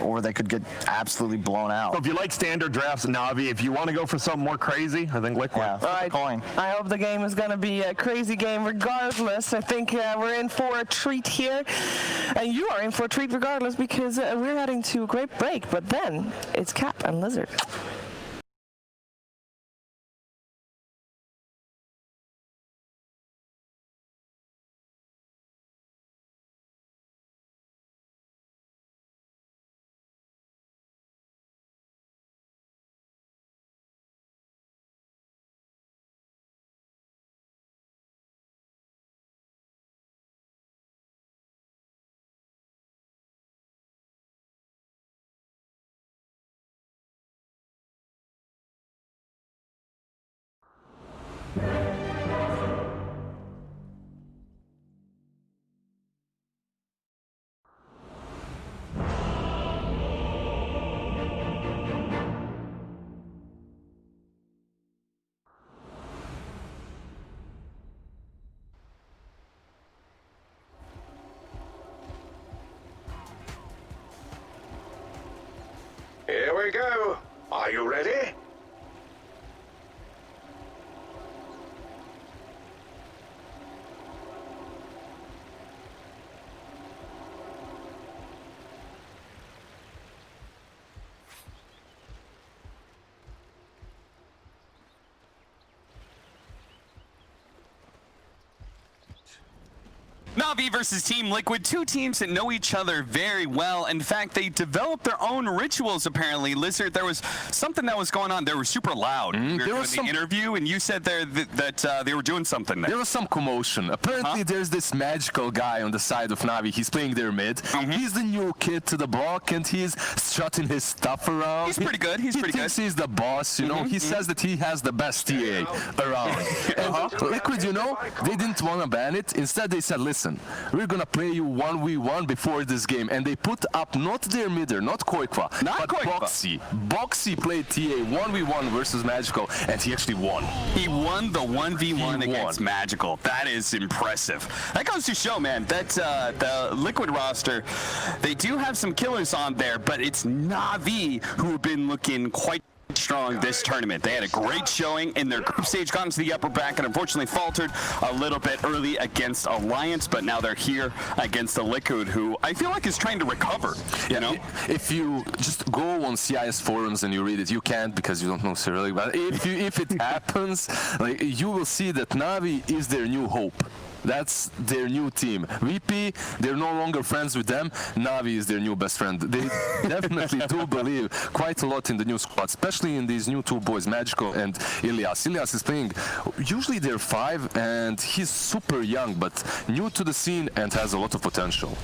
or they could get absolutely blown out. So if you like standard drafts, Navi, if you want to go for something more crazy, I think Liquid. Yeah, flip a coin. I hope the game is going to be a crazy game regardless. I think we're in for a treat here. And you are in for a treat regardless because we're heading to a great break. But then it's Cap and Lizard. Here we go. Are you ready? Navi versus Team Liquid, two teams that know each other very well. In fact, they developed their own rituals, apparently. Lizard, there was something that was going on. They were super loud. We were doing the interview, and you said there that they were doing something there. There was some commotion. Apparently, there's this magical guy on the side of Navi. He's playing their mid. He's the new kid to the block, and he's strutting his stuff around. He's pretty good. He's pretty good. He thinks he's the boss, you know. He says that he has the best TA around. And Liquid, you know, they didn't want to ban it. Instead, they said, listen, we're gonna play you 1v1 before this game, and they put up not their midder, not Koikwa, but Boxy. Boxy played TA 1v1 versus Magical, and he actually won. He won the 1v1 against Magical. That is impressive. That goes to show, man, that the Liquid roster, they do have some killers on there, but it's Navi who have been looking quite strong this tournament. They had a great showing in their group stage, got into the upper bracket, unfortunately faltered a little bit early against Alliance, but now they're here against the Liquid, who I feel like is trying to recover, you know? If you just go on CIS forums and you read it, you can't because you don't know Cyrillic, but if it happens, like, you will see that Navi is their new hope. That's their new team. VP, they're no longer friends with them. Navi is their new best friend. They definitely do believe quite a lot in the new squad, especially in these new two boys, Magical and Ilias. Ilias is playing, usually they're 5, and he's super young, but new to the scene and has a lot of potential.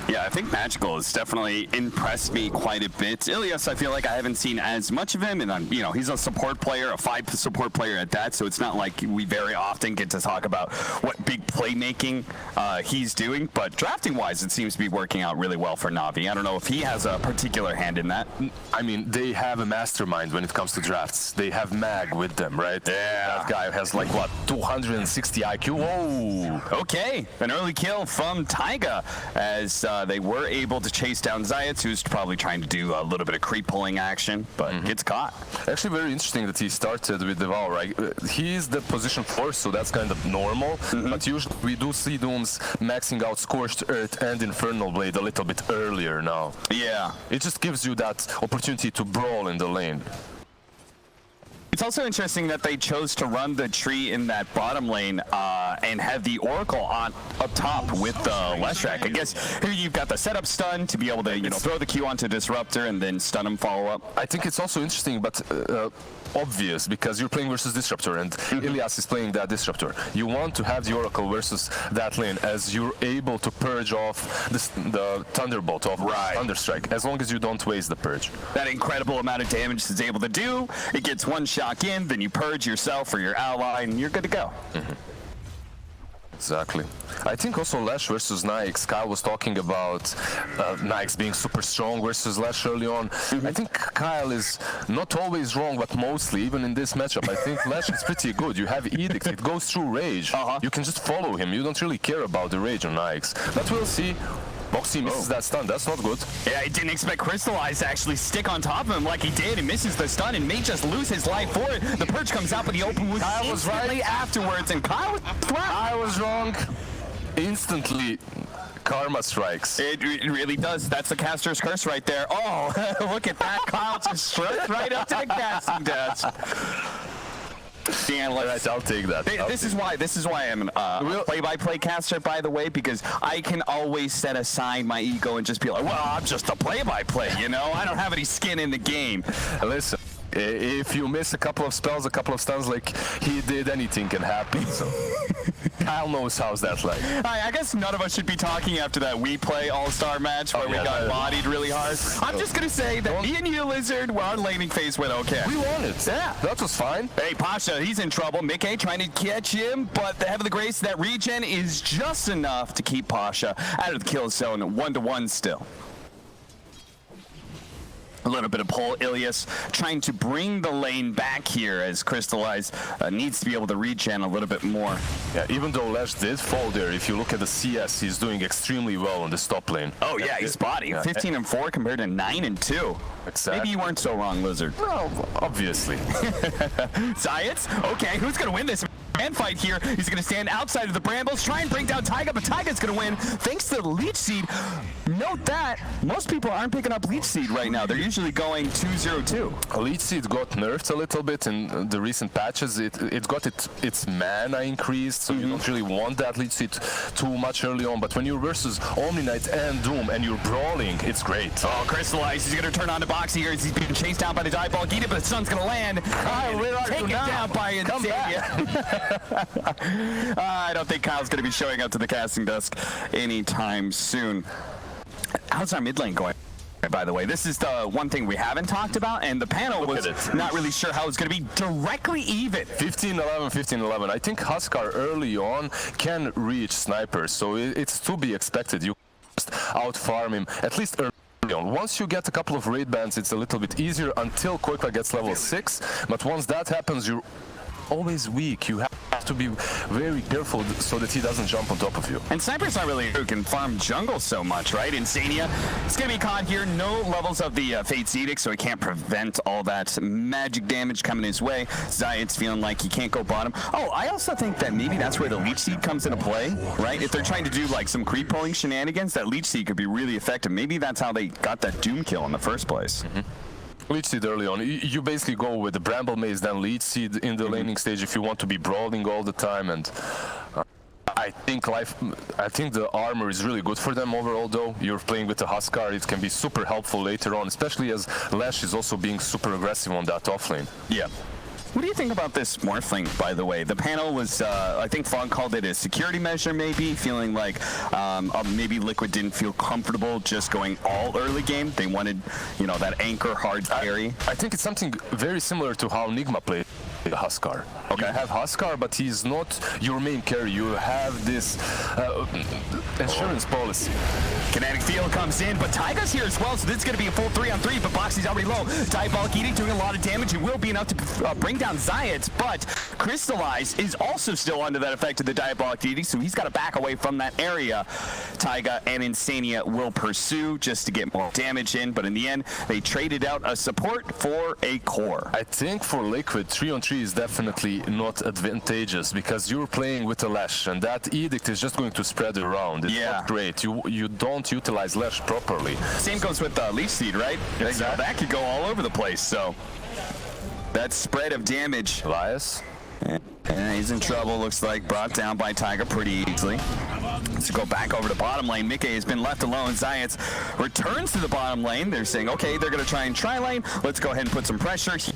Yeah, I think Magical has definitely impressed me quite a bit. Ilias, I feel like I haven't seen as much of him, and you know, he's a support player, a 5 support player at that, so it's not like we very often get to talk about what big playmaking he's doing, but drafting-wise, it seems to be working out really well for Navi. I don't know if he has a particular hand in that. I mean, they have a mastermind when it comes to drafts. They have Mag with them, right? Yeah. That guy has like, what, 260 IQ? Whoa! Okay, an early kill from Taiga as they were able to chase down Zayats, who's probably trying to do a little bit of creep pulling action, but gets caught. Actually, very interesting that he started with the Val, right? He's the position 4, so that's kind of normal, but usually we do see Dooms maxing out Scorched Earth and Infernal Blade a little bit earlier now. Yeah. It just gives you that opportunity to brawl in the lane. It's also interesting that they chose to run the tree in that bottom lane and have the Oracle on up top with the Leshrac. I guess here you've got the setup stun to be able to, you know, throw the Q onto Disruptor and then stun him follow up. I think it's also interesting, but obvious, because you're playing versus Disruptor, and Ilias is playing that Disruptor. You want to have the Oracle versus that lane, as you're able to purge off the Thunderbolt of Thunderstrike, as long as you don't waste the purge. That incredible amount of damage it's able to do, it gets one shot in, then you purge yourself or your ally, and you're good to go. Exactly. I think also Lash versus Nyx, Kyle was talking about Nyx being super strong versus Lash early on. I think Kyle is not always wrong, but mostly, even in this matchup, I think Lash is pretty good. You have Edict, it goes through Rage. You can just follow him. You don't really care about the Rage on Nyx. But we'll see. Bo3 misses that stun. That's not good. Yeah, I didn't expect Crystallize to actually stick on top of him like he did and misses the stun and may just lose his life for it. The Purge comes out, but the open wound instantly afterwards, and Kyle was I was wrong. Instantly, karma strikes. It really does. That's the caster's curse right there. Oh, look at that. Kyle just stroked right up to the casting desk. Dan, I'll take that. This is why I'm a play-by-play caster, by the way, because I can always set aside my ego and just be like, well, I'm just a play-by-play, you know? I don't have any skin in the game. Listen, if you miss a couple of spells, a couple of stuns like he did, anything can happen. So Kyle knows how's that like. I guess none of us should be talking after that We Play All-Star match where we got bodied really hard. I'm just going to say that me and you, Lizard, our laning phase went okay. We won it. Yeah, that was fine. Hey, Pasha, he's in trouble. Mickey trying to catch him, but the Heaven of the Grace, that regen is just enough to keep Pasha out of the kill zone, 1-1 still. A little bit of pull. Ilias trying to bring the lane back here as Crystallize needs to be able to regen a little bit more. Yeah, even though Lash did fall there, if you look at the CS, he's doing extremely well on the top lane. Oh yeah, he's spotty. 15-4 compared to 9-2. Exactly. Maybe you weren't so wrong, Lizard. Well, obviously. Zayats? Okay, who's going to win this man fight here? He's going to stand outside of the brambles, try and bring down Taiga, but Taiga's going to win thanks to the Leech Seed. Note that most people aren't picking up Leech Seed right now. They're usually going 2-0-2. Leech Seed got nerfed a little bit in the recent patches. It got its mana increased, so you don't really want that Leech Seed too much early on. But when you're versus Omni Knight and Doom and you're brawling, it's great. Oh, Crystallize, he's going to turn on the box here as he's being chased down by the Diabolic Eater, but the sun's going to land. Taken down by Insania. I don't think Kyle's going to be showing up to the casting desk anytime soon. How's our mid lane going, by the way? This is the one thing we haven't talked about, and the panel was not really sure how it's going to be directly even. 15-11, 15-11. I think Huskar early on can reach snipers, so it's to be expected. You just out-farm him, at least early on. Once you get a couple of raid bans, it's a little bit easier until Koika gets level 6, but once that happens, you're always weak. You have to be very careful so that he doesn't jump on top of you. And Sniper's not really who can farm jungle so much, right? Insania, it's going to be caught here. No levels of the Fate's Edict, so he can't prevent all that magic damage coming his way. Zayat's feeling like he can't go bottom. Oh, I also think that maybe that's where the Leech Seed comes into play, right? If they're trying to do like some creep pulling shenanigans, that Leech Seed could be really effective. Maybe that's how they got that Doom kill in the first place. Leech Seed early on. You basically go with the Bramble Maze, then Leech Seed in the laning stage if you want to be brawling all the time. And I think the armor is really good for them overall, though. You're playing with the Huskar, it can be super helpful later on, especially as Lash is also being super aggressive on that offlane. Yeah. What do you think about this morphling, by the way? The panel was, I think Fog called it a security measure, maybe, feeling like maybe Liquid didn't feel comfortable just going all early game. They wanted, you know, that anchor hard carry. I think it's something very similar to how Nigma played the Huskar. Okay. You have Huskar, but he's not your main carry. You have this insurance policy. Kinetic Field comes in, but Taiga's here as well, so this is going to be a full 3-on-3, but Boxy's already low. Diabolic Edict doing a lot of damage. It will be enough to bring down Zayats, but Crystallize is also still under that effect of the Diabolic Edict, so he's got to back away from that area. Taiga and Insania will pursue just to get more damage in, but in the end, they traded out a support for a core. I think for Liquid, 3-on-3 is definitely not advantageous because you're playing with a Lash, and that Edict is just going to spread around. It's not great. You don't utilize Lash properly. Same goes with Leech Seed, right? Exactly. That could go all over the place, so that spread of damage. Elias? And he's in trouble, looks like, brought down by Taiga pretty easily. Let's go back over to bottom lane. Mickey has been left alone. Zayats returns to the bottom lane. They're saying, okay, they're going to try and tri-lane. Let's go ahead and put some pressure here.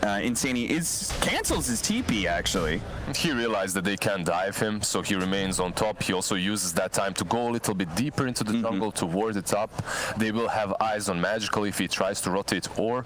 Insania cancels his TP, actually. He realized that they can't dive him, so he remains on top. He also uses that time to go a little bit deeper into the jungle to ward it up. They will have eyes on Magical if he tries to rotate, or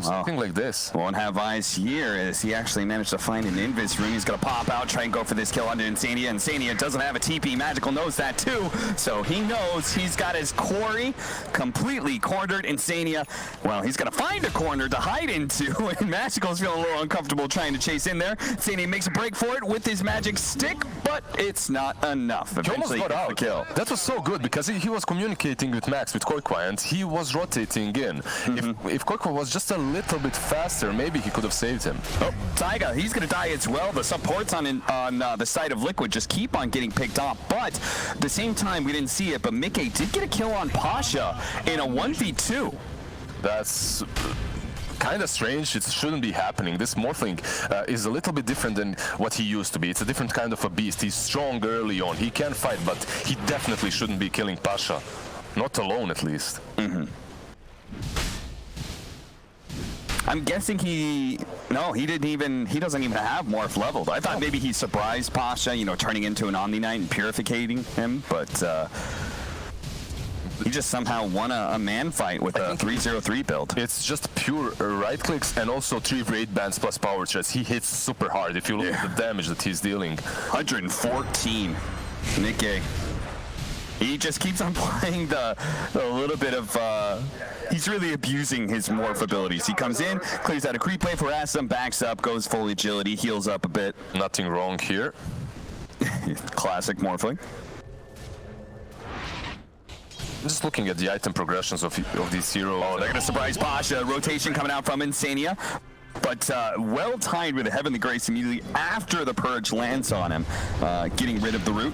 Something like this. Won't have eyes here as he actually managed to find an Invis rune. He's going to pop out, try and go for this kill onto Insania. Insania doesn't have a TP. Magical knows that too. So he knows he's got his quarry completely cornered. Insania, well, he's going to find a corner to hide into. And Magical's feeling a little uncomfortable trying to chase in there. Insania makes a break for it with his magic stick, but it's not enough. He almost got out. The kill. That was so good because he was communicating with Max, with Koikwa, and he was rotating in. If Koikwa was just a little bit faster, maybe he could have saved him. Oh, Taiga, he's going to die as well. The supports on the side of Liquid just keep on getting picked off, but at the same time, we didn't see it, but Mickey did get a kill on Pasha in a 1v2. That's kind of strange. It shouldn't be happening. This Morphling is a little bit different than what he used to be. It's a different kind of a beast. He's strong early on. He can fight, but he definitely shouldn't be killing Pasha. Not alone, at least. I'm guessing he doesn't even have Morph leveled. I thought maybe he surprised Pasha, you know, turning into an Omni Knight and purificating him, but he just somehow won a man fight with a 303 build. It's just pure right clicks and also 3 raid bands plus power threats. He hits super hard if you look at the damage that he's dealing. 114. Nikkei. He just keeps on playing the little bit of, he's really abusing his morph abilities. He comes in, clears out a creep wave, harasses him, backs up, goes full agility, heals up a bit. Nothing wrong here. Classic Morphling. Just looking at the item progressions of these heroes. Oh, they're going to surprise Pasha. Rotation coming out from Insania. But well timed with a Heavenly Grace immediately after the Purge lands on him, getting rid of the root.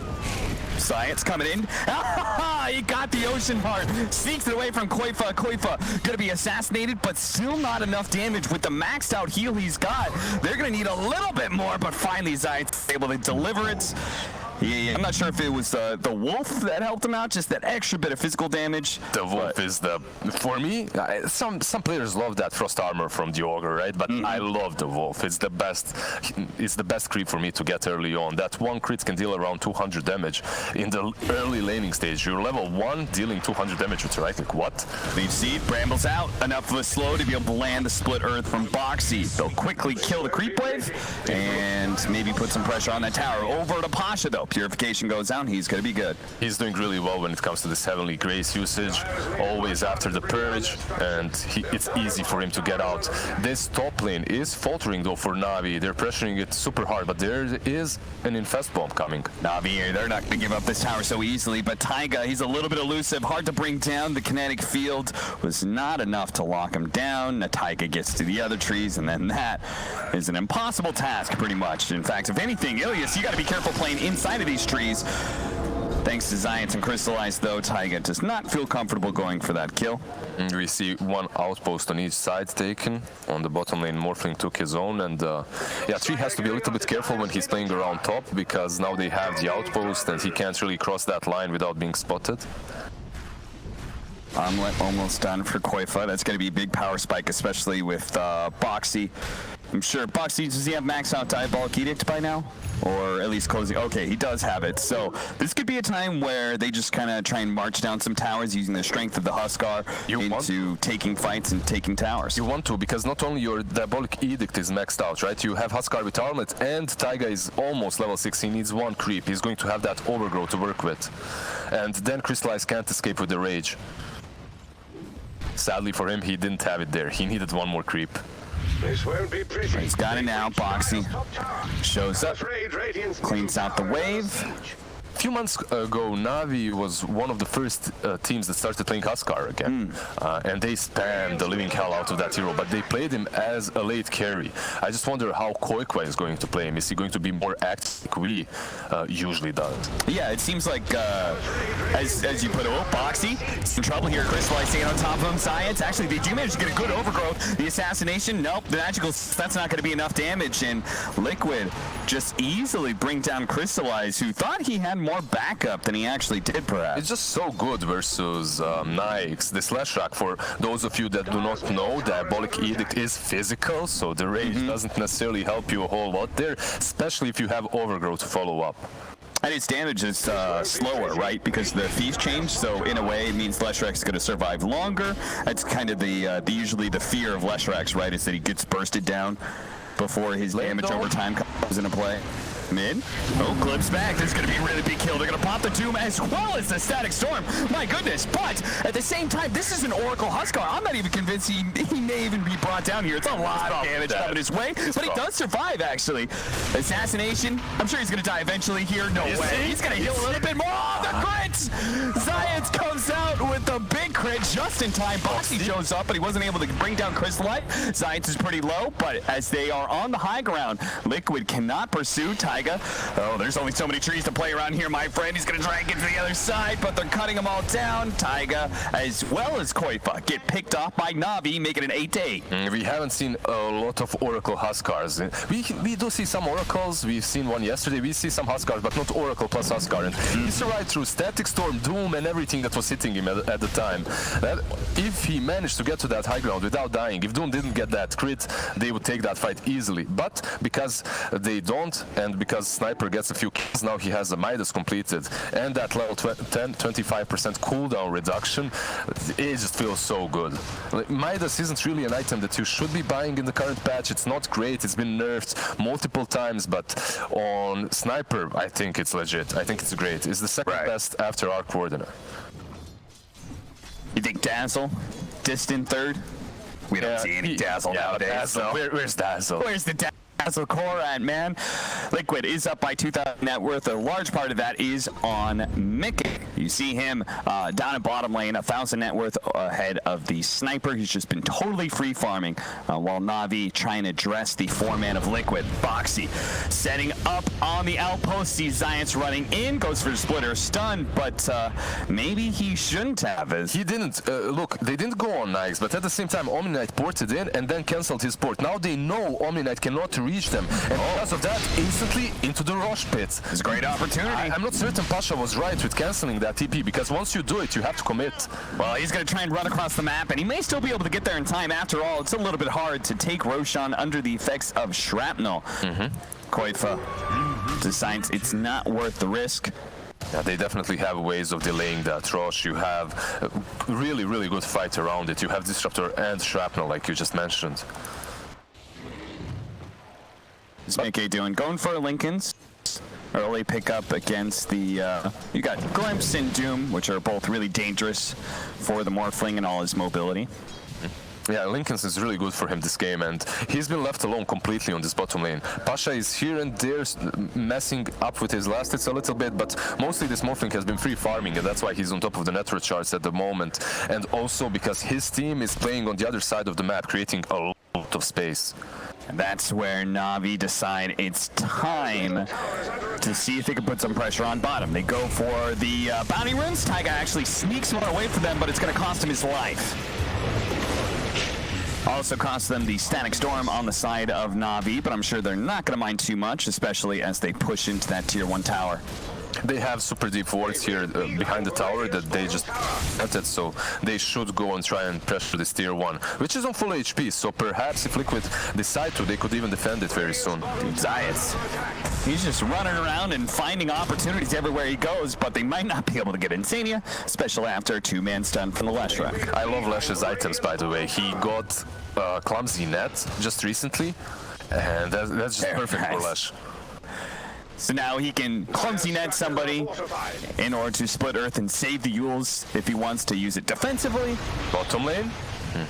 Science coming in. He got the Ocean Heart. Sneaks it away from Koifa. Koifa gonna be assassinated, but still not enough damage with the maxed out heal he's got. They're gonna need a little bit more, but finally Zayat's able to deliver it. Yeah, I'm not sure if it was the wolf that helped him out, just that extra bit of physical damage. The wolf is for me, some players love that frost armor from the ogre, right? But I love the wolf. It's the best creep for me to get early on. That one crit can deal around 200 damage in the early laning stage. You're level 1 dealing 200 damage with right click. What? Leaf Seed, Brambles out. Enough of a slow to be able to land the split earth from Boxy. They'll quickly kill the creep wave and maybe put some pressure on that tower. Over to Pasha though. Purification goes down, he's going to be good. He's doing really well when it comes to this Heavenly Grace usage, always after the Purge, and it's easy for him to get out. This top lane is faltering though for Navi. They're pressuring it super hard, but there is an Infest Bomb coming. Navi, they're not going to give up this tower so easily, but Taiga, he's a little bit elusive, hard to bring down. The kinetic field was not enough to lock him down. Taiga gets to the other trees, and then that is an impossible task pretty much. In fact, if anything, Ilias, you got to be careful playing inside of these trees. Thanks to Zayats and Crystallize, though, Taiga does not feel comfortable going for that kill. And we see one outpost on each side taken. On the bottom lane, Morphling took his own, and yeah, Tree has to be a little bit careful when he's playing around top, because now they have the outpost, and he can't really cross that line without being spotted. Omelet almost done for Koifa. That's going to be a big power spike, especially with Boxy. I'm sure Boxy, does he have max out Diabolic Edict by now? Or at least closing? Okay, he does have it. So this could be a time where they just kind of try and march down some towers using the strength of the Huskar into taking fights and taking towers. You want to, because not only your Diabolic Edict is maxed out, right? You have Huskar with Armlet, and Taiga is almost level 6. He needs one creep. He's going to have that Overgrowth to work with. And then Crystallize can't escape with the Rage. Sadly for him, he didn't have it there. He needed one more creep. This won't be pretty. He's got it now. Boxy shows up, cleans out the wave. A few months ago, Navi was one of the first teams that started playing Huskar again. And they spammed the living hell out of that hero, but they played him as a late carry. I just wonder how Koikwa is going to play him. Is he going to be more active like we usually does? Yeah, it seems like, as you put it, Boxy, it's in trouble here. Crystallize staying on top of him. Science, actually, they do manage to get a good overgrowth. The assassination, nope. The magical, that's not going to be enough damage. And Liquid just easily bring down Crystallize, who thought he had more backup than he actually did, perhaps. It's just so good versus Nyx. The Slash Rack, for those of you that do not know, Diabolic Edict is physical, so the Rage doesn't necessarily help you a whole lot there, especially if you have Overgrowth to follow up. And its damage is slower, right? Because the feast changed, so in a way it means Leshrac is going to survive longer. That's kind of the usually the fear of Leshrac, right? Is that he gets bursted down before his damage over time comes into play. Mid. Oh, clips back. This is going to be a really big kill. They're going to pop the Doom as well as the Static Storm. My goodness. But at the same time, this is an Oracle Huskar. I'm not even convinced he may even be brought down here. It's a lot of damage coming his way. But he does survive, actually. Assassination. I'm sure he's going to die eventually here. No way. He's going to heal a little bit more. Oh, the crits! Zayats comes out with the big crit just in time. Bo3 shows up, but he wasn't able to bring down Crystallite. Zayats is pretty low, but as they are on the high ground, Liquid cannot pursue Taiga. Oh, there's only so many trees to play around here, my friend. He's going to try and get to the other side, but they're cutting them all down. Taiga, as well as Koifa, get picked off by Navi, making it 8-8. We haven't seen a lot of Oracle Huskars. We do see some Oracles. We've seen one yesterday. We see some Huskars, but not Oracle plus Huskar. And he survived through Static Storm, Doom, and everything that was hitting him at the time. If he managed to get to that high ground without dying, if Doom didn't get that crit, they would take that fight easily. But because they don't, and because Sniper gets a few kills, now he has the Midas completed, and that level 25% cooldown reduction, it just feels so good. Like, Midas isn't really an item that you should be buying in the current patch. It's not great. It's been nerfed multiple times, but on Sniper, I think it's legit. I think it's great. It's the second best after Arc Wardener. You think Dazzle? Distant third? We don't see any Dazzle nowadays. Dazzle. Where's Dazzle? Where's the Dazzle core at, man? Liquid is up by 2,000 net worth. A large part of that is on Mickey. You see him down at bottom lane, 1,000 net worth ahead of the Sniper. He's just been totally free farming while Navi trying to address the 4-man of Liquid. Bo3 setting up on the outpost. Sees Zayats running in, goes for the splitter stun, but maybe he shouldn't have. He didn't. Look, they didn't go on Nikes, but at the same time, Omni-Knight ported in and then cancelled his port. Now they know Omni-Knight cannot reach them, and because of that, instantly into the Rosh pit. It's a great opportunity. I'm not certain Pasha was right with cancelling that TP, because once you do it, you have to commit. Well, he's going to try and run across the map, and he may still be able to get there in time. After all, it's a little bit hard to take Roshan under the effects of shrapnel. Koifa decides it's not worth the risk. Yeah, they definitely have ways of delaying that Rosh. You have a really, really good fight around it. You have Disruptor and Shrapnel, like you just mentioned. What's Mickey doing? Going for Lincoln's. Early pickup against the, you got Glimpse and Doom, which are both really dangerous for the Morphling and all his mobility. Yeah, Lincoln's is really good for him this game, and he's been left alone completely on this bottom lane. Pasha is here and there messing up with his last hits a little bit, but mostly this Morphling has been free farming, and that's why he's on top of the network charts at the moment. And also because his team is playing on the other side of the map, creating a lot of space. And that's where Navi decide it's time to see if they can put some pressure on bottom. They go for the bounty runes. Taiga actually sneaks one away from them, but it's going to cost him his life. Also cost them the Static Storm on the side of Navi, but I'm sure they're not going to mind too much, especially as they push into that tier 1 tower. They have super deep wards here behind the tower that they just planted, so they should go and try and pressure this tier 1, which is on full HP, so perhaps if Liquid decide to, they could even defend it very soon. Dude, Zayats, he's just running around and finding opportunities everywhere he goes, but they might not be able to get Insania, especially after a 2-man stun from the Leshrac. I love Lesh's items, by the way. He got Clumsy Net just recently, and that's just perfect for Lesh. So now he can clumsy net somebody in order to split Earth and save the Yules if he wants to use it defensively. Bottom lane.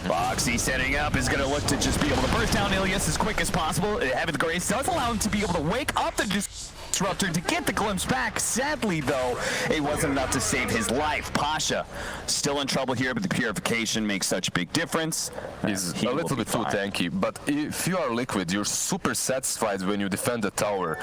Bo3 setting up is going to look to just be able to burst down Ilias as quick as possible. Having the Grace does allow him to be able to wake up the Disruptor to get the glimpse back. Sadly, though, it wasn't enough to save his life. Pasha still in trouble here, but the purification makes such a big difference. He's a little bit too tanky, but if you are Liquid, you're super satisfied when you defend the tower.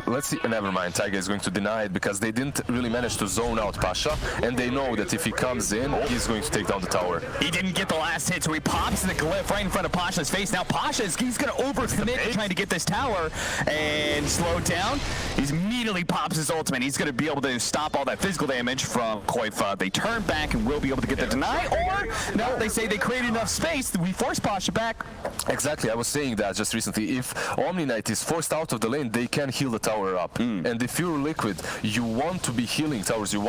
Let's see, never mind, Taiga is going to deny it because they didn't really manage to zone out Pasha, and they know that if he comes in, he's going to take down the tower. He didn't get the last hit, so he pops the glyph right in front of Pasha's face. Now Pasha, he's going to overcommit trying to get this tower and slow down. He immediately pops his ultimate. He's going to be able to stop all that physical damage from Koifa. They turn back and will be able to get the deny, or no, they say they created enough space that we force Pasha back. Exactly, I was saying that just recently. If Omni Knight is forced out of the lane, they can heal the tower up. And if you're Liquid, you want to be healing towers. You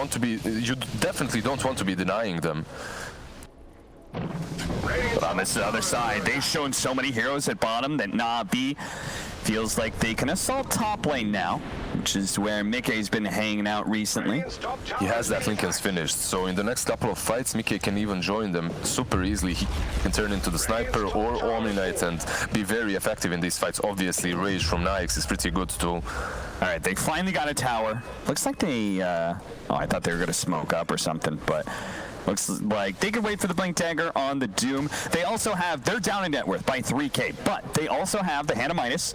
definitely don't want to be denying them. But on this other side, they've shown so many heroes at bottom that Navi feels like they can assault top lane now, which is where Mickey's been hanging out recently. He has that Linken's finished, so in the next couple of fights, Mickey can even join them super easily. He can turn into the sniper or Omni Knight and be very effective in these fights. Obviously, Rage from Nyx is pretty good too. All right, they finally got a tower. Looks like they, oh, I thought they were going to smoke up or something, but looks like they could wait for the Blink Dagger on the Doom. They also have, they're down in net worth by 3K, but they also have the Hannah Midas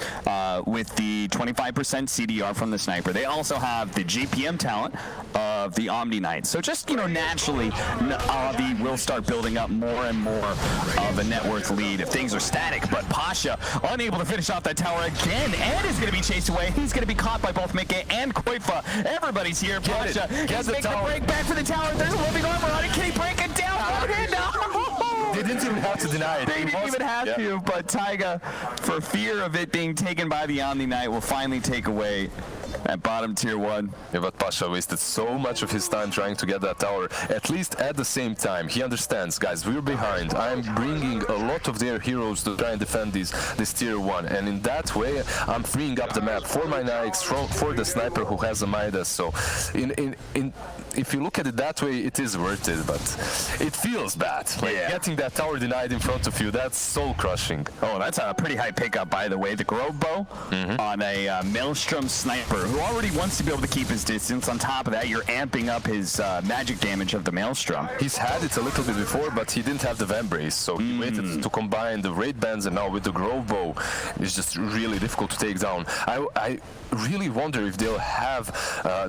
with the 25% CDR from the Sniper. They also have the GPM talent of the Omni Knight. So just, you know, naturally, Navi will start building up more and more of a net worth lead if things are static. But Pasha, unable to finish off that tower again, and is going to be chased away. He's going to be caught by both Mickey and Koifa. Everybody's here. Pasha is making the break back for the tower. There's a living armor on it. Can he break it down? No! They didn't even have to deny it. They didn't even have to, but Taiga, for fear of it being taken by the Omni Knight, will finally take away at bottom tier 1. Yeah, but Pasha wasted so much of his time trying to get that tower, at least at the same time. He understands, guys, we're behind. I'm bringing a lot of their heroes to try and defend this tier 1, and in that way, I'm freeing up the map for my Nyx, for the Sniper who has a Midas. So, if you look at it that way, it is worth it, but it feels bad. Like, getting that tower denied in front of you, that's soul crushing. Oh, that's a pretty high pickup, by the way. The Grove Bow on a Maelstrom Sniper, who already wants to be able to keep his distance. On top of that, you're amping up his magic damage of the Maelstrom. He's had it a little bit before, but he didn't have the Vambrace, so he waited to combine the Raid Bands, and now with the Grove Bow, it's just really difficult to take down. I really wonder if they'll have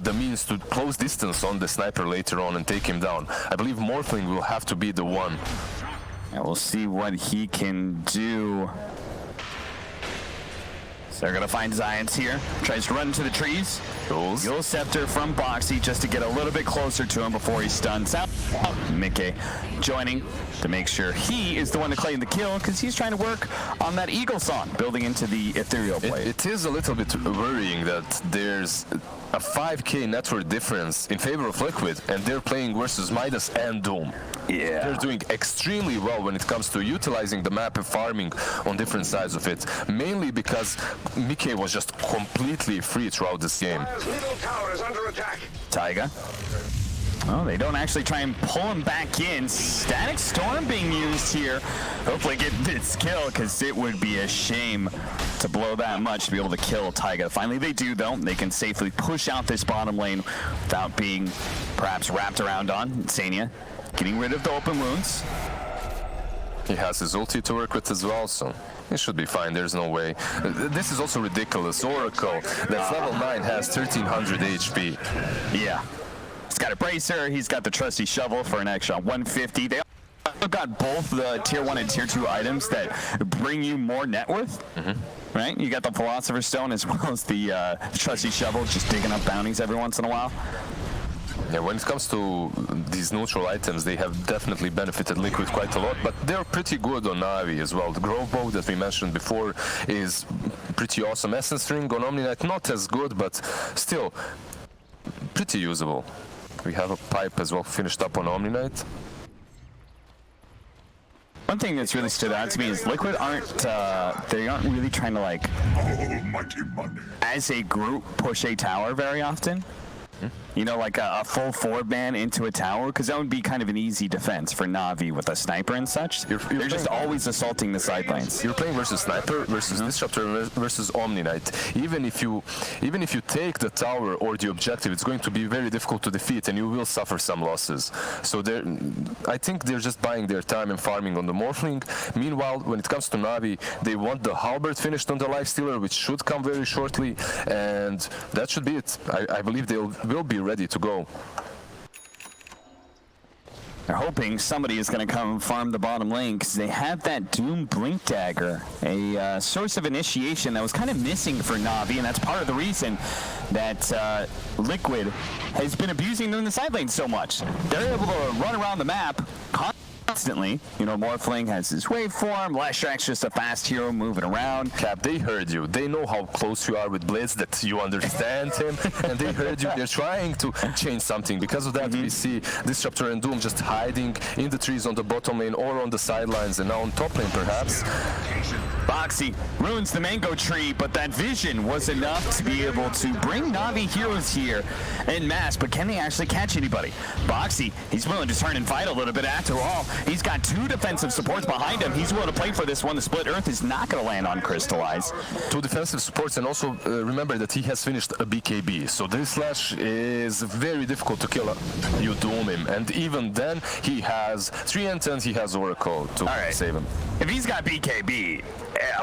the means to close distance on the Sniper later on and take him down. I believe Morphling will have to be the one. And we'll see what he can do. So they're gonna find Zions here. Tries to run into the trees. Yule Scepter from Boxy just to get a little bit closer to him before he stuns out. Mickey joining to make sure he is the one to claim the kill, because he's trying to work on that Eagle Song, building into the Ethereal Blade. It is a little bit worrying that there's a 5k network difference in favor of Liquid, and they're playing versus Midas and Doom. Yeah. They're doing extremely well when it comes to utilizing the map and farming on different sides of it, mainly because Mickey was just completely free throughout this game. Middle tower is under attack. Taiga. Oh, they don't actually try and pull him back in. Static Storm being used here. Hopefully get this kill, because it would be a shame to blow that much to be able to kill Taiga. Finally they do, though. They can safely push out this bottom lane without being perhaps wrapped around on. Sania getting rid of the open wounds. He has his ulti to work with as well, so it should be fine. There's no way. This is also ridiculous. Oracle, that's level 9, has 1300 HP. Yeah. He's got a bracer, he's got the trusty shovel for an extra 150. They also got both the tier 1 and tier 2 items that bring you more net worth. Right? You got the Philosopher's Stone as well as the trusty shovel, just digging up bounties every once in a while. Yeah, when it comes to these neutral items, they have definitely benefited Liquid quite a lot, but they're pretty good on Navi as well. The Grove Bow that we mentioned before is pretty awesome. Essence Ring on Omni Knight, not as good, but still pretty usable. We have a pipe as well finished up on Omni Knight. One thing that's really stood out to me is Liquid they aren't really trying to, like, Almighty money. as a group, push a tower very often. You know, like a full forward man into a tower, because that would be kind of an easy defense for Navi with a sniper and such. They're just always assaulting the side lanes. You're playing versus Sniper, versus Disruptor, versus Omni Knight. Even if you take the tower or the objective, it's going to be very difficult to defeat, and you will suffer some losses. So I think they're just buying their time and farming on the Morphling. Meanwhile, when it comes to Navi, they want the Halberd finished on the Lifestealer, which should come very shortly, and that should be it. I believe they will be ready to go. They're hoping somebody is going to come farm the bottom lane because they have that Doom Blink Dagger, a source of initiation that was kind of missing for Navi, and that's part of the reason that Liquid has been abusing them in the side lane so much. They're able to run around the map constantly. You know, Morphling has his waveform, Leshrak's just a fast hero moving around. Cap, they heard you. They know how close you are with Blitz, that you understand him, and they heard you. They're trying to change something. Because of that, we see Disruptor and Doom just hiding in the trees on the bottom lane or on the sidelines, and now on top lane, perhaps. Boxy ruins the mango tree, but that vision was enough to be able to bring Navi heroes here en masse, but can they actually catch anybody? Boxy, he's willing to turn and fight a little bit after all. He's got 2 defensive supports behind him. He's willing to play for this one. The Split Earth is not going to land on Crystallize. 2 defensive supports, and also remember that he has finished a BKB, so this slash is very difficult to kill. You doom him, and even then, he has 3 and 10, he has Oracle to save him. If he's got BKB,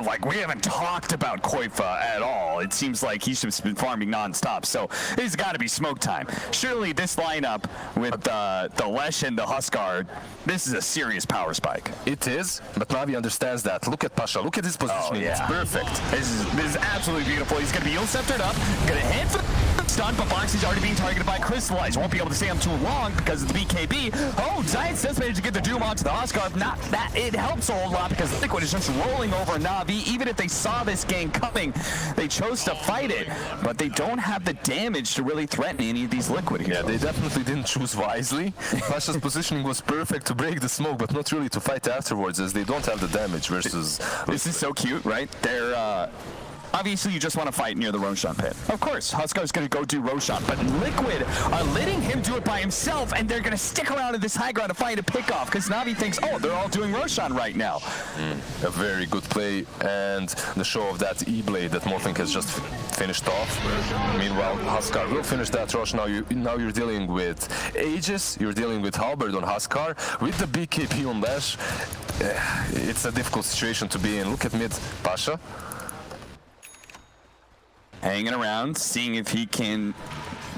like, we haven't talked about Koifa at all. It seems like he's just been farming non-stop, so it's got to be smoke time. Surely this lineup with the Lesh and the Huskar, this is a serious power spike. It is, but Navi understands that. Look at Pasha, look at his positioning. It's perfect. This is absolutely beautiful. He's going to be Eel-Sceptered up, going to hit for the stun, but Boxy's already being targeted by Crystallize. Won't be able to stay on too long because of the BKB. Oh, Giants does manage to get the Doom onto the Huskar. Not that it helps a whole lot because Liquid is just rolling over Navi. Even if they saw this game coming, they chose to fight it, but they don't have the damage to really threaten any of these Liquid heroes. Yeah, they definitely didn't choose wisely. Pasha's positioning was perfect to break the smoke, but not really to fight afterwards, as they don't have the damage versus... This is so cute, right? They're, obviously, you just want to fight near the Roshan pit. Of course, Huskar's going to go do Roshan, but Liquid are letting him do it by himself, and they're going to stick around in this high ground to find a pick-off, because Navi thinks, oh, they're all doing Roshan right now. A very good play, and the show of that E-Blade that Morphling has just finished off. Meanwhile, Huskar will finish that rush. Now you're dealing with Aegis, you're dealing with Halberd on Huskar, with the BKB on Lash. It's a difficult situation to be in. Look at mid, Pasha. Hanging around, seeing if he can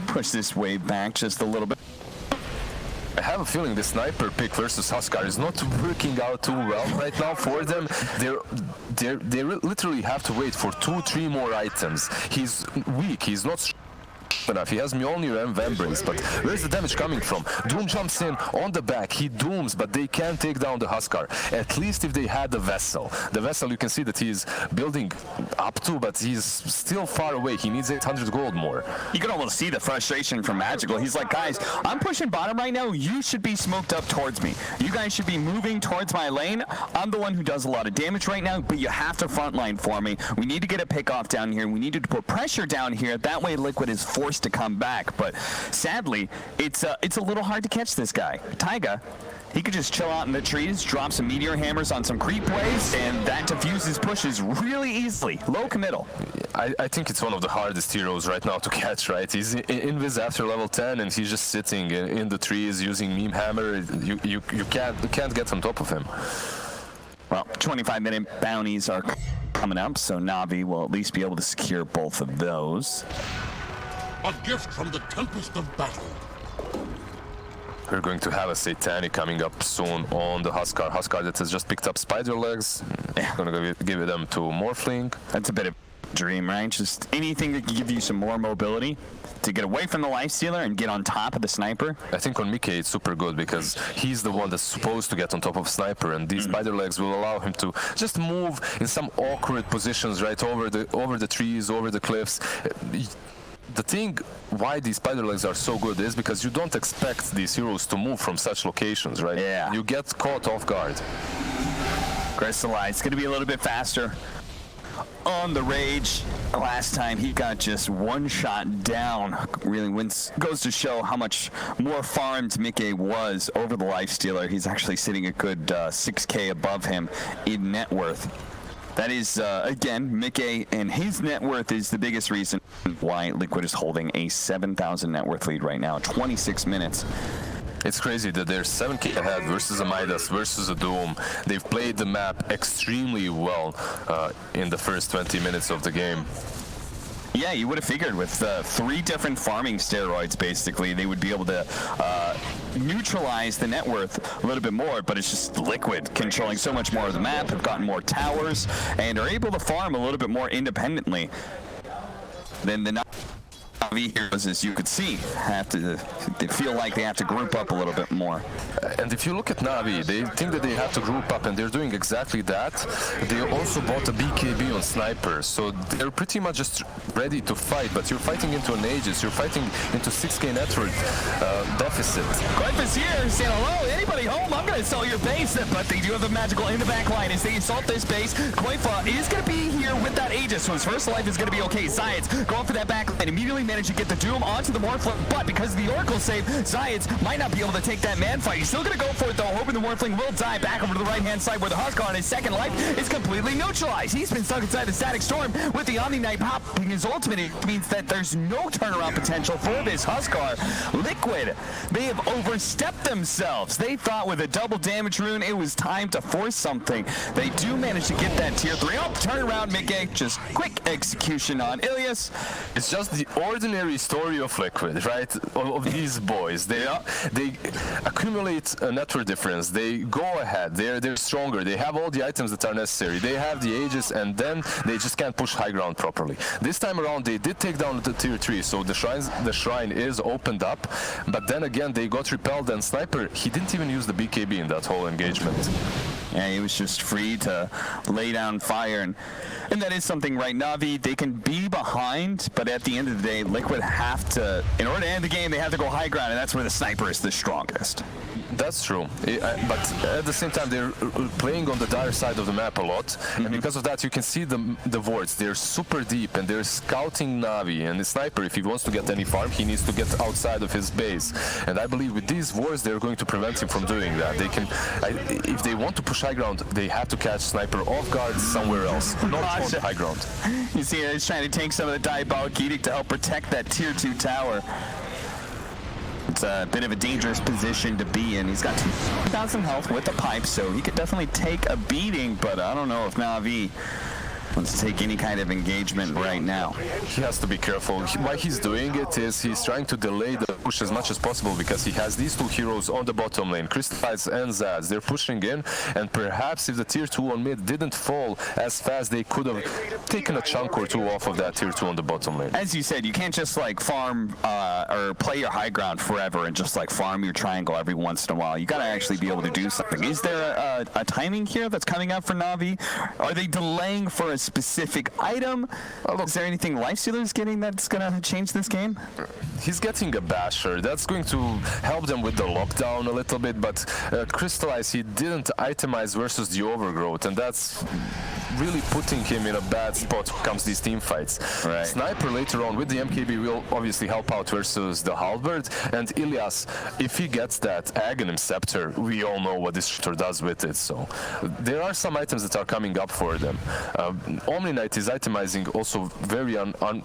push this wave back just a little bit. I have a feeling the sniper pick versus Huskar is not working out too well right now for them. They literally have to wait for 2-3 more items. He's weak, he's not enough. He has Mjolnir and Vambrace, but where's the damage coming from? Doom jumps in on the back, he dooms, but they can't take down the Huskar. At least if they had the Vessel. The Vessel, you can see that he's building up to, but he's still far away. He needs 800 gold more. You can almost see the frustration from Magical. He's like, guys, I'm pushing bottom right now. You should be smoked up towards me. You guys should be moving towards my lane. I'm the one who does a lot of damage right now, but you have to frontline for me. We need to get a pick off down here. We need to put pressure down here. That way Liquid is forced to come back, but sadly, it's a little hard to catch this guy. Taiga, he could just chill out in the trees, drop some meteor hammers on some creep waves, and that diffuses pushes really easily. Low committal. I think it's one of the hardest heroes right now to catch, right? He's invis after level 10, and he's just sitting in the trees using meme hammer. You can't get on top of him. Well, 25-minute bounties are coming up, so Navi will at least be able to secure both of those. A gift from the tempest of battle. We're going to have a Satanic coming up soon on the Huskar. Huskar that has just picked up spider legs. Gonna give them to Morphling. That's a bit of a dream, right? Just anything that can give you some more mobility to get away from the Lifestealer and get on top of the Sniper. I think on Mickey it's super good because he's the one that's supposed to get on top of Sniper, and these spider legs will allow him to just move in some awkward positions, right, over the trees, over the cliffs. The thing why these spider legs are so good is because you don't expect these heroes to move from such locations, right? Yeah. You get caught off guard. Crystallize, gonna be a little bit faster on the Rage. Last time he got just one shot down. Really goes to show how much more farmed Mickey was over the Lifestealer. He's actually sitting a good 6K above him in net worth. That is, again, Mickey, and his net worth is the biggest reason why Liquid is holding a 7,000 net worth lead right now, 26 minutes. It's crazy that they're 7K ahead versus a Midas, versus a Doom. They've played the map extremely well in the first 20 minutes of the game. Yeah, you would have figured with 3 different farming steroids, basically, they would be able to neutralize the net worth a little bit more, but it's just Liquid controlling so much more of the map, have gotten more towers, and are able to farm a little bit more independently than the NAVI heroes, as you could see, they feel like they have to group up a little bit more. And if you look at NAVI, they think that they have to group up, and they're doing exactly that. They also bought a BKB on Sniper, so they're pretty much just ready to fight, but you're fighting into an Aegis, you're fighting into 6k network deficit. Quaifa's here, saying hello, anybody home? I'm going to sell your base, but they do have a magical in the back line as they assault this base. Quaifa is going to be here with that Aegis, so his first life is going to be okay. Zayats going for that back line, immediately managed to get the Doom onto the Morphling, but because of the Oracle save, Zayats might not be able to take that man fight. He's still going to go for it though, hoping the Morphling will die back over to the right-hand side where the Huskar on his second life is completely neutralized. He's been stuck inside the Static Storm with the Omni Knight popping his ultimate. It means that there's no turnaround potential for this Huskar. Liquid, they have overstepped themselves. They thought with a double damage rune, it was time to force something. They do manage to get that tier 3 up, turn around mid-game, just quick execution on Ilias. It's just the ordinary story of Liquid, right? Of these boys. They accumulate a network difference. They go ahead. They're stronger. They have all the items that are necessary. They have the Aegis, and then they just can't push high ground properly. This time around, they did take down the tier 3, so the shrine is opened up. But then again, they got repelled, and Sniper, he didn't even use the BKB in that whole engagement. Yeah, he was just free to lay down fire, and that is something, right? NAVI, they can be behind, but at the end of the day, Liquid have to, in order to end the game, they have to go high ground, and that's where the Sniper is the strongest. That's true, but at the same time they're playing on the dire side of the map a lot, and because of that you can see the wards. They're super deep and they're scouting NAVI, and the Sniper, if he wants to get any farm, he needs to get outside of his base, and I believe with these wards they're going to prevent him from doing that. They can, if they want to push high ground, they have to catch Sniper off guard somewhere else, not on the high ground. You see, he's trying to take some of the Diabolic Edict to help protect that tier 2 tower. It's a bit of a dangerous position to be in. He's got 2,000 health with the pipe, so he could definitely take a beating, but I don't know if NAVI wants to take any kind of engagement right now. He has to be careful. Why he's doing it is he's trying to delay the push as much as possible, because he has these 2 heroes on the bottom lane, Crystallize and Zaz. They're pushing in, and perhaps if the tier 2 on mid didn't fall as fast, they could have taken a chunk or 2 off of that tier 2 on the bottom lane. As you said, you can't just like farm or play your high ground forever and just like farm your triangle every once in a while. You got to actually be able to do something. Is there a timing here that's coming up for NAVI? Are they delaying for a specific item? Is there anything Lifestealer's getting that's going to change this game? He's getting a Basher. That's going to help them with the lockdown a little bit, but Crystallize, he didn't itemize versus the Overgrowth, and that's really putting him in a bad spot when it comes to these team fights. Right. Sniper later on with the MKB will obviously help out versus the Halberd, and Ilias, if he gets that Aghanim Scepter, we all know what this shooter does with it, so there are some items that are coming up for them. Omni Knight is itemizing also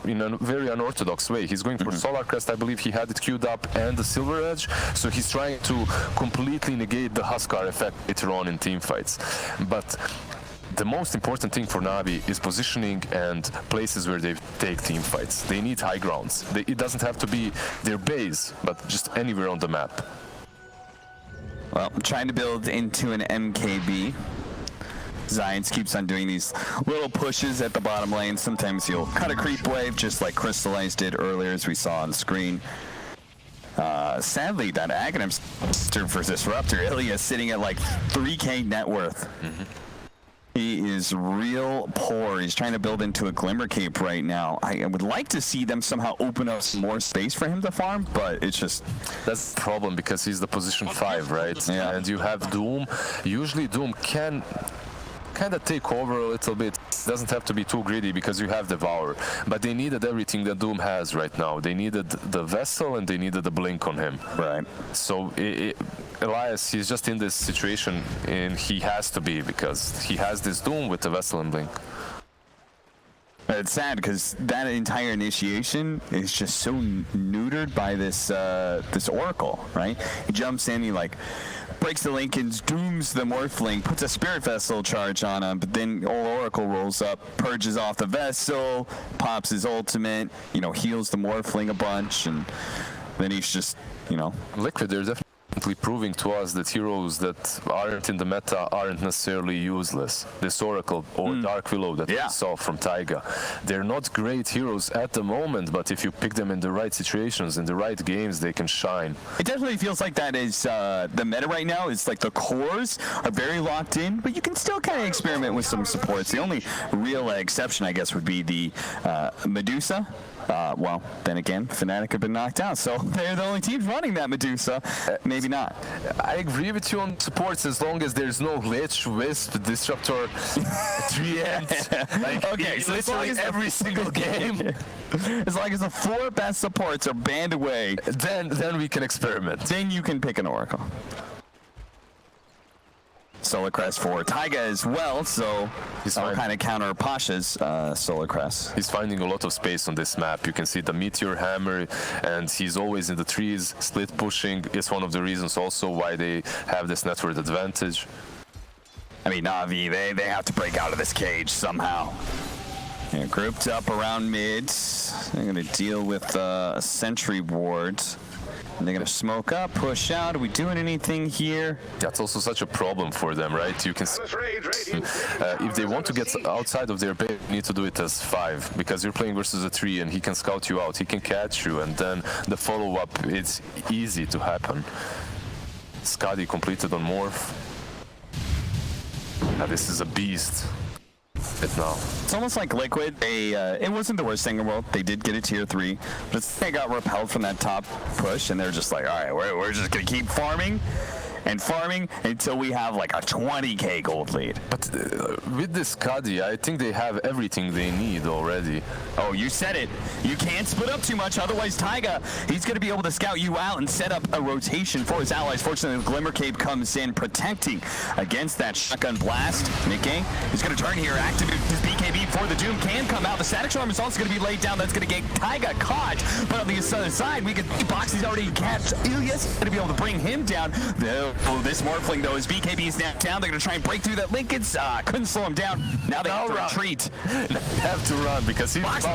in a very unorthodox way. He's going for Solar Crest, I believe he had it queued up, and the Silver Edge, so he's trying to completely negate the Huskar effect later on in team fights. But the most important thing for NAVI is positioning and places where they take team fights. They need high grounds. It doesn't have to be their base, but just anywhere on the map. Well, I'm trying to build into an MKB. Zayats keeps on doing these little pushes at the bottom lane. Sometimes he'll cut a creep wave, just like Crystallize did earlier, as we saw on screen. Sadly, that Aghanim for Disruptor, Ilias sitting at like 3k net worth. He is real poor. He's trying to build into a Glimmer Cape right now. I would like to see them somehow open up some more space for him to farm, but it's just... That's the problem, because he's the position 5, right? Yeah. And you have Doom. Usually Doom can kind of take over a little bit. It doesn't have to be too greedy because you have Devour, but they needed everything that Doom has right now. They needed the Vessel and they needed the Blink on him. Right. So Elias, he's just in this situation, and he has to be, because he has this Doom with the Vessel and Blink. It's sad because that entire initiation is just so neutered by this this Oracle, right? He jumps in, he like breaks the Lincolns, dooms the Morphling, puts a Spirit Vessel charge on him, but then Oracle rolls up, purges off the Vessel, pops his ultimate, you know, heals the Morphling a bunch, and then he's just, you know. Liquid, they're definitely proving to us that heroes that aren't in the meta aren't necessarily useless. This Oracle or Dark Willow that we saw from Taiga, they're not great heroes at the moment, but if you pick them in the right situations, in the right games, they can shine. It definitely feels like that is the meta right now. Is like the cores are very locked in, but you can still kind of experiment with some supports. The only real exception, I guess, would be the Medusa. Well, then again, Fnatic have been knocked out, so they're the only teams running that Medusa. Maybe not. I agree with you on supports as long as there's no Lich, Wisp, Disruptor, 3 like, okay, so literally every single game. As long as the 4 best supports are banned away, then we can experiment. Then you can pick an Oracle. Solar Crest for Taiga as well, so that'll kind of counter Pasha's Solar Crest. He's finding a lot of space on this map. You can see the Meteor Hammer, and he's always in the trees. Split pushing is one of the reasons also why they have this network advantage. I mean, Navi, they have to break out of this cage somehow. Yeah, grouped up around mid. They're going to deal with a Sentry Ward. And they're going to smoke up, push out. Are we doing anything here? That's also such a problem for them, right? You can if they want to get outside of their base, you need to do it as 5, because you're playing versus a 3 and he can scout you out, he can catch you, and then the follow-up, it's easy to happen. Skadi completed on Morph. Now this is a beast. Now. It's almost like Liquid. It wasn't the worst thing in the world. They did get a tier 3, but they got repelled from that top push, and they're just like, all right, we're just gonna keep farming and farming until we have like a 20k gold lead. But with this Skadi, I think they have everything they need already. Oh, you said it. You can't split up too much, otherwise Taiga, he's going to be able to scout you out and set up a rotation for his allies. Fortunately, the Glimmer Cape comes in, protecting against that shotgun blast. Nikkei is going to turn here, activate his BKB before the Doom can come out. The Static Storm is also going to be laid down. That's going to get Taiga caught. But on the other side, we can see Boxy's already catch Ilias. Going to be able to bring him down. This Morphling, though, his BKB is now down. They're going to try and break through that Lincoln's. Couldn't slow him down. Now they have to retreat. Have to run because he spots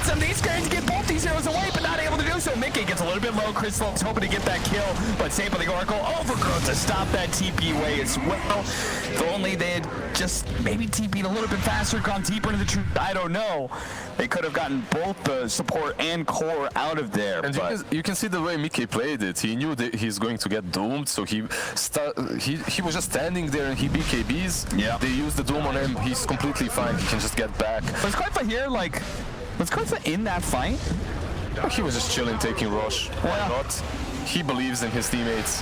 him. He's going to get both these heroes away, but not able to do so. Mickey gets a little bit low. CRISOL's hoping to get that kill, but saved by the Oracle. Overgrowth to stop that TP away as well. If only they had just maybe TP'd a little bit faster, gone deeper into the tree. I don't know. They could have gotten both the support and core out of there. And you can see the way Mickey played it. He knew that he's going to get doomed, so he was just standing there and he BKBs. Yeah. They used the doom on him. He's completely fine. He can just get back. Was Koifa here, like, was Koifa in that fight? He was just chilling, taking Rosh. Why not? He believes in his teammates.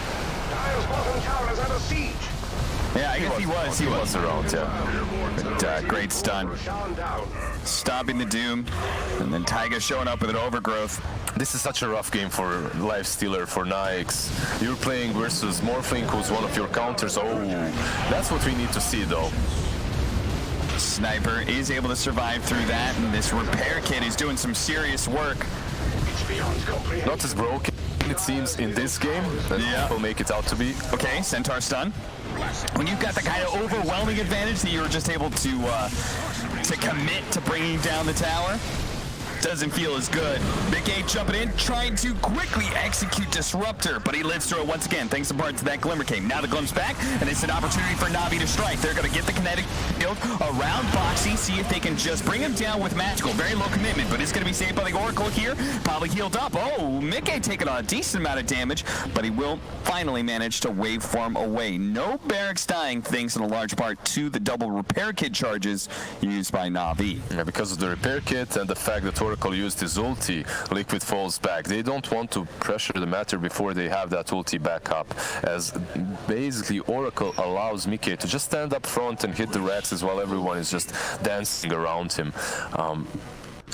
Yeah, I guess he was around, yeah. But, great stun. Stopping the Doom, and then Taiga showing up with an Overgrowth. This is such a rough game for Lifestealer, for Nyx. You're playing versus Morphling, who's one of your counters. Oh, that's what we need to see, though. Sniper is able to survive through that, and this repair kit is doing some serious work. Not as broken, it seems, in this game, that people make it out to be. Okay, Centaur stun. When you've got the kind of overwhelming advantage that you were just able to commit to bringing down the tower, doesn't feel as good. Mickey jumping in, trying to quickly execute Disruptor, but he lives through it once again, thanks in part to that Glimmer Cape. Now the Glimp's back, and it's an opportunity for Navi to strike. They're going to get the kinetic field around Boxy, see if they can just bring him down with Magical. Very low commitment, but it's going to be saved by the Oracle here. Probably healed up. Oh, Mickey taking a decent amount of damage, but he will finally manage to waveform away. No barracks dying, thanks in a large part to the double repair kit charges used by Navi. Yeah, because of the repair kit and the fact that Oracle used his ulti, Liquid falls back. They don't want to pressure the matter before they have that ulti back up, as basically Oracle allows Mickey to just stand up front and hit the Rexes while everyone is just dancing around him.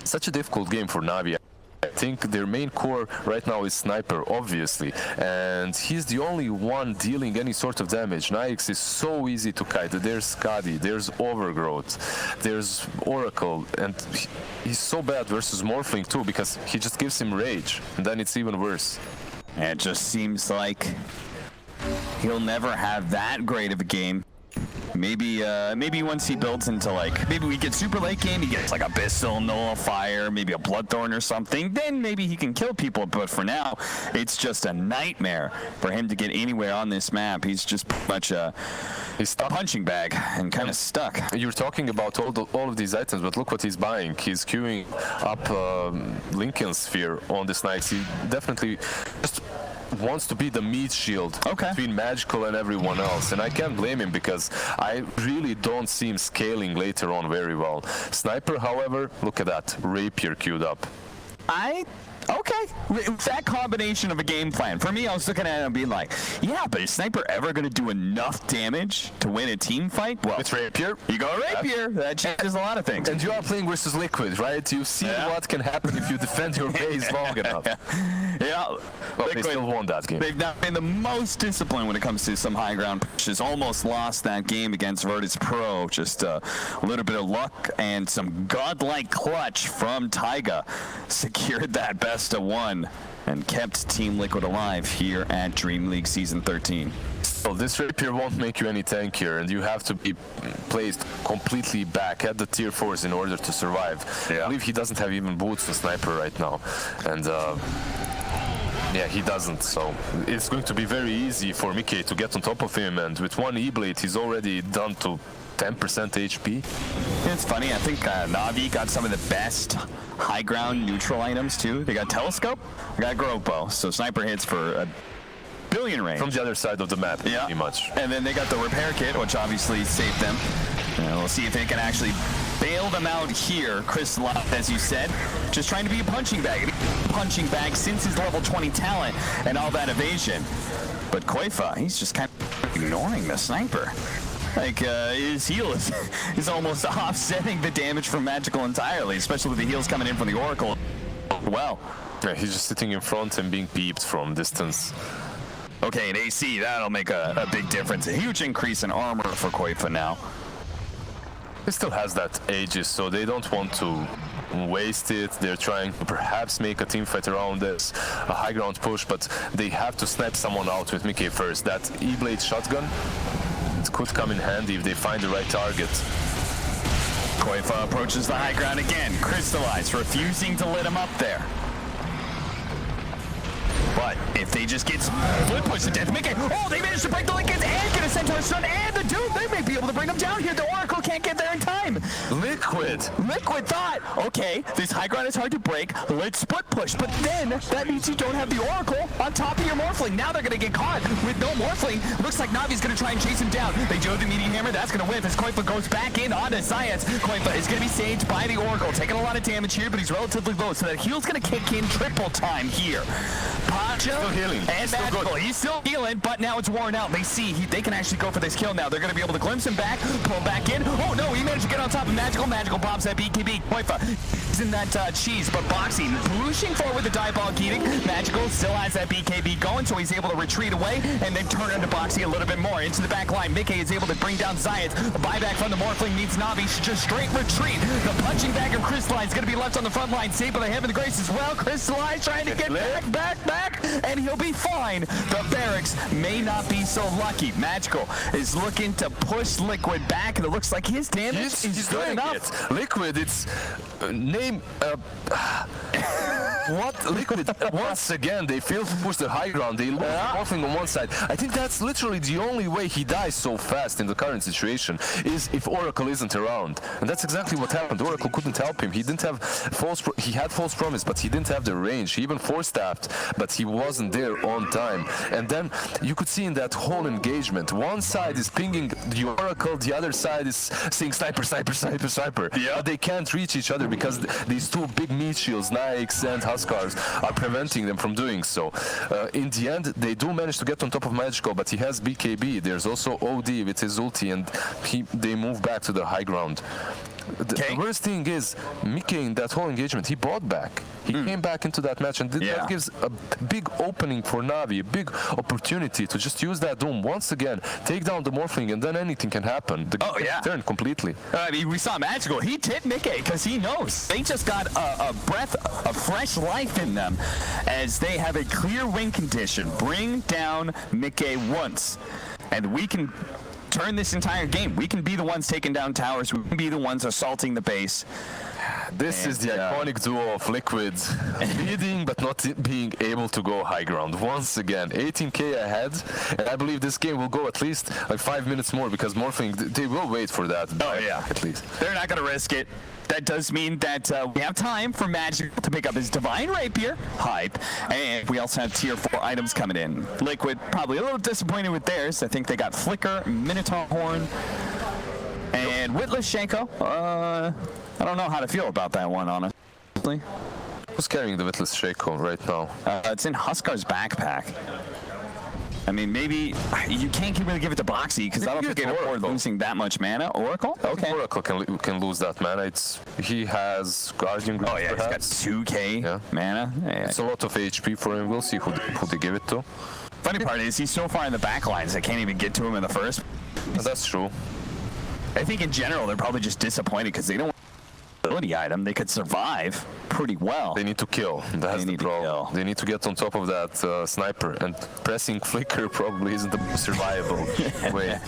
Such a difficult game for Navi. I think their main core right now is Sniper, obviously, and he's the only one dealing any sort of damage. Nyx is so easy to kite. There's Skadi, there's Overgrowth, there's Oracle, and he's so bad versus Morphling too, because he just gives him rage, and then it's even worse. And it just seems like he'll never have that great of a game. Maybe once he builds into like, maybe we get super late game, he gets like a Abyssal, Nullifier, maybe a Bloodthorn or something, then maybe he can kill people, but for now, it's just a nightmare for him to get anywhere on this map. He's just pretty much he's a punching bag and kind of stuck. You're talking about all of these items, but look what he's buying. He's queuing up Lincoln Sphere on this night. He definitely just wants to be the meat shield between Magical and everyone else, and I can't blame him because I really don't see him scaling later on very well. Sniper, however, look at that, Rapier queued up. Okay, that combination of a game plan. For me, I was looking at it and being like, yeah, but is Sniper ever going to do enough damage to win a team fight? Well, it's Rapier. You go Rapier. That changes a lot of things. And you are playing versus Liquid, right? You see what can happen if you defend your base long enough. Yeah. Well, Liquid, they still won that game. They've not been the most disciplined when it comes to some high ground pushes. Almost lost that game against Virtus Pro. Just a little bit of luck and some godlike clutch from Taiga. Secured that best of one and kept Team Liquid alive here at Dream League Season 13. So this Rapier won't make you any tankier, and you have to be placed completely back at the tier 4s in order to survive. I believe he doesn't have even boots to Sniper right now, and yeah, he doesn't, so it's going to be very easy for Mickey to get on top of him, and with one E-Blade he's already done to 10% HP. It's funny, I think NAVI got some of the best high ground neutral items too. They got Telescope, they got Gropo, so Sniper hits for a billion range. From the other side of the map, pretty much. And then they got the Repair Kit, which obviously saved them. And we'll see if they can actually bail them out here. Crystal, as you said, just trying to be a punching bag. Punching bag since his level 20 talent and all that evasion. But Koifa, he's just kind of ignoring the Sniper. Like, his heal is almost offsetting the damage from Magical entirely, especially with the heals coming in from the Oracle. Well. Yeah, he's just sitting in front and being peeped from distance. Okay, an AC, that'll make a big difference. A huge increase in armor for Koifa now. He still has that Aegis, so they don't want to waste it. They're trying to perhaps make a team fight around this, a high ground push, but they have to snap someone out with Mickey first. That E-Blade shotgun, it could come in handy if they find the right target. Koifa approaches the high ground again. Crystallize, refusing to let him up there. But if they just get split push to death, Mickey, oh, they managed to break the Lincolns and get a Centaur stun and the Doom. They may be able to bring him down here. The Oracle can't get there in time. Liquid thought, okay, this high ground is hard to break. Let's split push. But then that means you don't have the Oracle on top of your Morphling. Now they're going to get caught with no Morphling. Looks like Navi's going to try and chase him down. They do the Meteor Hammer. That's going to whiff as Koifa goes back in onto Science. Koifa is going to be saved by the Oracle. Taking a lot of damage here, but he's relatively low. So that heal's going to kick in triple time here. PUDGE and Magical. He's still healing, but now it's worn out. They see they can actually go for this kill now. They're going to be able to glimpse him back, pull him back in. Oh no, he managed to get on top of Magical. Magical pops that BKB. Koifa is in that cheese, but Boxy pushing forward with the Diabolic Eating. Magical still has that BKB going, so he's able to retreat away and then turn into Boxy a little bit more. Into the back line, Mickey is able to bring down Zayat. A buyback from the Morphling meets Navi. Just straight retreat. The punching bag of Crystallize is going to be left on the front line. Saved by the Heaven of Grace as well. Crystallize trying to get back, and he'll be fine. The Barracks may not be so lucky. Magical is looking to push Liquid back, and it looks like his damage is good enough. Liquid, it's name what? Liquid, once again, they fail to push the high ground. They lose Morphling on one side. I think that's literally the only way he dies so fast in the current situation, is if Oracle isn't around. And that's exactly what happened. Oracle couldn't help him. He didn't have he had false promise, but he didn't have the range. He even force-tapped, but he wasn't there on time. And then you could see in that whole engagement, one side is pinging the Oracle, the other side is saying sniper, sniper, sniper, sniper. Yeah. But they can't reach each other because these two big meat shields, Nikes and Huskars, are preventing them from doing so. In the end, they do manage to get on top of Magical, but he has BKB. There's also OD with his ulti, and they move back to the high ground. The worst thing is, Mickey in that whole engagement, he bought back. He came back into that match, and that gives a big opening for Navi, a big opportunity to just use that Doom once again, take down the Morphling, and then anything can happen. The game can turn completely. I mean, we saw Magical. He tipped Mickey because he knows they just got a breath of fresh life in them as they have a clear win condition. Bring down Mickey once, and we can turn this entire game. We can be the ones taking down towers. We can be the ones assaulting the base. This is the iconic duo of Liquid, leading but not being able to go high ground. Once again, 18k ahead, and I believe this game will go at least like 5 minutes more because Morphling, they will wait for that. Oh yeah, at least. They're not going to risk it. That does mean that we have time for Magic to pick up his Divine Rapier, hype, and we also have tier 4 items coming in. Liquid probably a little disappointed with theirs. I think they got Flicker, Minotaur Horn, and Witless Shanko. I don't know how to feel about that one, honestly. Who's carrying the Witless Shaco right now? It's in Huskar's backpack. I mean, maybe you can't really give it to Boxy because I don't think they can afford losing that much mana. Oracle? Okay. Oracle can lose that mana. He has Guardian Grip. Oh yeah, perhaps. he's got 2k mana. Yeah. It's a lot of HP for him. We'll see who they give it to. Funny part is he's so far in the back lines, I can't even get to him in the first. That's true. I think in general they're probably just disappointed because they don't want an ability item. They could survive pretty well. They need to kill. That's the problem. They need to get on top of that sniper, and pressing Flicker probably isn't the most survivable way.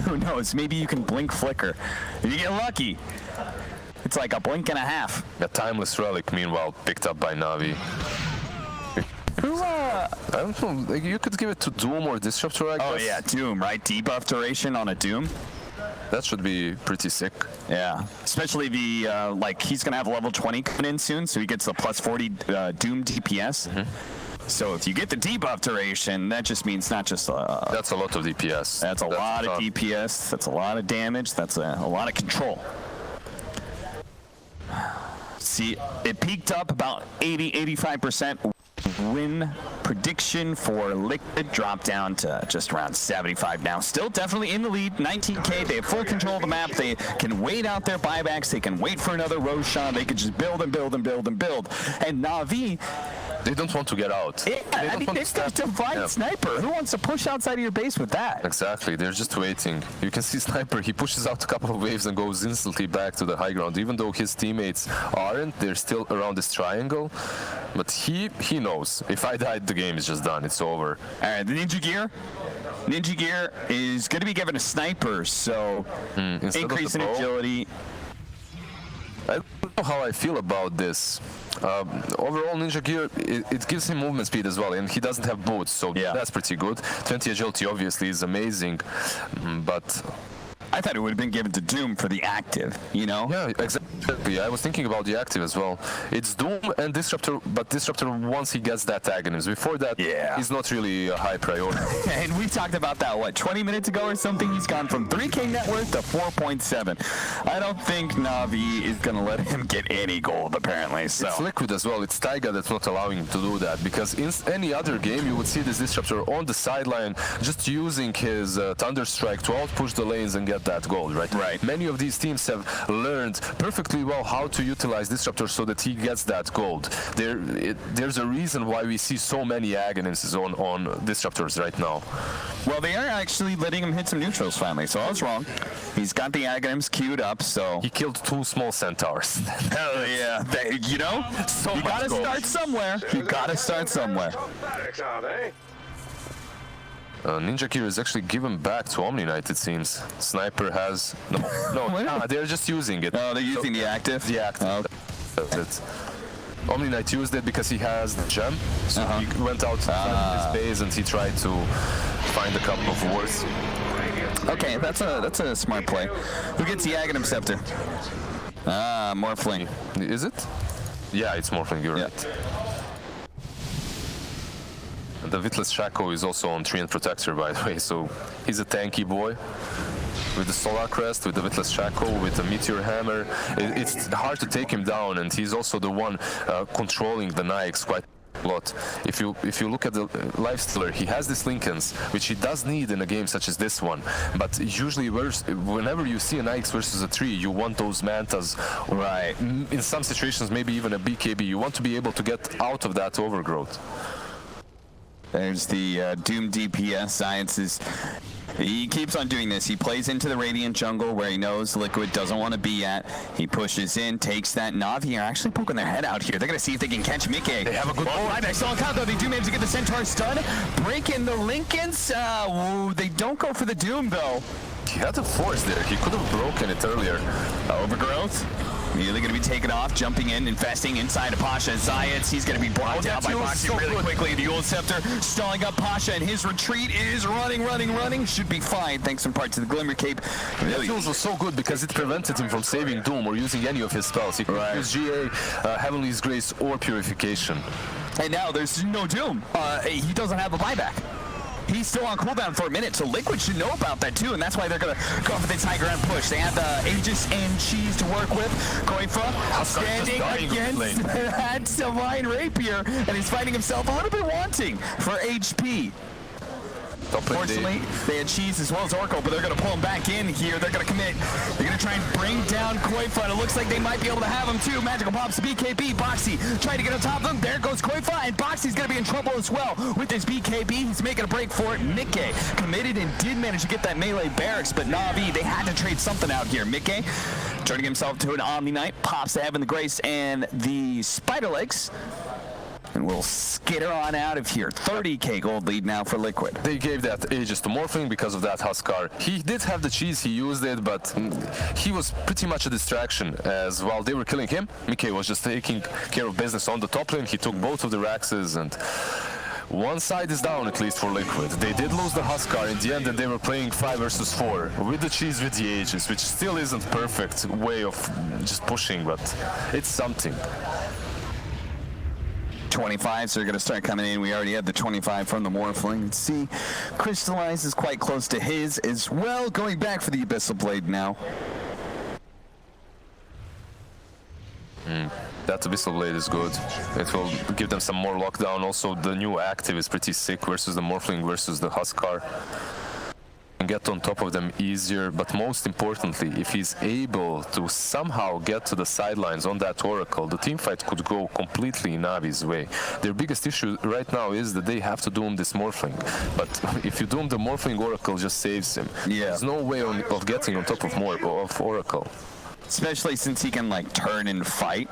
Who knows? Maybe you can blink Flicker. If you get lucky, it's like a blink and a half. A Timeless Relic, meanwhile, picked up by Navi. I don't know. Like, you could give it to Doom or Disruptor, I guess. Oh yeah, Doom, right? Debuff duration on a Doom. That should be pretty sick. Yeah, especially the like he's gonna have level 20 coming in soon, so he gets the plus 40 Doom DPS. So if you get the debuff duration, that just means not just that's a lot of DPS. That's a lot of DPS. That's a lot of damage. That's a lot of control. See, it peaked up about 80-85%. Win prediction for Liquid dropped down to just around 75 now. Still definitely in the lead, 19k. They have full control of the map. They can wait out their buybacks. They can wait for another Roshan. They can just build and build and build and build. And Navi, they don't want to get out. Yeah, I mean, they've got a Divine Sniper. Who wants to push outside of your base with that? Exactly. They're just waiting. You can see Sniper. He pushes out a couple of waves and goes instantly back to the high ground. Even though his teammates aren't, they're still around this triangle. But he knows. If I died, the game is just done. It's over. All right, the Ninja Gear. Ninja Gear is going to be given a Sniper, so increase in agility. I don't know how I feel about this. Overall, Ninja Gear, it gives him movement speed as well, and he doesn't have boots, so that's pretty good. 20 agility obviously is amazing, but I thought it would have been given to Doom for the active, you know? Yeah, exactly. I was thinking about the active as well. It's Doom and Disruptor, but Disruptor once he gets that agonism. Before that, he's not really a high priority. And we talked about that, what, 20 minutes ago or something? He's gone from 3k net worth to 4.7. I don't think Navi is going to let him get any gold, apparently. So. It's Liquid as well. It's Taiga that's not allowing him to do that, because in any other game, you would see this Disruptor on the sideline just using his Thunderstrike to outpush the lanes and get that gold, right? Right. Many of these teams have learned perfectly well how to utilize Disruptor so that he gets that gold. There's a reason why we see so many agonists on Disruptors right now. Well, they are actually letting him hit some neutrals finally, so I was wrong. He's got the agonims queued up, so... He killed 2 small centaurs. Hell yeah. You know, so you gotta start somewhere. You gotta start somewhere. Ninja Gear is actually given back to Omni Knight, it seems. Sniper has... No, they're just using it. Oh, they're using the active? The active. That's it. Omni Knight used it because he has the gem, so he went out to his base and he tried to find a couple of wards. Okay, that's a smart play. Who gets the Aghanim Scepter? Ah, Morphling. Is it? Yeah, it's Morphling, you're right. The Witless Shaco is also on Treant Protector, by the way, so he's a tanky boy. With the Solar Crest, with the Witless Shaco, with the Meteor Hammer, it's hard to take him down, and he's also the one controlling the Nyx quite lot. If you look at the Lifestealer, he has these Lincolns, which he does need in a game such as this one. But usually, whenever you see an AEGIS versus a tree, you want those Mantas, right? In some situations, maybe even a BKB. You want to be able to get out of that overgrowth. There's the Doom DPS. Sciences. He keeps on doing this. He plays into the Radiant jungle where he knows Liquid doesn't want to be at. He pushes in, takes that. NAVI are actually poking their head out here. They're going to see if they can catch Mickey. They have a good right back. Solid count, though. They do manage to get the Centaur stun. Breaking the Lincolns. They don't go for the Doom, though. He had a force there. He could have broken it earlier. Overgrowth. Immediately going to be taken off, jumping in, infesting inside of Pasha. Zayats, he's going to be blocked out by Bo3 really quickly. The Ul Scepter stalling up Pasha, and his retreat is running. Should be fine, thanks in part to the Glimmer Cape. Really. That was so good because it prevented him from saving Doom or using any of his spells. He could use GA, Heavenly's Grace, or Purification. And now there's no Doom. He doesn't have a buyback. He's still on cooldown for a minute, so Liquid should know about that too, and that's why they're going to go for this high ground push. They have the Aegis and Cheese to work with. Koifa standing against that Divine Rapier, and he's finding himself a little bit wanting for HP. Unfortunately, they had Cheese as well as Oracle, but they're going to pull him back in here. They're going to commit. They're going to try and bring down Koifa, and it looks like they might be able to have him too. Magical pops the BKB. Boxy trying to get on top of him. There goes Koifa, and Boxy's going to be in trouble as well with this BKB. He's making a break for it. Mickey committed and did manage to get that melee barracks, but NAVI, they had to trade something out here. Mickey turning himself to an Omni Knight, pops the Heaven the Grace and the Spider Legs. And we'll skitter on out of here. 30k gold lead now for Liquid. They gave that Aegis to Morphling because of that Huskar. He did have the cheese, he used it, but he was pretty much a distraction, as while they were killing him, Mickey was just taking care of business on the top lane. He took both of the Raxes, and one side is down, at least for Liquid. They did lose the Huskar in the end, and they were playing 5 versus 4 with the cheese, with the Aegis, which still isn't perfect way of just pushing, but it's something. 25, so they're going to start coming in. We already had the 25 from the Morphling. Let's see, Crystallize is quite close to his as well, going back for the Abyssal Blade now. That Abyssal Blade is good. It will give them some more lockdown. Also, the new active is pretty sick versus the Morphling versus the Huskar. Get on top of them easier, but most importantly, if he's able to somehow get to the sidelines on that Oracle, the teamfight could go completely in Navi's way. Their biggest issue right now is that they have to doom this Morphling, but if you doom the Morphling, Oracle just saves him. There's no way of getting on top of Oracle. Especially since he can like turn and fight.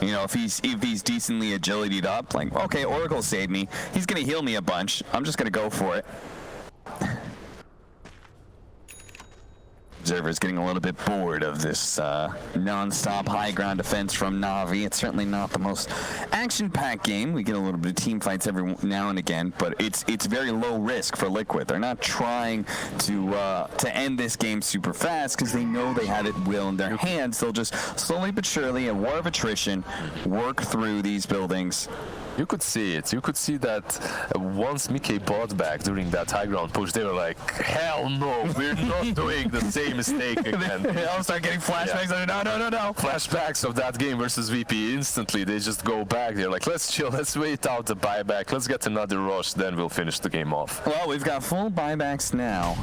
You know, if he's decently agility'd up, like, okay, Oracle saved me. He's gonna heal me a bunch. I'm just gonna go for it. Observer's getting a little bit bored of this non-stop high ground defense from NAVI. It's certainly not the most action-packed game. We get a little bit of team fights every now and again, but it's very low risk for Liquid. They're not trying to end this game super fast because they know they have it will in their hands. They'll just slowly but surely, a war of attrition, work through these buildings. You could see it. You could see that once Mickey bought back during that high ground push, they were like, hell no, we're not doing the same mistake again. They all start getting flashbacks. Yeah. No. Flashbacks of that game versus VP. Instantly, they just go back. They're like, let's chill. Let's wait out the buyback. Let's get another rush. Then we'll finish the game off. Well, we've got full buybacks now.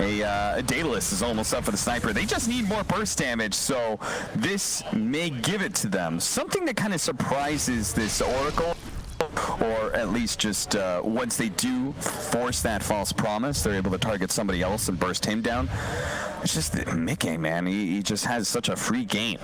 A Daedalus is almost up for the Sniper. They just need more burst damage, so this may give it to them. Something that kind of surprises this Oracle, or at least just once they do force that false promise, they're able to target somebody else and burst him down. It's just Mickey, man. He just has such a free game.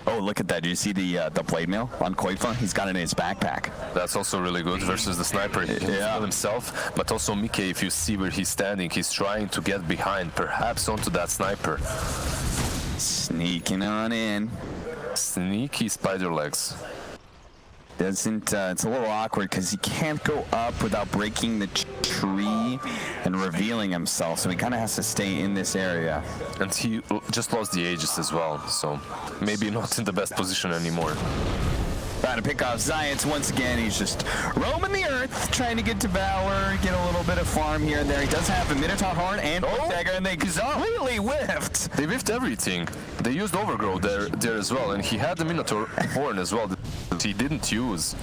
Oh, look at that. Did you see the blade mail on Koifa? He's got it in his backpack. That's also really good versus the Sniper. He can kill himself, but also Mickey, if you see where he's standing, he's trying to get behind, perhaps onto that Sniper. Sneaking on in. Sneaky spider legs. Doesn't it's a little awkward because he can't go up without breaking the tree and revealing himself, so he kind of has to stay in this area. And he just lost the Aegis as well, so maybe not in the best position anymore. Trying to pick off Zayats once again. He's just roaming the earth, trying to get Devour, get a little bit of farm here and there. He does have a Minotaur Horn and Dagger, and they completely whiffed. They whiffed everything. They used Overgrowth there as well, and he had the Minotaur Horn as well that he didn't use.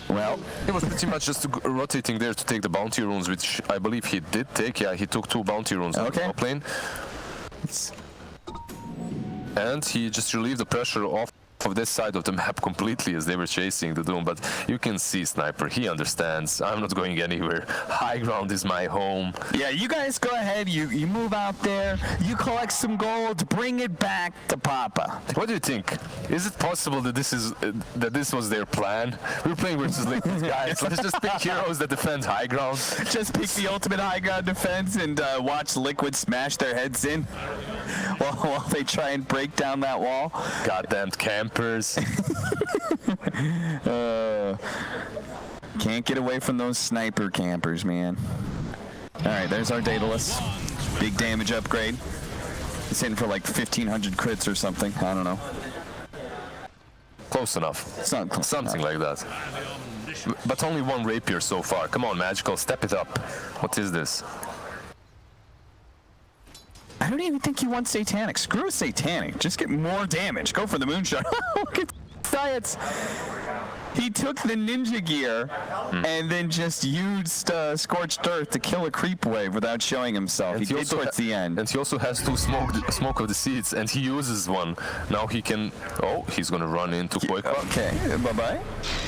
Well, he was pretty much just rotating there to take the bounty runes, which I believe he did take. Yeah, he took 2 bounty runes on the top lane. And he just relieved the pressure off of this side of the map completely as they were chasing the Doom. But you can see Sniper, he understands. I'm not going anywhere. High ground is my home. Yeah, you guys go ahead. You move out there. You collect some gold. Bring it back to Papa. What do you think? Is it possible that this was their plan? We're playing versus Liquid, guys. Let's just pick heroes that defend high ground. Just pick the ultimate high ground defense and watch Liquid smash their heads in while they try and break down that wall. Goddamn campers. Can't get away from those sniper campers, man. Alright, there's our Daedalus. Big damage upgrade. He's hitting for like 1,500 crits or something. I don't know. Close enough. Something like that. But only 1 rapier so far. Come on, Magical, step it up. What is this? I don't even think he wants Satanic. Screw Satanic. Just get more damage. Go for the Moonshot. Look at Science. He took the ninja gear and then just used Scorched Earth to kill a creep wave without showing himself. And he did towards the end. And he also has 2 smoke of the seeds, and he uses one. Now he can... Oh, he's gonna run into Koikwa. Okay, bye-bye.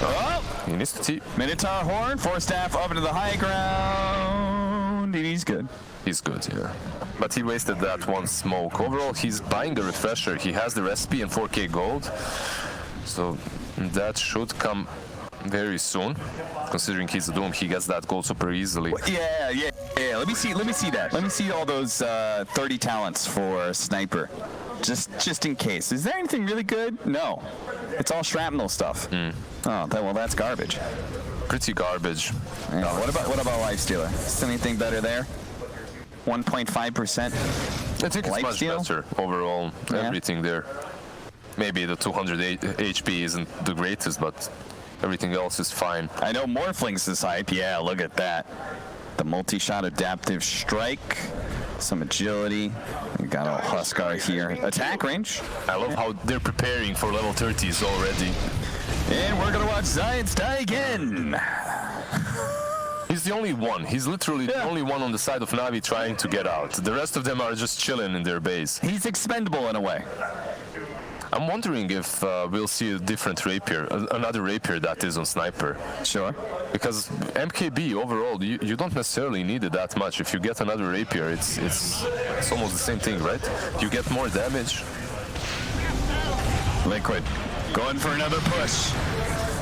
Oh, he needs to tee. Minotaur Horn, 4 staff up into the high ground. And he's good. He's good, yeah. But he wasted that 1 smoke. Overall, he's buying a refresher. He has the recipe and 4k gold. So that should come very soon. Considering he's a Doom, he gets that gold super easily. Yeah. Let me see that. Let me see all those 30 talents for Sniper. Just in case. Is there anything really good? No. It's all shrapnel stuff. Oh, well, that's garbage. Pretty garbage. Yeah, what about Lifestealer? Is anything better there? 1.5%. I think it's much better overall. Everything there. Maybe the 200 HP isn't the greatest, but everything else is fine. I know Morphling's is hype. Yeah, look at that. The multi-shot adaptive strike. Some agility. We got a Huskar here. Attack range. I love how they're preparing for level 30s already. And we're gonna watch Zayats die again. He's the only one. He's literally the only one on the side of Navi trying to get out. The rest of them are just chilling in their base. He's expendable in a way. I'm wondering if we'll see a different rapier, another rapier that is on Sniper. Sure. Because MKB overall, you don't necessarily need it that much. If you get another rapier, it's almost the same thing, right? You get more damage. Liquid going for another push.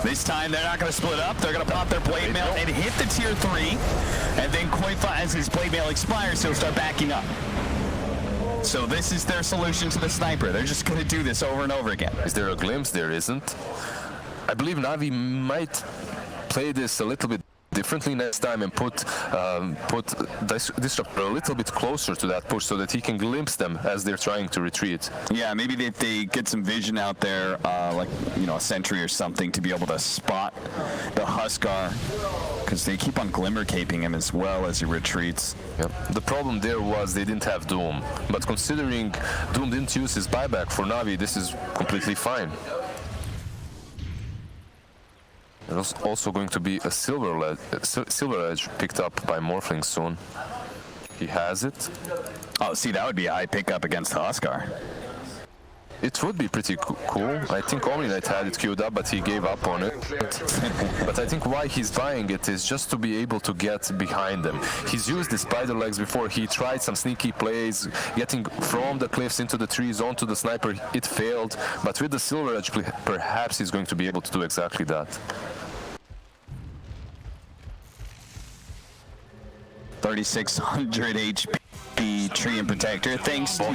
This time they're not going to split up. They're going to pop their blade mail and hit the tier 3. And then Koifa, as his blade mail expires, he'll start backing up. So this is their solution to the Sniper. They're just going to do this over and over again. Is there a glimpse? There isn't. I believe Navi might play this a little bit differently next time and put Disruptor a little bit closer to that push so that he can glimpse them as they're trying to retreat. Yeah, maybe they get some vision out there, like, a sentry or something, to be able to spot the Huskar, because they keep on glimmer caping him as well as he retreats. Yep. The problem there was they didn't have Doom, but considering Doom didn't use his buyback for Navi, this is completely fine. There's also going to be a Silver Edge picked up by Morphling soon. He has it. Oh, see, that would be a high pickup against Huskar. It would be pretty cool. I think Omni-Knight had it queued up, but he gave up on it. But I think why he's buying it is just to be able to get behind them. He's used the spider legs before. He tried some sneaky plays, getting from the cliffs into the trees onto the Sniper. It failed, but with the Silver Edge, perhaps he's going to be able to do exactly that. 3,600 HP. Tree and Protector, thanks to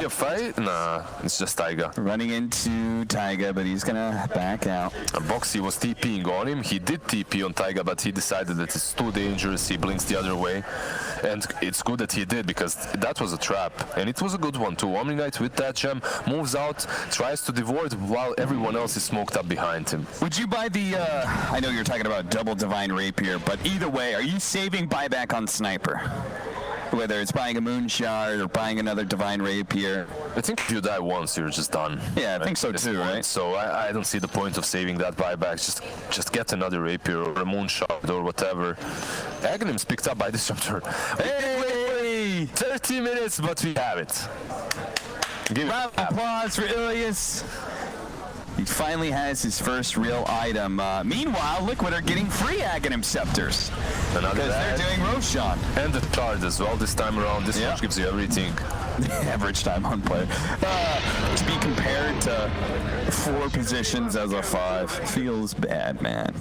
a fight? Nah, it's just Taiga. Running into Taiga, but he's gonna back out. Boxy was TPing on him. He did TP on Taiga, but he decided that it's too dangerous. He blinks the other way. and it's good that he did, because that was a trap, and it was a good one too. Omni Knight with that gem moves out, tries to devour it while everyone else is smoked up behind him. Would you buy the, I know you're talking about double Divine Rapier, but either way, are you saving buyback on Sniper? Whether it's buying a Moonshard or buying another Divine Rapier. I think if you die once, you're just done. Yeah, I think so too, right? So I don't see the point of saving that buyback. Just get another Rapier or a Moonshard or whatever. Aghanim's picked up by Disruptor. Hey! 30 minutes, but we have it. Give it Round of applause for Ilias. He finally has his first real item. Meanwhile, Liquid are getting free Aghanim Scepters. Because they're doing Roshan. And the shard as well this time around. This much gives you everything. Average time on play. To be compared to 4 positions as a 5 feels bad, man.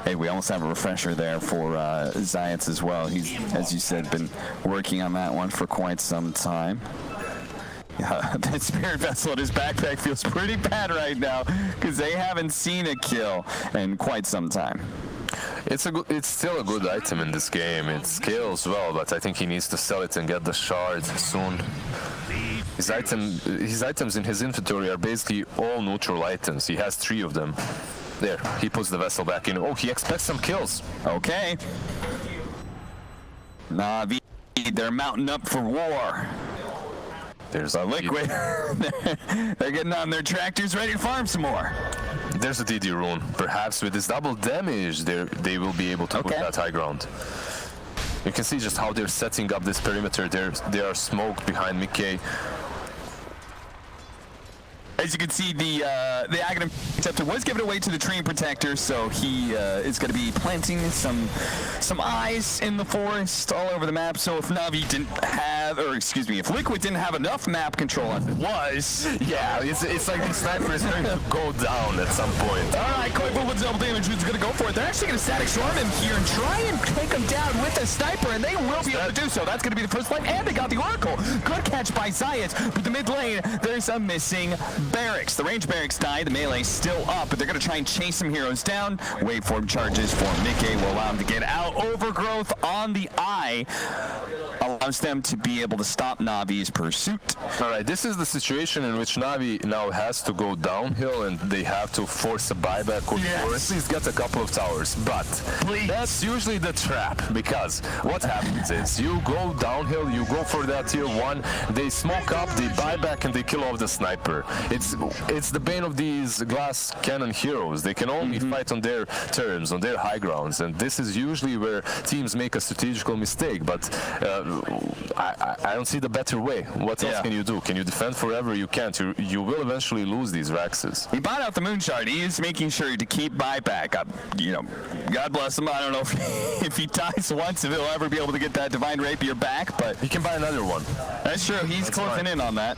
Hey, we almost have a refresher there for Zayats as well. He's, as you said, been working on that one for quite some time. That Spirit Vessel in his backpack feels pretty bad right now because they haven't seen a kill in quite some time. It's still a good item in this game. It scales well, but I think he needs to sell it and get the shard soon. His items in his inventory are basically all neutral items. He has 3 of them. There, he puts the vessel back in. Oh, he expects some kills. Okay. Navi, they're mounting up for war. There's a Liquid. They're getting on their tractors ready to farm some more. There's a DD rune. Perhaps with this double damage, they will be able to put that high ground. You can see just how they're setting up this perimeter. They are smoked behind Mickey. As you can see, the Aghanim Scepter was given away to the Treant Protector, so he is going to be planting some eyes in the forest all over the map. So if Navi didn't have, or excuse me, if Liquid didn't have enough map control as it was, yeah, it's like the sniper is going to go down at some point. All right, Koivu with double damage, who's going to go for it? They're actually going to static storm him here and try and take him down with a sniper, and they will be able to do so. That's going to be the first life, and they got the Oracle. Good catch by Zayat, but the mid lane, there's a missing barracks. The range barracks die, the melee's still up, but they're going to try and chase some heroes down. Waveform charges for Mickey will allow him to get out. Overgrowth on the eye allows them to be able to stop Navi's pursuit. All right, this is the situation in which Navi now has to go downhill and they have to force a buyback or at least get a couple of towers. But that's usually the trap, because what happens is you go downhill, you go for that tier 1, they smoke up, they buy back, and they kill off the sniper. It's the bane of these glass cannon heroes. They can only fight on their terms, on their high grounds, and this is usually where teams make a strategical mistake. But I don't see the better way. What else can you do? Can you defend forever? You can't. You will eventually lose these Raxes. He bought out the Moonshard. He is making sure to keep buyback. You know, God bless him. I don't know if he dies once, if he'll ever be able to get that Divine Rapier back, but he can buy another one. That's true. He's closing in on that.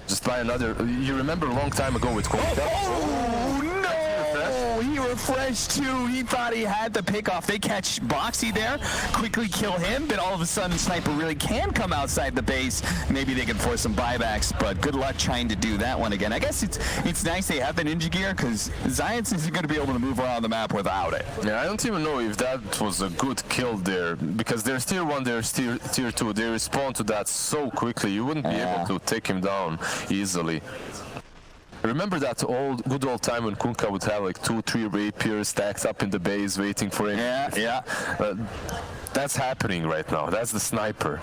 Just buy another. You remember a long time ago with Cold. Oh no! He refreshed too. He thought he had the pick off. They catch Boxy there, quickly kill him, but all of a sudden Sniper really can come outside the base. Maybe they can force some buybacks, but good luck trying to do that one again. I guess it's nice they have the ninja gear, because Zayats isn't going to be able to move around the map without it. Yeah, I don't even know if that was a good kill there, because there's tier 1, there's tier 2. They respond to that so quickly. You wouldn't be able to take him down easily. Remember that good old time when Kunkka would have like 2-3 rapiers stacked up in the base waiting for him? Yeah. That's happening right now. That's the sniper.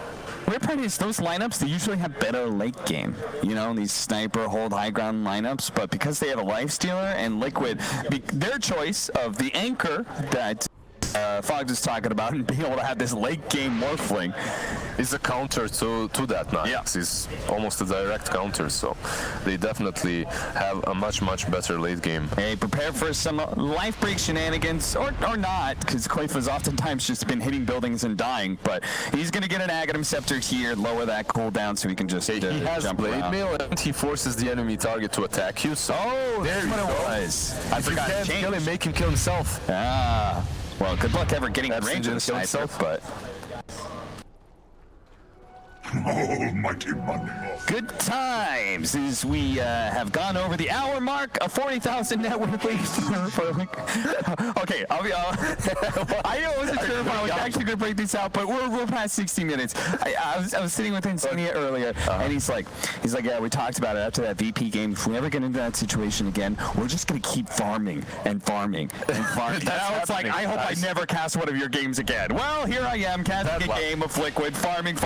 Weird part is those lineups, they usually have better late game. You know, these sniper hold high ground lineups, but because they have a lifestealer and Liquid, their choice of the anchor that Fox is talking about, and being able to have this late game morphling is a counter to that now. Yeah. It's almost a direct counter, so they definitely have a much better late game. Hey, prepare for some life break shenanigans, or not, because Koifu's oftentimes just been hitting buildings and dying, but he's going to get an Aghanim Scepter here, lower that cooldown so he can just he has jump Blade around. Mail, and he forces the enemy target to attack you, so there what it was. I forgot to change. Kill him, make him kill himself. Well, good luck ever getting the range of the sniper, but... Almighty money. Good times as we have gone over the hour mark, a 40,000 net worth lead for okay, I'll be I wasn't sure if I was actually going to break this out, but we're past 60 minutes. I was sitting with Insania earlier, and he's like, yeah, we talked about it after that VP game. If we ever get into that situation again, we're just going to keep farming and farming and farming. Now it's like, I hope I never cast one of your games again. Well, here I am casting a game of Liquid, farming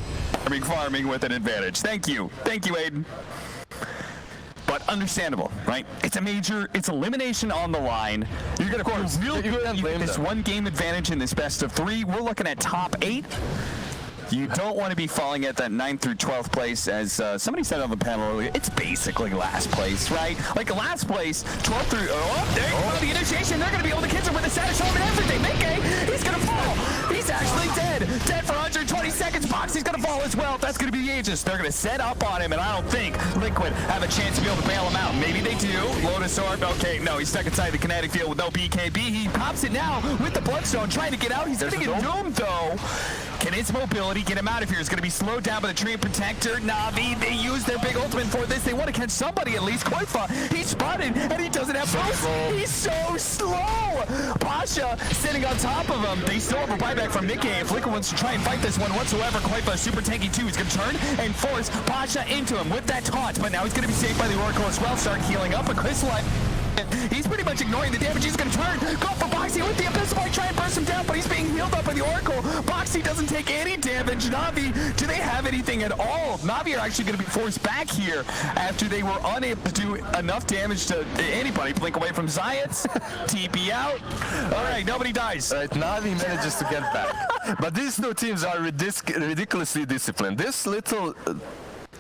with an advantage. Thank you, Aiden. But understandable, right? It's elimination on the line. You're gonna feel this one game advantage in this best of 3. We're looking at top 8. You don't want to be falling at that 9th through 12th place, as somebody said on the panel earlier. It's basically last place, right? Like last place, 12th through. There you go, the initiation. They're going to be able to catch him with the status home and everything. Mickey, he's going to fall. He's actually dead. Dead for 120 seconds. Box, he's going to fall as well. That's going to be the Aegis. They're going to set up on him, and I don't think Liquid have a chance to be able to bail him out. Maybe they do. Lotus Orb. Okay, no, he's stuck inside the kinetic field with no BKB. He pops it now with the Bloodstone, trying to get out. He's going to get doomed, though. Can his mobility get him out of here? It's going to be slowed down by the Tree Protector. Navi, they use their big ultimate for this. They want to catch somebody at least. Koifa, he's spotted, and he doesn't have boost. He's so slow. Pasha sitting on top of him. They still have a buyback from Mickey. If Liquid wants to try and fight this one whatsoever, Koifa super tanky too. He's going to turn and force Pasha into him with that taunt, but now he's going to be saved by the Oracle as well. Start healing up, but Crystalline, he's pretty much ignoring the damage. He's going to turn, go for Boxy with the Abyssal Blade, try and burst him down, but he's being healed up by the Oracle. Boxy doesn't take any damage. Navi, do they have anything at all? Navi are actually going to be forced back here after they were unable to do enough damage to anybody. Blink away from Zayats. TP out. All right, nobody dies. Right, Navi manages to get back. But these two teams are ridiculously disciplined. This little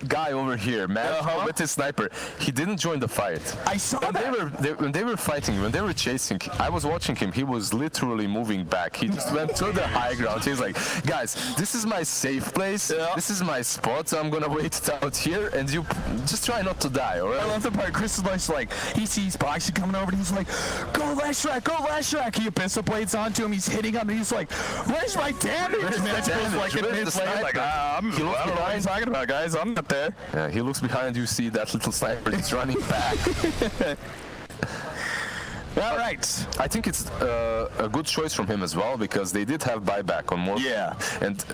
guy over here, man, with his sniper, he didn't join the fight. I saw that. When they were fighting, when they were chasing, I was watching him. He was literally moving back. He just went to the high ground. He's like, guys, this is my safe place. Yeah. This is my spot. So I'm gonna wait it out here, and you just try not to die. All right? I love the part. Chris is like, he sees Boxy coming over, and he's like, go Leshrac, go Leshrac. He Abyssal Blades onto him. He's hitting him, and he's like, where's my damage? And then it's like, I don't know what he's talking about, guys. I'm not there. Yeah, he looks behind you, see that little sniper is running back. All right. I think it's a good choice from him as well, because they did have buyback on more. Yeah. And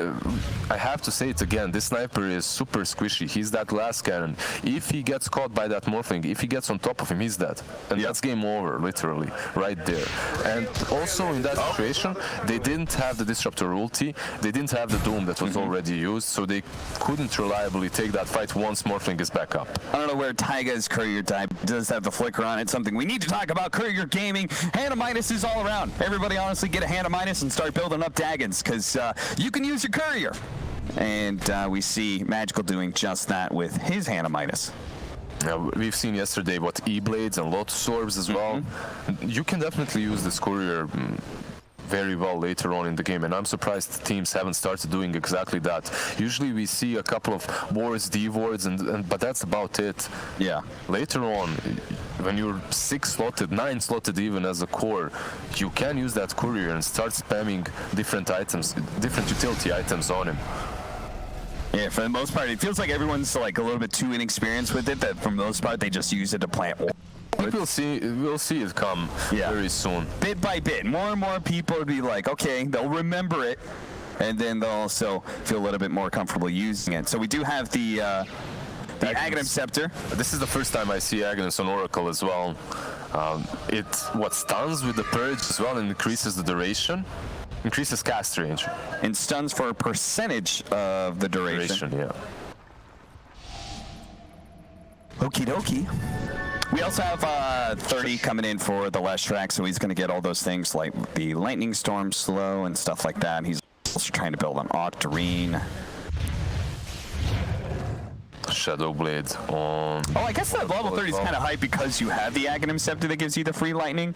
I have to say it again, this sniper is super squishy. He's that glass cannon. If he gets caught by that morphling, if he gets on top of him, he's dead. And that's game over, literally, right there. And also in that situation, they didn't have the Disruptor ulti, they didn't have the Doom that was already used, so they couldn't reliably take that fight once morphling is back up. I don't know where Taiga's Courier type does have the flicker on it. Something we need to talk about. Courier Gaming, hand of minuses all around. Everybody honestly get a hand of minus and start building up Daggons, because you can use your Courier. And we see Magical doing just that with his hand of minus. We've seen yesterday what E-Blades and Lotus Orbs as well. You can definitely use this Courier very well later on in the game, and I'm surprised teams haven't started doing exactly that. Usually we see a couple of wards, D-wards, but that's about it. Yeah. Later on, when you're 6 slotted, 9 slotted even as a core, you can use that Courier and start spamming different items, different utility items on him. Yeah, for the most part, it feels like everyone's like a little bit too inexperienced with it, that for the most part they just use it to plant. We'll see it come very soon. Bit by bit, more and more people will be like, okay, they'll remember it, and then they'll also feel a little bit more comfortable using it. So we do have the Aghanim Scepter. This is the first time I see Aghanim on Oracle as well. It stuns with the Purge as well and increases the duration. Increases cast range. And stuns for a percentage of the duration. Yeah. Okie dokie. We also have 30 coming in for the Leshrac, so he's going to get all those things like the Lightning Storm slow and stuff like that. He's also trying to build an Octarine. Shadow Blade on... Oh, I guess that level 30 is kind of hype because you have the Aghanim Scepter that gives you the free lightning.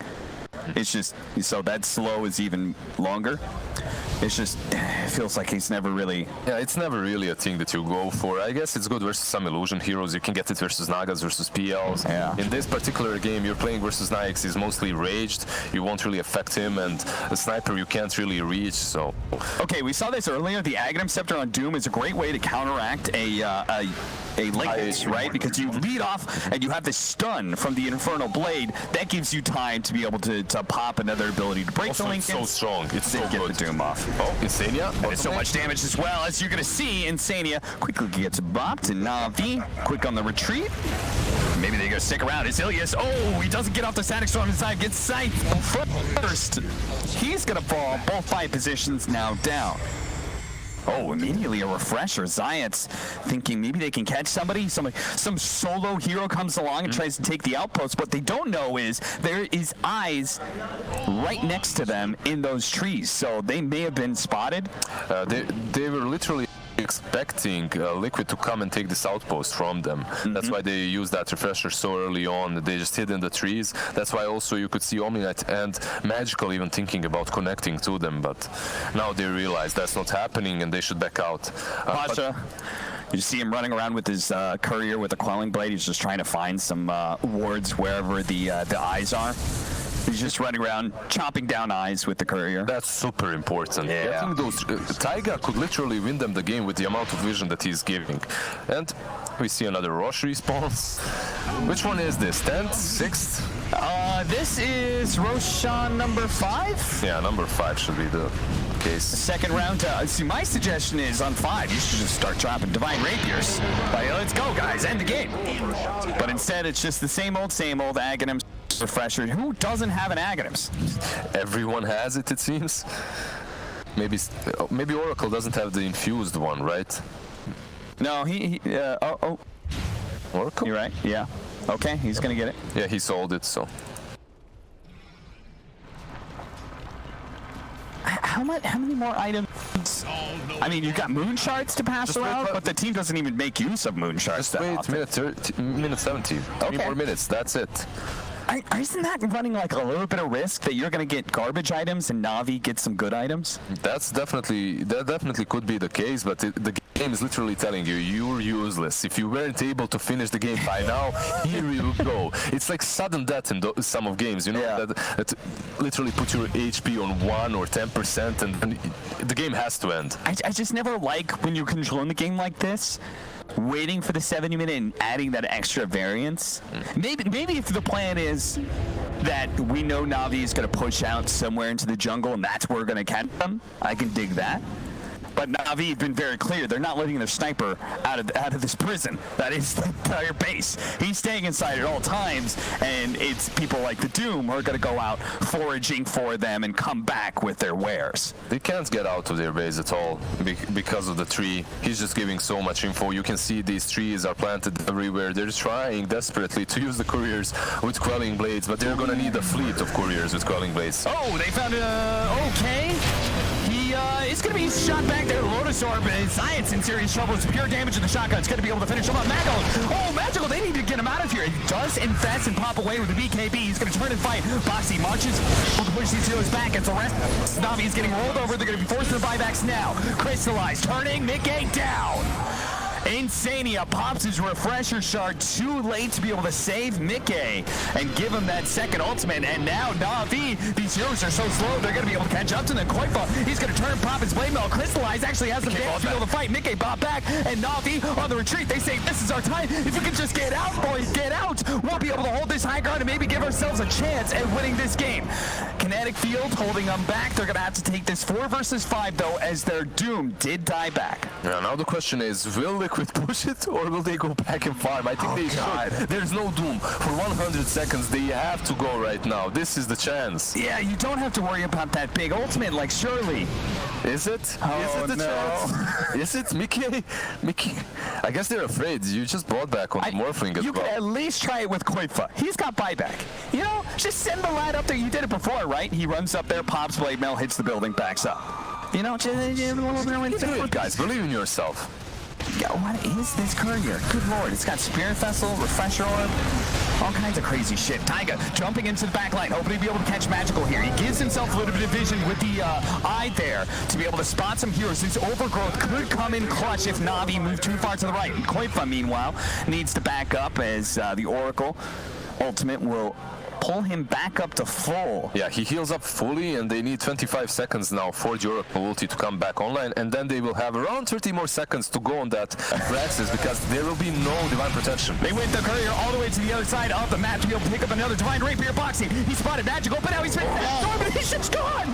It's just, so that slow is even longer. It's just, it feels like he's never really... Yeah, it's never really a thing that you go for. I guess it's good versus some illusion heroes. You can get it versus Nagas, versus PLs. Yeah. In this particular game, you're playing versus Nyx. He's mostly raged. You won't really affect him, and a sniper you can't really reach, so... Okay, we saw this earlier. The Aghanim Scepter on Doom is a great way to counteract a Linkage, right? Because you lead off and you have this stun from the Infernal Blade. That gives you time to be able to pop another ability to break Also, the it's Linkage. so strong. It's so Get good. the Doom off. Oh, Insania. And it's so much damage as well. As you're going to see, Insania quickly gets bopped, and Navi quick on the retreat. Maybe they go stick around. It's Ilias. Oh, he doesn't get off the Static Storm inside. Gets Scythe first. He's going to fall. Both fight positions now down. Oh, immediately a refresher. Zayat's thinking maybe they can catch somebody. Some solo hero comes along and tries to take the outpost. What they don't know is there is eyes right next to them in those trees. So they may have been spotted. They were literally expecting Liquid to come and take this outpost from them. That's why they used that refresher so early on. They just hid in the trees. That's why also you could see Omni-Knight and Magical even thinking about connecting to them, but now they realize that's not happening and they should back out. Pasha, you see him running around with his courier with a quelling blade. He's just trying to find some wards wherever the eyes are. He's just running around, chopping down eyes with the courier. That's super important. Yeah. I think those Taiga could literally win them the game with the amount of vision that he's giving. And we see another Rosh response. Which one is this? 10th? 6th? This is Roshan number 5? Yeah, number 5 should be the case. Second round. See, my suggestion is on 5, you should just start dropping Divine Rapiers. Like, let's go, guys, end the game. But instead, it's just the same old Aghanim refresher. Who doesn't have an Aghanims? Everyone has it, it seems. Maybe Oracle doesn't have the infused one, right? No, Oracle? You're right, yeah. Okay, he's gonna get it. Yeah, he sold it, so. How many more items? I mean, you've got moon shards to pass around, but the team doesn't even make use of moon shards. Just wait, minute 70. Okay. 3 more minutes, that's it. Isn't that running like a little bit of risk that you're going to get garbage items and Navi gets some good items? That definitely could be the case, but the game is literally telling you you're useless. If you weren't able to finish the game by now, here you go. It's like sudden death in some of games, you know, Yeah. that literally put your HP on 1 or 10%, and the game has to end. I just never like when you're controlling the game like this, waiting for the 70-minute and adding that extra variance. Maybe if the plan is that we know Navi is going to push out somewhere into the jungle and that's where we're going to catch them, I can dig that. But Navi have been very clear. They're not letting their sniper out of this prison. That is the entire base. He's staying inside at all times, and it's people like the Doom who are going to go out foraging for them and come back with their wares. They can't get out of their base at all because of the tree. He's just giving so much info. You can see these trees are planted everywhere. They're trying desperately to use the couriers with quelling blades, but they're gonna need a fleet of couriers with quelling blades. Oh, they found okay. It's going to be shot back there. Lotus Orb. Science in serious trouble. It's pure damage in the shotgun. It's going to be able to finish him up. Magical. They need to get him out of here. He does infest and pop away with the BKB. He's going to turn and fight. Boxy marches. Will push these heroes back. It's the rest. Navi's getting rolled over. They're going to be forced to the buybacks now. Crystallize. Turning. Mickey down. Insania pops his refresher shard too late to be able to save Mickey and give him that second ultimate. And now Navi, these heroes are so slow, they're going to be able to catch up to them. Koifa, he's going to turn, pop his blade mail. Crystallize actually has some damage to be able to fight. Mickey bought back, and Navi on the retreat. They say, this is our time. If we can just get out, boys, get out, we'll be able to hold this high ground and maybe give ourselves a chance at winning this game. Kinetic Field holding them back. They're going to have to take this 4 versus 5, though, as their Doom did die back. Yeah, now the question is, will Liquid push it, or will they go back and farm? I think they should. There's no Doom. For 100 seconds, they have to go right now. This is the chance. Yeah, you don't have to worry about that big ultimate, like surely. Is it? Oh, is it the no. chance? Is it? Mickey? I guess they're afraid. You just brought back on the Morphling as You well. could at least try it with Koifa. He's got buyback. You know, just send the lad up there. You did it before, right? He runs up there, pops blade mail, hits the building, backs up. You know, just a little bit Do it, guys. Believe in yourself. Yeah, what is this courier? Good lord, it's got Spirit Vessel, Refresher Orb. All kinds of crazy shit. Taiga jumping into the back line, hoping to be able to catch Magical here. He gives himself a little bit of vision with the eye there to be able to spot some heroes. This overgrowth could come in clutch if Navi move too far to the right. Koifa, meanwhile, needs to back up as the Oracle ultimate will pull him back up to full. Yeah, he heals up fully, and they need 25 seconds now for the Oracle ulti to come back online, and then they will have around 30 more seconds to go on that Praxis because there will be no Divine Protection. They went the courier all the way to the other side of the map to be able to pick up another Divine Rapier boxing. He spotted Magical, but now he's facing that storm, but his ship's gone!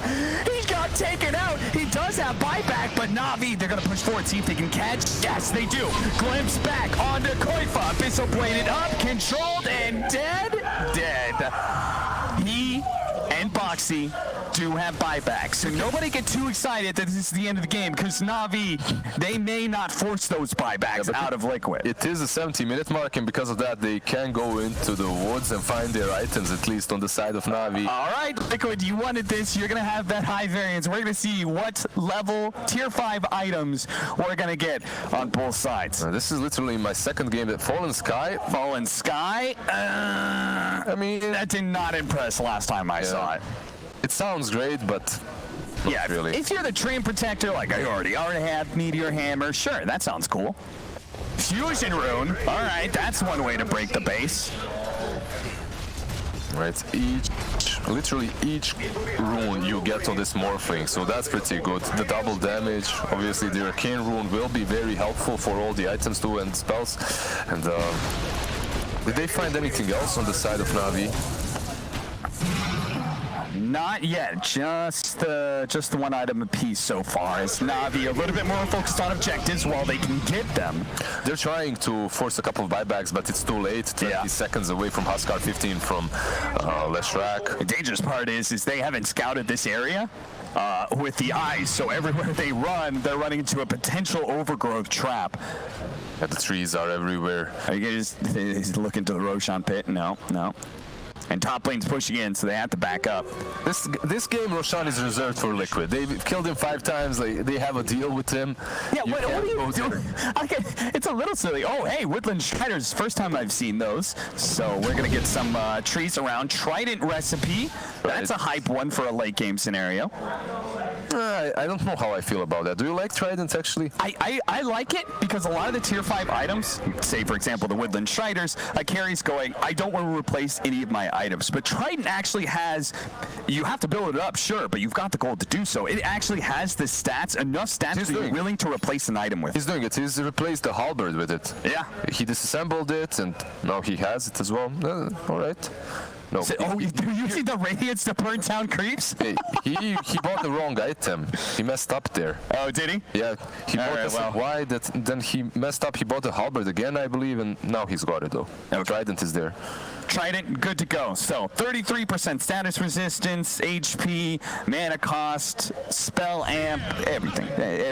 He got taken out. He does have buyback, but Navi, they're going to push forward, see if they can catch. Yes, they do. Glimpse back onto Koifa. Abyssal bladed up, controlled, and dead. Dead. He and Boxy do have buybacks, so nobody get too excited that this is the end of the game, because Navi, they may not force those buybacks out of Liquid. It is a 70-minute mark, and because of that, they can go into the woods and find their items, at least on the side of Navi. All right, Liquid, you wanted this. You're going to have that high variance. We're going to see what level tier 5 items we're going to get on both sides. This is literally my second game at Fallen Sky. Fallen Sky? I mean, that did not impress last time I saw it. It sounds great, but not really. If you're the Train Protector, like I already have Meteor Hammer, sure, that sounds cool. Fusion Rune, all right, that's one way to break the base. Right, literally each rune you get on this Morphling, so that's pretty good. The double damage, obviously the Arcane Rune will be very helpful for all the items too and spells. And did they find anything else on the side of Navi? Not yet, just the one item apiece so far. As Navi a little bit more focused on objectives while they can get them. They're trying to force a couple of buybacks, but it's too late. 20 seconds away from Huskar, 15 from Leshrac. The dangerous part is they haven't scouted this area with the eyes, so everywhere they run, they're running into a potential overgrowth trap. Yeah, the trees are everywhere. Are you guys look into the Roshan pit? No. And top lane's pushing in, so they have to back up. This game, Roshan is reserved for Liquid. They've killed him 5 times. They have a deal with him. Yeah, what are you doing? It's a little silly. Oh, hey, Woodland Striders. First time I've seen those. So we're going to get some trees around. Trident recipe. That's a hype one for a late game scenario. I don't know how I feel about that. Do you like Trident, actually? I like it because a lot of the tier 5 items, say, for example, the Woodland Striders, carries going, I don't want to replace any of my items. But Trident actually has, you have to build it up, sure, but you've got the gold to do so. It actually has the stats, enough stats to be willing to replace an item with. He's doing it. He's replaced the halberd with it. Yeah. He disassembled it, and now he has it as well. All right. No. So, you see the Radiance to burn down creeps? He bought the wrong item. He messed up there. Oh, did he? Yeah, he bought this wide, then he messed up. He bought the halberd again, I believe, and now he's got it though. Okay. Trident is there. Trident, good to go. So 33% status resistance, HP, mana cost, spell amp, everything.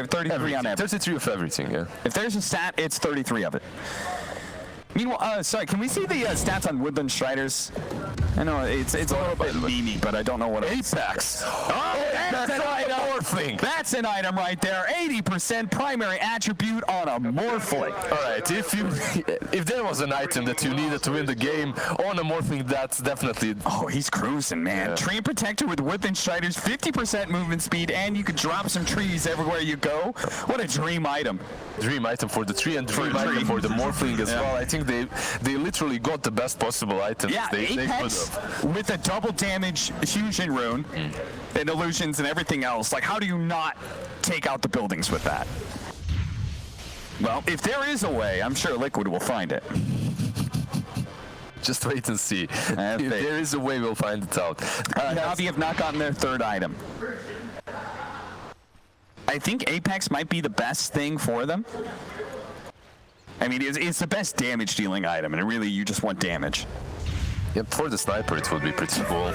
33 on average. 33 of everything, yeah. If there's a stat, it's 33 of it. Meanwhile, sorry, can we see the stats on Woodland Striders? I know it's a little bit memey, but I don't know what Apex. That's an item. Morphling. That's an item right there. 80% primary attribute on a Morphling. All right, if there was an item that you needed to win the game on a Morphling, that's definitely. Oh, he's cruising, man. Yeah. Train Protector with Woodland Striders, 50% movement speed, and you could drop some trees everywhere you go. What a dream item. Dream item for the tree and dream item for the Morphling as well. I think they literally got the best possible items. Yeah, Apex with a double damage fusion rune and illusions and everything else. Like, how do you not take out the buildings with that? Well, if there is a way, I'm sure Liquid will find it. Just wait and see. If there is a way, we'll find it out. Navi have not gotten their third item. I think Apex might be the best thing for them. I mean, it's the best damage dealing item, and really, you just want damage. Yep, for the sniper, it would be pretty cool.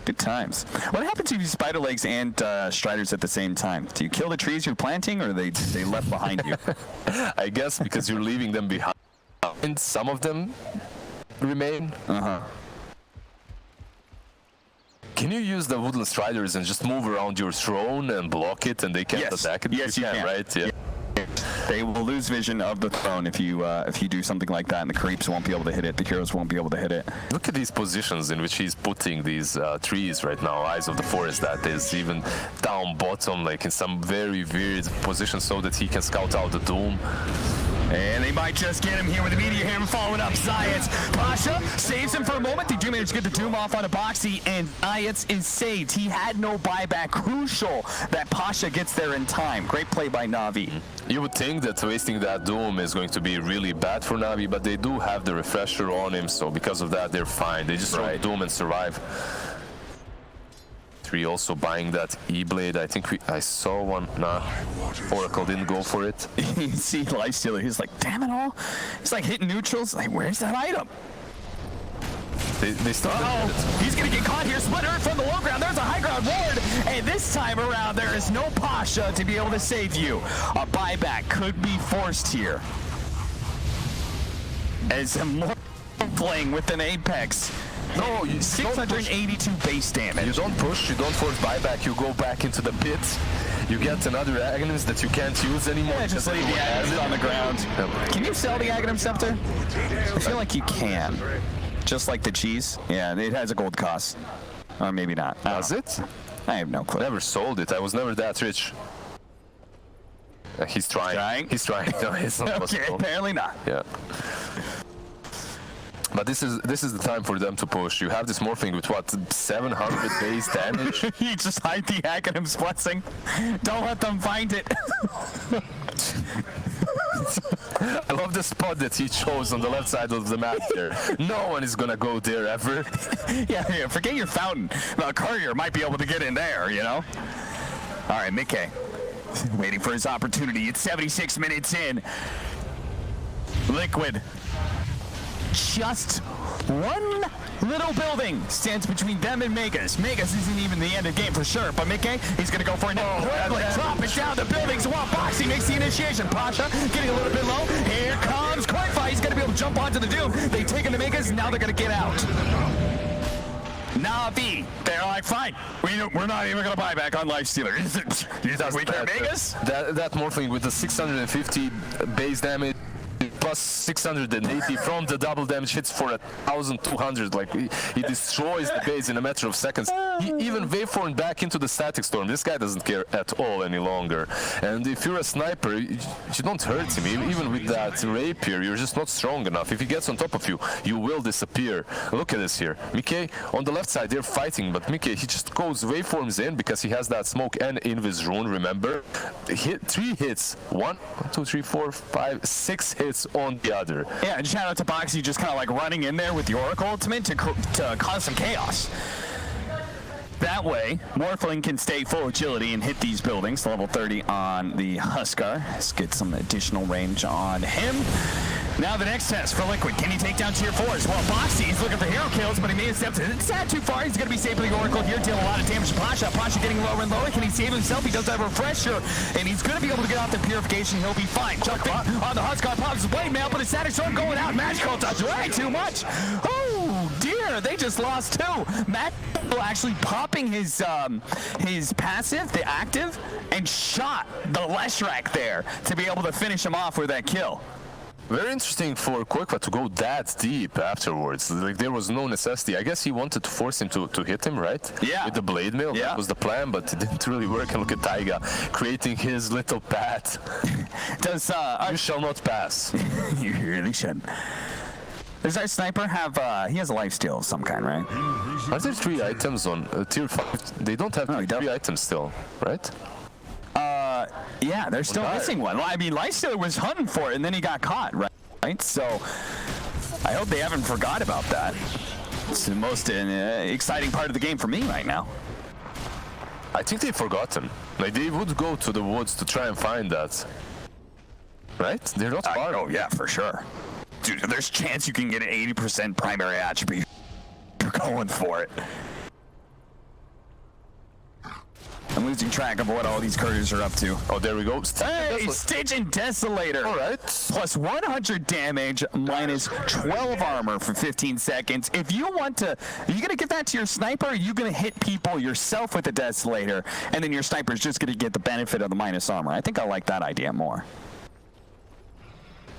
Good times. What happens if you spider legs and striders at the same time? Do you kill the trees you're planting, or are they left behind you? I guess because you're leaving them behind. And some of them remain. Can you use the Woodland Striders and just move around your throne and block it, and they can't attack it? Yes, you can. Right? Yeah. They will lose vision of the throne if you do something like that, and the creeps won't be able to hit it. The heroes won't be able to hit it. Look at these positions in which he's putting these trees right now. Eyes of the forest, that is, even down bottom, like in some very weird position, so that he can scout out the Doom. And they might just get him here with the meteor hammer following up Zayats. Pasha saves him for a moment. They do manage to get the Doom off on a Boxy, and Zayats is saved. He had no buyback. Crucial that Pasha gets there in time. Great play by NAVI. You would think that wasting that Doom is going to be really bad for Navi, but they do have the refresher on him, so because of that, they're fine. They just throw Doom and survive. Three also buying that E-Blade. I think I saw one. Nah, Oracle didn't go for it. You see Lifestealer, he's like, damn it all. He's like hitting neutrals. Like, where's that item? They still He's going to get caught here. Split Earth from the low ground. There's a high ground ward. And this time around, there is no Pasha to be able to save you. A buyback could be forced here. As more playing with an Apex. No, 682 base damage. You don't push, you don't force buyback, you go back into the pit. You get another Aghanim that you can't use anymore. Yeah, just leave the Aghanim on the ground. Can you sell the Aghanim Scepter? I feel like you can. Just like the cheese. Yeah, it has a gold cost. Or maybe not. Does it? I have no clue. Never sold it. I was never that rich. He's trying. He's trying. No, it's not Okay, possible. apparently not. Yeah. But this is the time for them to push. You have this Morphling with what, 700 base damage? You just hide the Aghanim's blessing. Don't let them find it. I love the spot that he chose on the left side of the map there. No one is gonna go there ever. Yeah, forget your fountain. The courier might be able to get in there, you know? All right, Mickey. Waiting for his opportunity. It's 76 minutes in. Liquid. Just one little building stands between them and Megas. Megas isn't even the end of the game for sure, but Mickey, he's going to go for it now. Drop it down the buildings while Boxy makes the initiation. Pasha getting a little bit low. Here comes Quackfire. He's going to be able to jump onto the Doom. They take him to Megas. Now they're going to get out. Navi, they're like, fine. We're not even going to buy back on Lifestealer. We care Megas? That Morphling with the 650 base damage. Plus 680 from the double damage hits for 1,200. Like he destroys the base in a matter of seconds. He even waveformed back into the static storm. This guy doesn't care at all any longer. And if you're a sniper, you don't hurt him. Even with that rapier, you're just not strong enough. If he gets on top of you, you will disappear. Look at this here. Mickey on the left side, they're fighting, but Mickey, he just goes waveforms in because he has that smoke and Invis rune. Remember, hit 3 hits. 1, 2, 3, 4, 5, 6 hits on the other. Yeah, and shout out to Boxy just kind of like running in there with the Oracle Ultimate to cause some chaos. That way, Morphling can stay full agility and hit these buildings. Level 30 on the Huskar. Let's get some additional range on him. Now the next test for Liquid. Can he take down tier 4s? Well, Boxy is looking for hero kills, but he made a step to it's not too far. He's going to be safe with the Oracle here, dealing a lot of damage to Pasha. Pasha getting lower and lower. Can he save himself? He does have a refresher, and he's going to be able to get off the purification. He'll be fine. Jumping on the Huskar, pops his blade mail, but his static storm going out. Magical touch way too much. Oh dear, they just lost 2. Matt actually popping his passive, the active, and shot the Leshrac there to be able to finish him off with that kill. Very interesting for Quackfire to go that deep afterwards. Like there was no necessity. I guess he wanted to force him to hit him, right? Yeah. With the blade mail. Yeah. That was the plan, but it didn't really work. And look at Taiga creating his little path. Does You shall not pass. You really shouldn't. Does our sniper have he has a lifesteal of some kind, right? Are there 3 items on tier 5? They don't have 3 items still, right? Yeah, they're still missing one. Well, I mean, Lifestealer was hunting for it, and then he got caught, right? So, I hope they haven't forgot about that. It's the most exciting part of the game for me right now. I think they've forgotten. Like, they would go to the woods to try and find that. Right? They're not far. Oh, yeah, for sure. Dude, there's a chance you can get an 80% primary attribute. You're going for it. I'm losing track of what all these couriers are up to. Oh, there we go. Hey, Stitch and Desolator. All right. Plus 100 damage, minus 12 armor for 15 seconds. If you want to, are you going to give that to your sniper? Or are you going to hit people yourself with the Desolator, and then your sniper's just going to get the benefit of the minus armor? I think I like that idea more.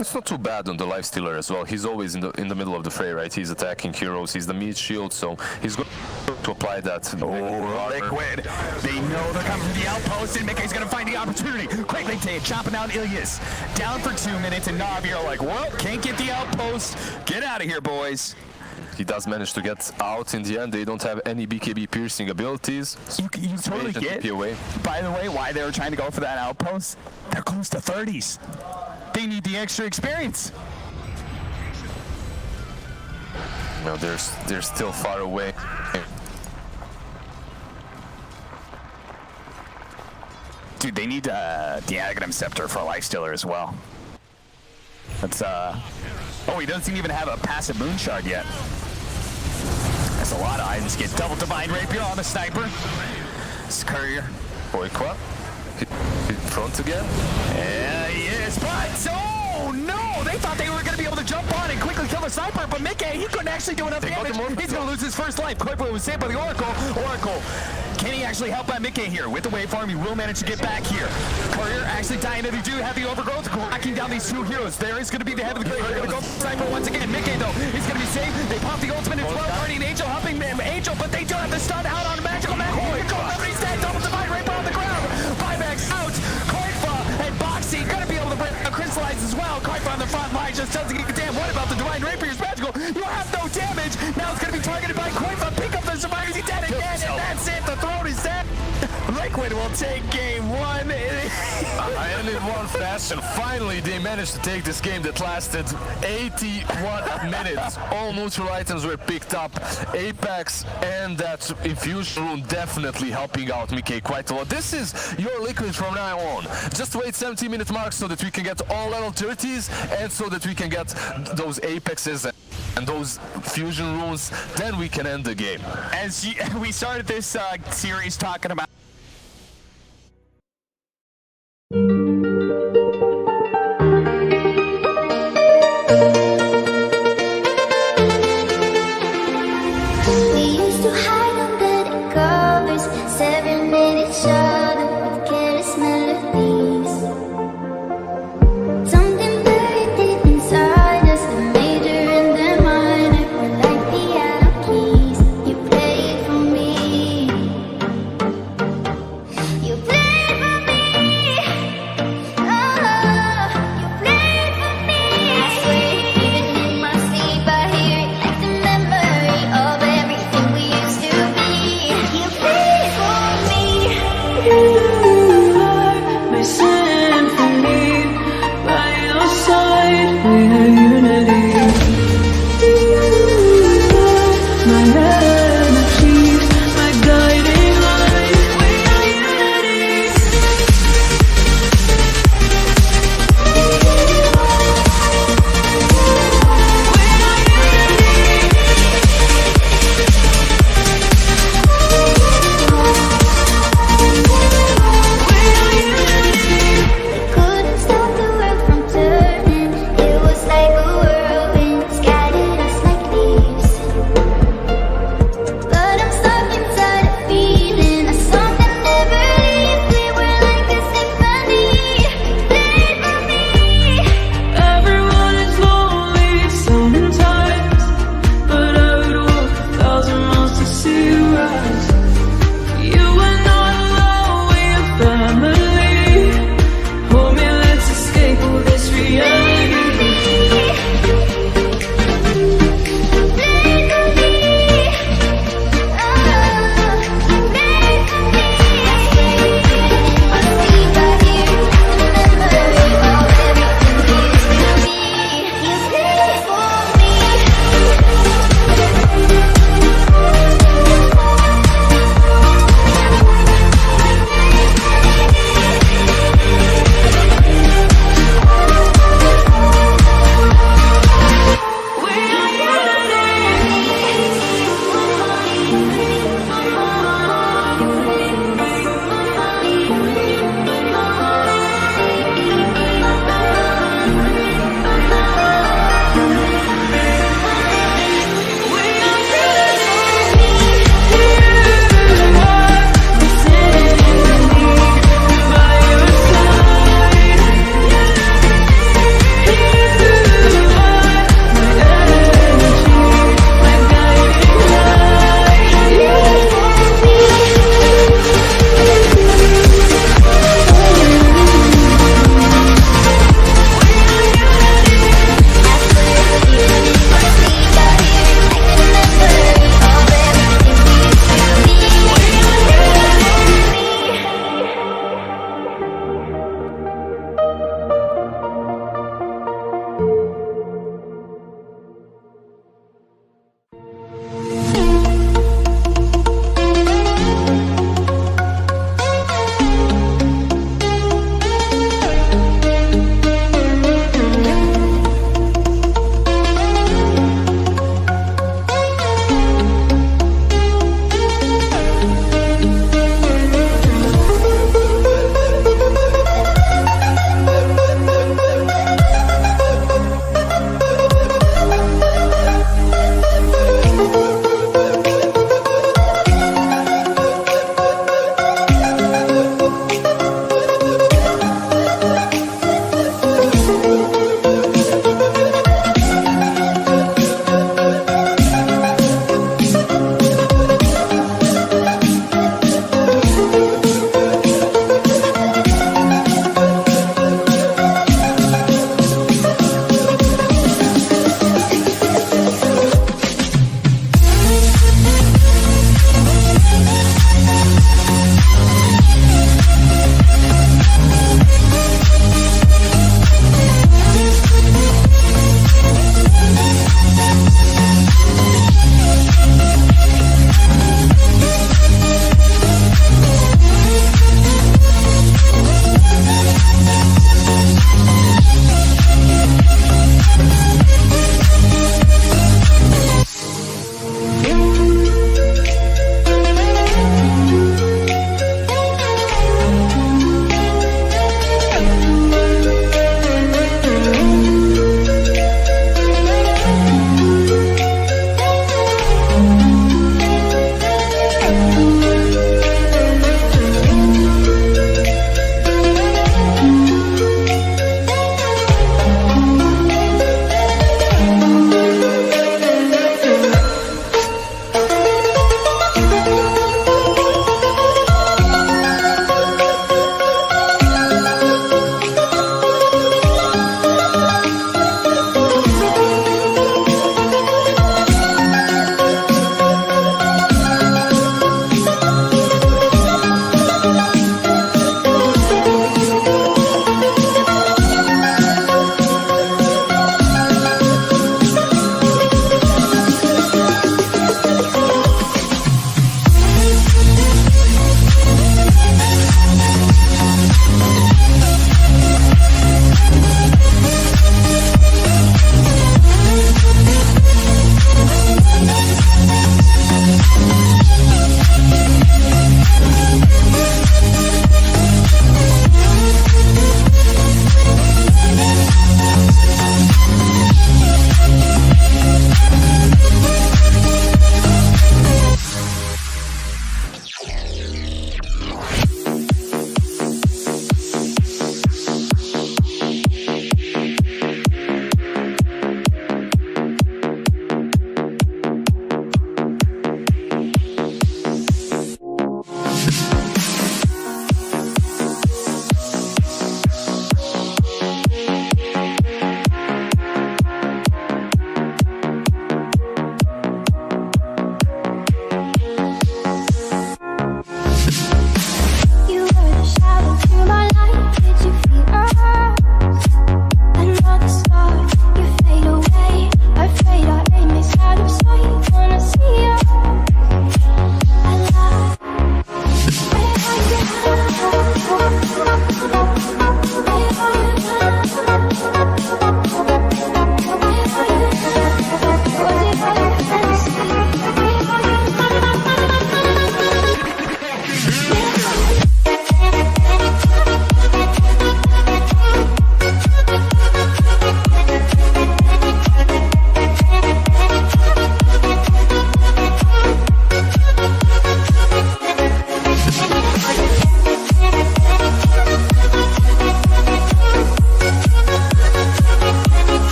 It's not too bad on the life stealer as well. He's always in the middle of the fray, right? He's attacking heroes. He's the meat shield, so he's going to apply that. Liquid. They know they're coming from the outpost, and Mickey's going to find the opportunity. Quickly chopping down Ilyas. Down for 2 minutes, and Navi are like, well, can't get the outpost. Get out of here, boys. He does manage to get out in the end. They don't have any BKB piercing abilities. You totally get, by the way, why they were trying to go for that outpost. They're close to 30s. They need the extra experience. No, they're still far away. Dude, they need the Aghanim Scepter for a Life Stealer as well. That's, oh, he doesn't even have a passive Moon Shard yet. That's a lot of items. Get double Divine Rapier on the Sniper. It's Courier. Boyqua. In front again. Yeah, he is, but oh no! They thought they were going to be able to jump on and quickly kill the Sniper, but Mickey, he couldn't actually do enough damage. He's going to lose his first life. Quickly was saved by the Oracle. Can he actually help out Mickey here? With the waveform, he will manage to get back here. Courier actually dying to do have the overgrowth, knocking down these two heroes. There is going to be the head of the grave. They're going to go for Sniper once again. Mickey, though, is going to be safe. They pop the ultimate as well. Guardian Angel helping them. Angel, but they do have the stun out on Magical Man. Here goes everybody's dead. Double Divine Rapier on the ground. Buyback's out. Koifa and Boxy going to be able to break crystallize as well. Koifa on the front line just doesn't get a damn. What about the Divine Rapier's magical? You have no damage. Now it's going to be targeted by Koifa. Pick up the survivors. He's dead again, and that's it. The throne is dead. Liquid will take game one. And in one fashion, finally they managed to take this game that lasted 81 minutes. All neutral items were picked up. Apex and that infusion rune definitely helping out Mickey quite a lot. This is your Liquid from now on. Just wait 70-minute mark so that we can get all level 30s and so that we can get those Apexes and those fusion runes. Then we can end the game. As we started this series talking about we used to hide under the covers, staring at each other with careless melodies. Something buried deep inside us, the major and the minor were like piano keys. You play it for me.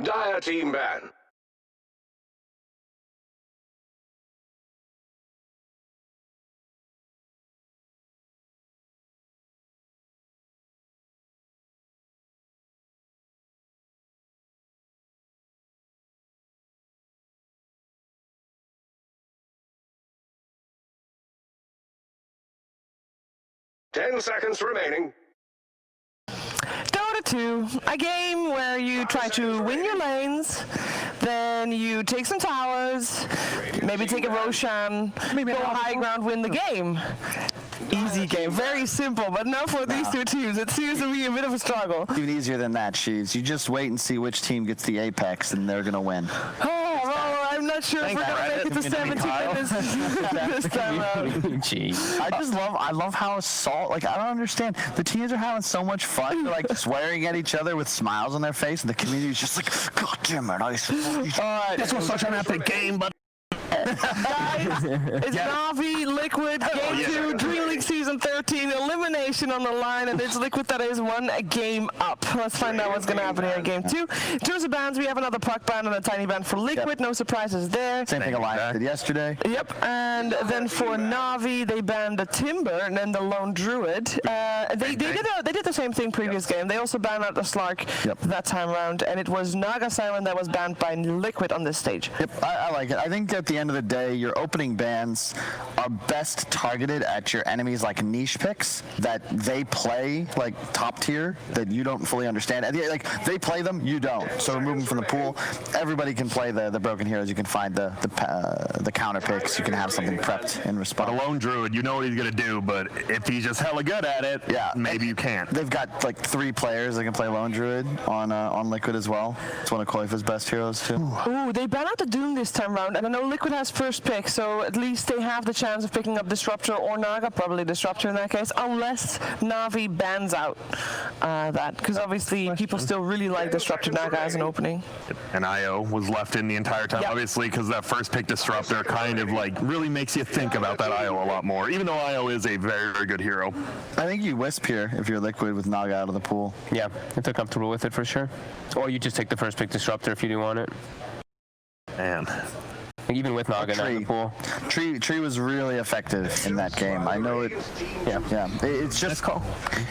Dire team ban. Ten seconds remaining. Dota 2, a game where you try to win your lanes, then you take some towers, maybe take a Roshan, go high ground, win the game. Easy game, very simple, but not for these two teams. It seems to be a bit of a struggle. Even easier than that, Sheaves. You just wait and see which team gets the Apex, and they're going to win. Oh, well, I'm not sure if we're going to make it to 17 this time out. I love how Assault, like, I don't understand. The teams are having so much fun. They're, like, swearing at each other with smiles on their face, and the community's just like, God damn it, I support you. That's what's such an epic game, but... Guys, it's Navi, Liquid, Game 2, Dream League Season 13, elimination on the line, and it's Liquid that is one game up. Let's find out what's going to happen here in Game 2. In terms of bans, we have another puck ban and a tiny ban for Liquid. No surprises there. Same thing Alliance did yesterday. Yep, and then for Navi, they banned the Timber and then the Lone Druid. They did the same thing previous game. They also banned out the Slark that time around, and it was Naga Siren that was banned by Liquid on this stage. Yep, I like it. I think at the end of the day, your opening bans are best targeted at your enemies like niche picks that they play like top tier that you don't fully understand. Like they play them, you don't. So remove them from the pool. Everybody can play the broken heroes. You can find the counter picks. You can have something prepped in response. But a Lone Druid, you know what he's gonna do, but if he's just hella good at it, maybe you can't. They've got like 3 players that can play Lone Druid on Liquid as well. It's one of Koifa's best heroes too. Ooh, they ban out the Doom this time around, and I know Liquid has first pick, so at least they have the chance of picking up Disruptor or Naga, probably Disruptor in that case, unless Navi bans out that, because obviously people still really like Disruptor Naga as an opening. And IO was left in the entire time, obviously, because that first pick Disruptor kind of like really makes you think about that IO a lot more, even though IO is a very, very good hero. I think you Wisp here if you're Liquid with Naga out of the pool. Yeah, if they're comfortable with it for sure. Or you just take the first pick Disruptor if you do want it. Man. Even with Naga in the pool. Tree was really effective in that game. I know it. Yeah. It's just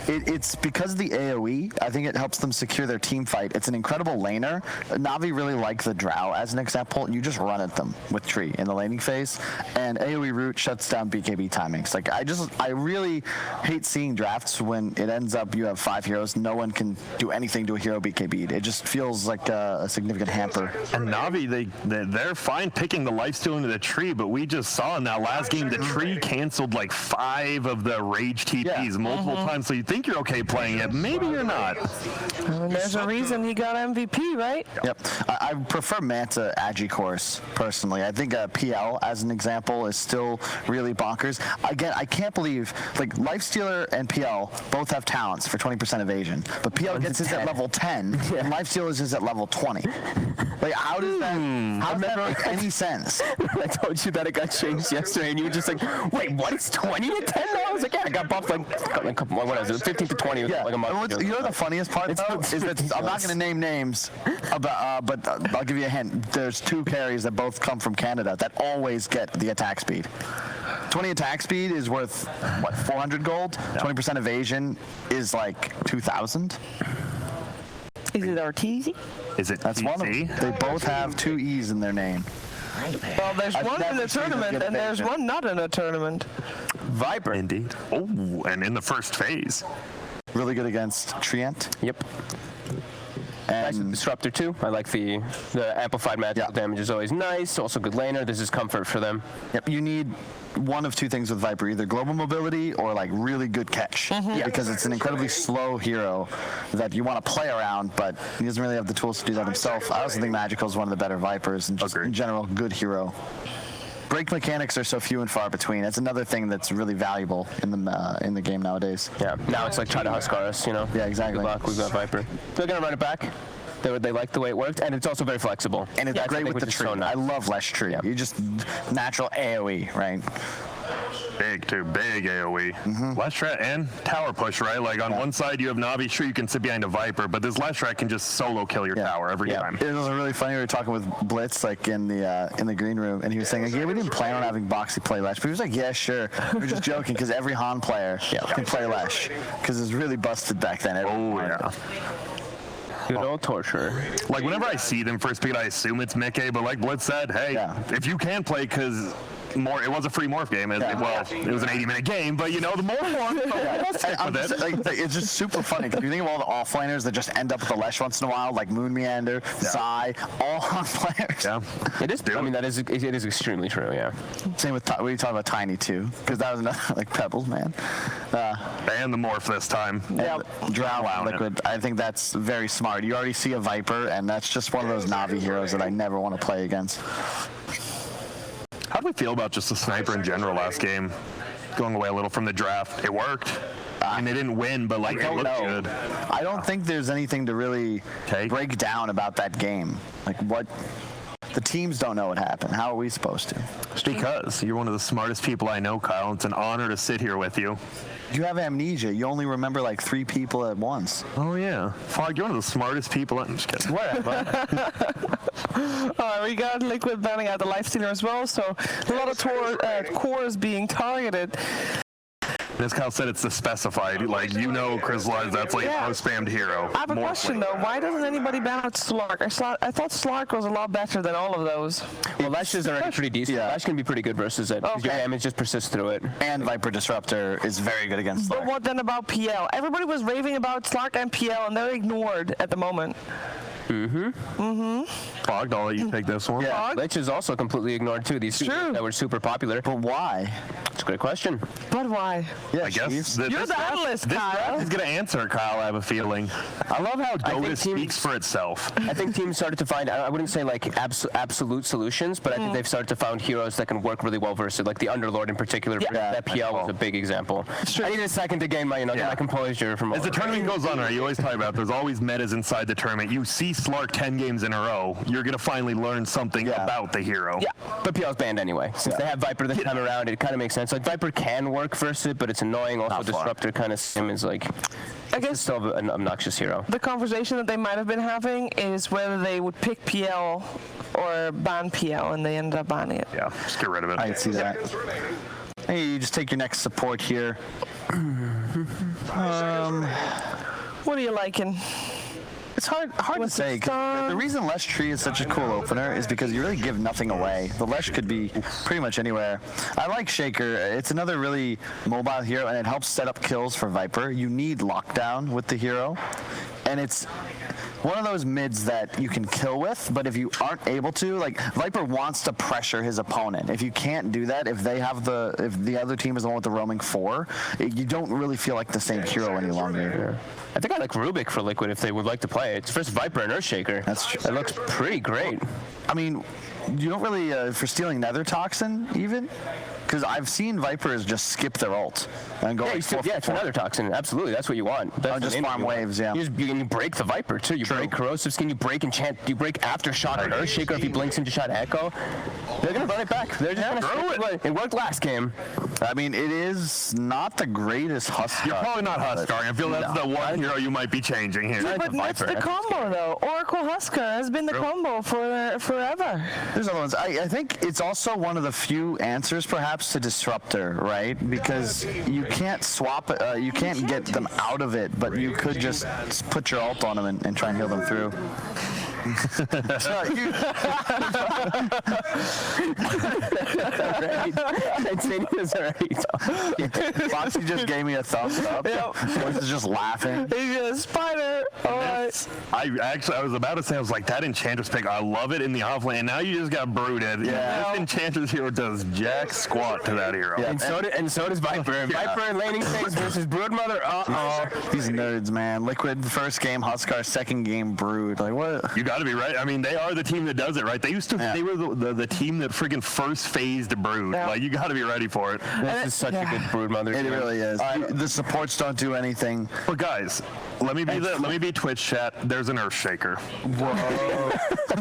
it's because of the AoE. I think it helps them secure their team fight. It's an incredible laner. Navi really like the Drow as an example. You just run at them with Tree in the laning phase, and AoE root shuts down BKB timings. Like I really hate seeing drafts when it ends up you have 5 heroes, no one can do anything to a hero BKB'd. It just feels like a significant hamper. And Navi, they're fine picking the lifesteal into the Tree, but we just saw in that last game the Tree canceled like 5 of the rage TPs multiple times, so you think you're okay playing it, maybe you're not. There's a reason he got MVP, right? Yep. I prefer Manta Agi course personally. I think PL as an example is still really bonkers. Again, I can't believe like Lifestealer and PL both have talents for 20% evasion, but PL gets his at level 10 and Lifestealer is his at level 20. Like how does that make any sense? I told you that it got changed yesterday, and you were just like, wait, what? It's 20 to 10 now? I was like, yeah, I got buffed like what is it, 15 to 20 like a month ago. You know the funniest part though, is that I'm not going to name names, but I'll give you a hint. There's 2 carries that both come from Canada that always get the attack speed. 20 attack speed is worth, what, 400 gold? 20% evasion is like 2,000. Is it Arteezy? Is it That's one of them. They both have 2 E's in their name. Well, there's one in the tournament, and there's one not in a tournament. Viper. Indeed. Oh, and in the first phase. Really good against Trient. Yep. And nice with Disruptor too. I like the amplified magical damage is always nice. Also good laner. This is comfort for them. Yep. You need one of 2 things with Viper, either global mobility or like really good catch, because it's an incredibly slow hero that you want to play around, but he doesn't really have the tools to do that himself. I also think Magical is one of the better Vipers and just in general good hero. Break mechanics are so few and far between. That's another thing that's really valuable in the game nowadays. Yeah, now it's like try to Huskar us, you know? Yeah, exactly. Good luck, we've got Viper. They're going to run it back. They like the way it worked, and it's also very flexible. And it's great with the tree. So nice. I love Lesh Tree. Yeah. You just natural AoE, right? Big too, big AoE. Leshrat and tower push, right? Like on one side you have Navi, sure you can sit behind a Viper, but this Leshrat can just solo kill your tower every time. It was really funny. We were talking with Blitz like in the green room, and he was saying, like, yeah, we didn't plan on having Boxy play Lesh, but he was like, yeah, sure. We were just joking because every Han player can play Lesh because it was really busted back then. Good old torture. Like whenever I see them first pick, I assume it's Mickey, but like Blitz said, hey, if you can play, because it was a free morph game. Well, it was an 80-minute game, but you know the it's just super funny because you think of all the offliners that just end up with the Lesh once in a while, like Moon Meander, Psy, all on players. Yeah, it is. I mean, it is extremely true. Yeah. Same with we talk about Tiny too, because that was another like Pebbles, man. And the morph this time. Drow Liquid. I think that's very smart. You already see a Viper, and that's just one of those Navi heroes that I never want to play against. How do we feel about just the sniper in general last game? Going away a little from the draft. It worked. I mean, they didn't win, but like it looked good. I don't think there's anything to really break down about that game. Like what? The teams don't know what happened. How are we supposed to? Because you're one of the smartest people I know, Kyle. It's an honor to sit here with you. You have amnesia. You only remember like 3 people at once. Oh, yeah. Fog, you're one of the smartest people. I'm just kidding. Whatever. We got Liquid banning out the Lifestealer as well, so a lot of cores being targeted. As Kyle said, it's the specified. Like, you know, Crystallized, that's like a spammed hero. I have a question though. Why doesn't anybody ban out Slark? I thought Slark was a lot better than all of those. Well, Lash is already pretty decent. Yeah. Lash can be pretty good versus it. Your damage just persists through it. And Viper Disruptor is very good against Slark. But what then about PL? Everybody was raving about Slark and PL, and they're ignored at the moment. Fog, I'll let you take this one. Yeah. Lich is also completely ignored too. These two that were super popular. But why? It's a great question. But why? Yeah, I guess You're the analyst, this Kyle. draft is going to answer, Kyle, I have a feeling. I love how DOTA speaks for itself. I think teams started to find, I wouldn't say like absolute solutions, but I think they've started to find heroes that can work really well versus like the Underlord in particular. That PL was a big example. I need a second to gain my, get my composure from As the tournament goes on, right, you always talk about there's always metas inside the tournament. You see Slark 10 games in a row, you're going to finally learn something about the hero. Yeah, but PL's banned anyway. Since they have Viper this time around, it kind of makes sense. Like Viper can work versus it, but it's annoying. Also, Disruptor kind of is like, I guess still an obnoxious hero. The conversation that they might have been having is whether they would pick PL or ban PL, and they ended up banning it. Yeah, just get rid of it. I can see that. Hey, you just take your next support here. What are you liking? It's hard to say. The reason Lesh Tree is such a cool opener is because you really give nothing away. The Lesh could be pretty much anywhere. I like Shaker. It's another really mobile hero, and it helps set up kills for Viper. You need lockdown with the hero, and it's one of those mids that you can kill with, but if you aren't able to, like, Viper wants to pressure his opponent. If you can't do that, if the other team is the one with the roaming 4, you don't really feel like the same hero any longer. I think I like Rubik for Liquid if they would like to play it. It's first Viper and Earthshaker. That's true. It looks pretty great. I mean, you don't really, for stealing Nether Toxin, even? Because I've seen Vipers just skip their ult and go. It's for Nether Toxin. Absolutely, that's what you want. That's just farm waves, yeah. You break the Viper too. You break Corrosive Skin. You break Enchant. You break Aftershock and Earthshaker if he blinks into Shot Echo. They're gonna run it back. They're just gonna throw it. It worked last game. I mean, it is not the greatest Huskar. You're probably not Huskar. I feel that's the one hero you might be changing here. Yeah, but that's the combo though. Oracle Huskar has been the combo for forever. There's other ones. I think it's also one of the few answers perhaps to Disruptor, right? Because you can't swap it, you can't get them out of it, but you could just put your ult on them and try and heal them through. Foxy just gave me a thumbs up. Voice is just laughing. He's a spider. Alright. I was about to say, I was like, that Enchantress pick, I love it in the offlane, and now you just got brooded. Yeah. This Enchantress hero does jack squat to that hero. Yeah. And so does Viper. Viper and laning phase versus Broodmother. These nerds, man. Liquid first game, Huskar second game, Brood. Like, what? You got to be right. I mean, they are the team that does it, right? They used to. They were the team that freaking first phased Brood. Yeah. Like, you got to be ready for it. This is such a good Broodmother. It really is. The supports don't do anything. But guys, let me be Twitch chat. There's an Earthshaker. Whoa.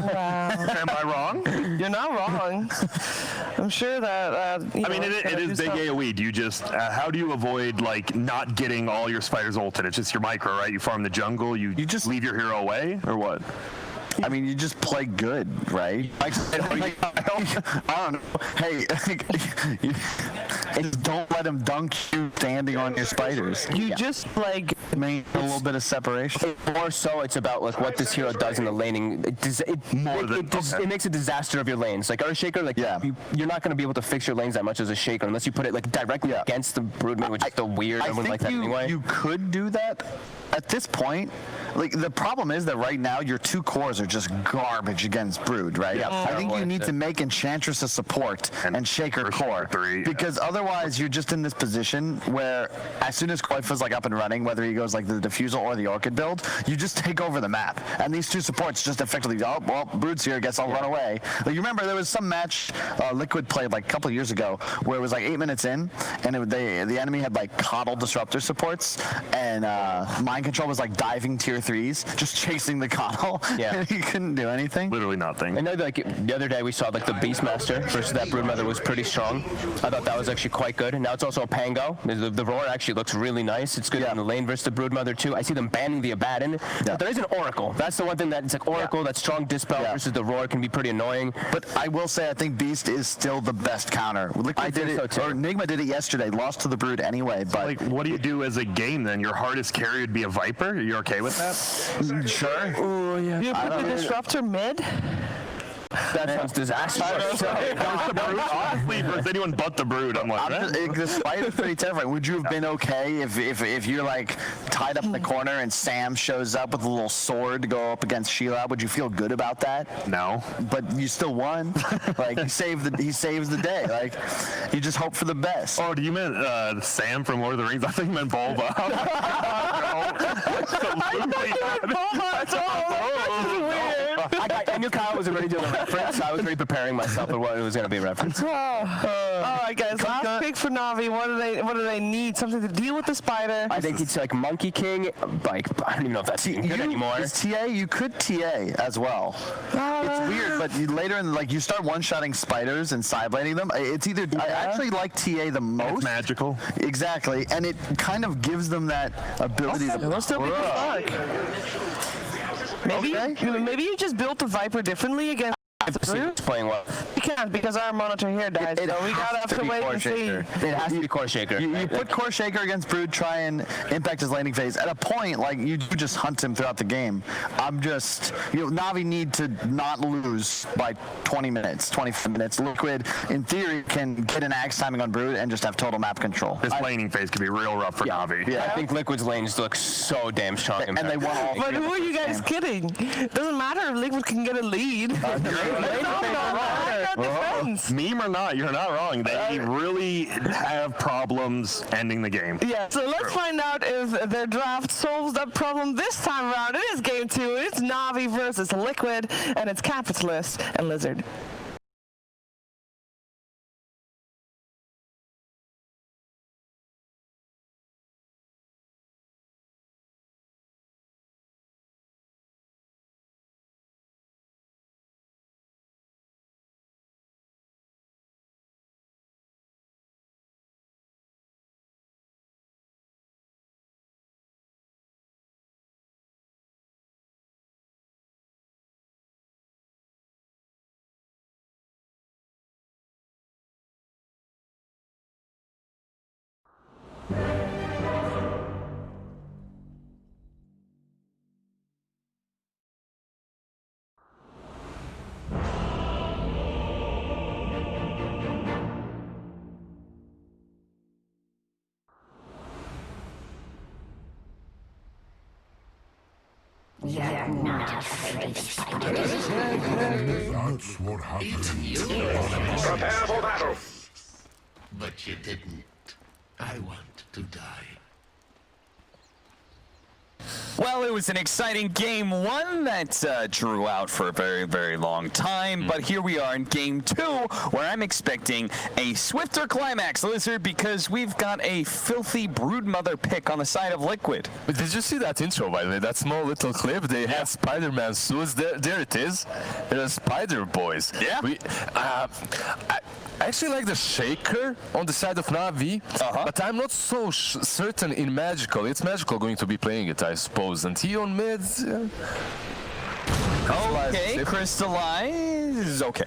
Wow. Am I wrong? You're not wrong. I'm sure that. I mean, it is big AOE. Do you just how do you avoid like not getting all your spiders ulted? It's just your micro, right? You farm the jungle. You just leave your hero away, or what? I mean, you just play good, right? I don't know. Hey, don't let him dunk you standing on your spiders. You just like maintain a little bit of separation. More so, it's about like what this hero does in the laning. It makes a disaster of your lanes. Like Earthshaker, like you're not going to be able to fix your lanes that much as a Shaker unless you put it like directly against the Broodman, which is so weird. I wouldn't like that anyway. You could do that. At this point, like the problem is that right now your two cores are just garbage against Brood, right? Yeah, I think you need to make Enchantress a support and Shaker core, because otherwise you're just in this position where as soon as Coif is like up and running, whether he goes like the Diffusal or the Orchid build, you just take over the map, and these two supports just effectively go, oh well, Brood's here, I guess I'll run away. Like you remember there was some match Liquid played like a couple of years ago where it was like 8 minutes in, and the enemy had like coddled Disruptor supports, and Mind Control was like diving tier threes, just chasing the Connell. Yeah. He couldn't do anything. Literally nothing. I know, like, the other day we saw, like, the Beastmaster versus that Broodmother was pretty strong. I thought that was actually quite good. And now it's also a Pango. The Roar actually looks really nice. It's good in the lane versus the Broodmother, too. I see them banning the Abaddon. But there is an Oracle. That's the one thing that it's like Oracle, that strong Dispel versus the Roar can be pretty annoying. But I will say, I think Beast is still the best counter. Liquid did it, or Enigma did it yesterday, lost to the Brood anyway. But like, what do you do as a game then? Your hardest carry would be a Viper? You're okay with that? Sure. Oh, yeah. You put the Disruptor mid? That sounds disastrous. Honestly, for anyone but the Brood, I'm like, the Spider is pretty terrifying. Would you have been okay if you're like tied up in the corner and Sam shows up with a little sword to go up against Sheila? Would you feel good about that? No. But you still won. Like he saves the day. Like you just hope for the best. Oh, do you mean Sam from Lord of the Rings? I think you meant Bulba. I knew Kyle was already doing a reference. I was already preparing myself for what it was going to be a reference. All right, guys. Last pick for Navi. What do they need? Something to deal with the Spider? I think it's like Monkey King. Like, I don't even know if that's good anymore. Is TA? You could TA as well. It's weird, but later in you start one-shotting spiders and side-laning them. It's either I actually like TA the most. It's magical. Exactly, and it kind of gives them that ability to. They'll still be good. Maybe you just built the Viper differently against. It's playing well. We can't because our monitor here died. So we gotta have to wait and see. It has to be Core Shaker. You put Core Shaker against Brood, try and impact his landing phase. At a point, like you just hunt him throughout the game. Navi need to not lose by 20 minutes, 25 minutes. Liquid, in theory, can get an axe timing on Brood and just have total map control. This laning phase could be real rough for Navi. Yeah. I think Liquid's lanes look so damn strong. And they won all. But who are you guys kidding? Doesn't matter if Liquid can get a lead. Meme or not, you're not wrong. They really have problems ending the game. Yeah, so let's find out if their draft solves that problem this time around. It is game 2. It's Navi versus Liquid, and it's Capitalist and Lizard. You're not afraid, spiders. That's what happened. Prepare for battle. But you didn't. I want to die. Well, it was an exciting game 1 that drew out for a very, very long time. But here we are in game 2, where I'm expecting a swifter climax, Lizard, because we've got a filthy Broodmother pick on the side of Liquid. But did you see that intro, by the way? That small little clip? They had Spider-Man suits. There it is. They're Spider Boys. Yeah. I actually like the Shaker on the side of Navi, but I'm not so certain in Magical. It's Magical going to be playing it, I suppose. And he on mid. Okay, Crystallize. Okay.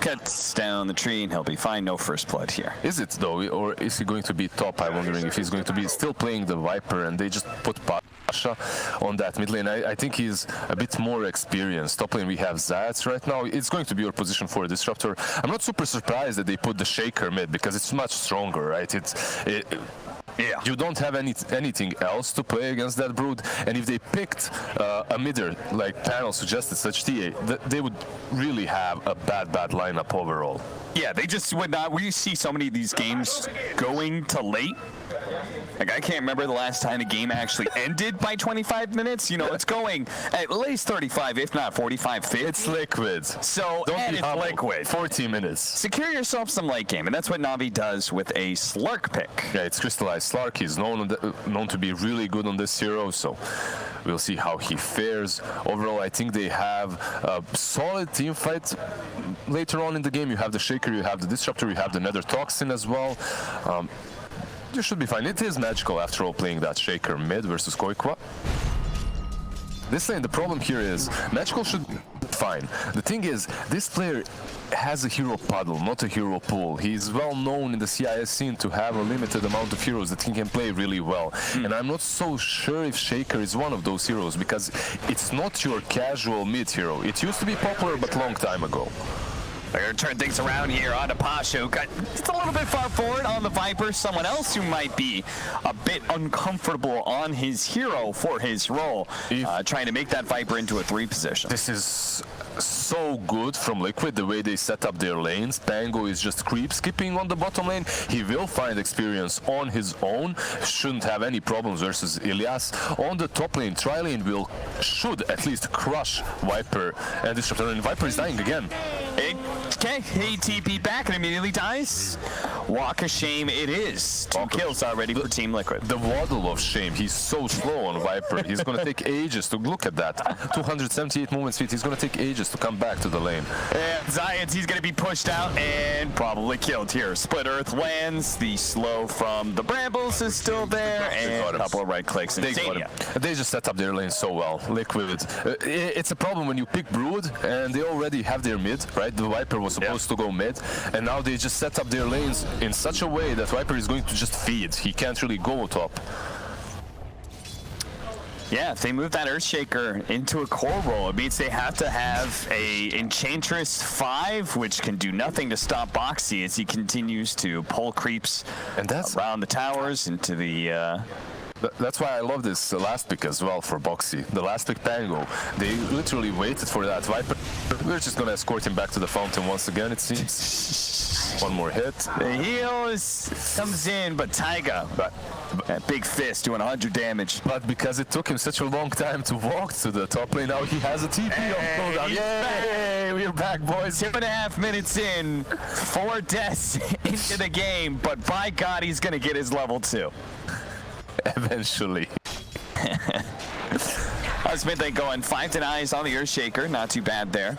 Cuts down the tree and he'll be fine. No first blood here. Is it though, or is he going to be top? I'm wondering if he's going to be still playing the Viper and they just put Pasha on that mid lane. I think he's a bit more experienced. Top lane we have ZAZZ right now. It's going to be your position for a disruptor. I'm not super surprised that they put the Shaker mid because it's much stronger, right? Yeah. You don't have anything else to play against that Brood, and if they picked a midder, like panel suggested, such TA, they would really have a bad lineup overall. Yeah, they just would not. We see so many of these games going to late. Like, I can't remember the last time a game actually ended by 25 minutes. You know, it's going at least 35, if not 45, 50. It's Liquid. So, Don't be humble. Liquid. 40 minutes. Secure yourself some late game, and that's what Navi does with a Slark pick. Yeah, it's Crystallized Slark. He's known to be really good on this hero, so We'll see how he fares. Overall, I think they have a solid team fight. Later on in the game, you have the Shaker, you have the Disruptor, you have the Nether Toxin as well. You should be fine. It is magical, after all, playing that Shaker mid versus Koikwa. This lane, the problem here is magical should be fine. The thing is, this player has a hero puddle, not a hero pool. He's well known in the CIS scene to have a limited amount of heroes that he can play really well. And I'm not so sure if Shaker is one of those heroes, because it's not your casual mid hero. It used to be popular, but long time ago. They're going to turn things around here on Pasha, who got just a little bit far forward on the Viper. Someone else who might be a bit uncomfortable on his hero for his role, trying to make that Viper into a 3 position. This is so good from Liquid, the way they set up their lanes. Pango is just creep skipping on the bottom lane. He will find experience on his own. Shouldn't have any problems versus Ilias. On the top lane, Tri-Lane should at least crush Viper and Disruptor. And Viper is dying again. Okay, he TP back and immediately dies. Walk of shame it is. 2 kills already for Team Liquid. The waddle of shame. He's so slow on Viper. He's going to take ages to look at that. 278 movement speed. He's going to take ages to come back to the lane. And Zayats, he's going to be pushed out and probably killed here. Split Earth lands. The slow from the Brambles is still there. And a couple of right clicks. They just set up their lane so well. Liquid. It's a problem when you pick Brood and they already have their mid, right? The Viper was supposed to go mid, and now they just set up their lanes in such a way that Viper is going to just feed. He can't really go top. Yeah, if they move that Earthshaker into a core role, it means they have to have a Enchantress 5, which can do nothing to stop Boxy as he continues to pull creeps and that's around the towers into the... That's why I love this last pick as well for Boxy. The last pick, Pango. They literally waited for that Viper. We're just going to escort him back to the fountain once again, it seems. One more hit. The heal comes in, but Taiga, that big fist doing 100 damage. But because it took him such a long time to walk to the top lane, now he has a TP on cooldown. Yay! We're back, boys. 2.5 minutes in, 4 deaths into the game, but by God, he's going to get his level 2. Eventually. Smith going 5 denies on the Earthshaker, not too bad there.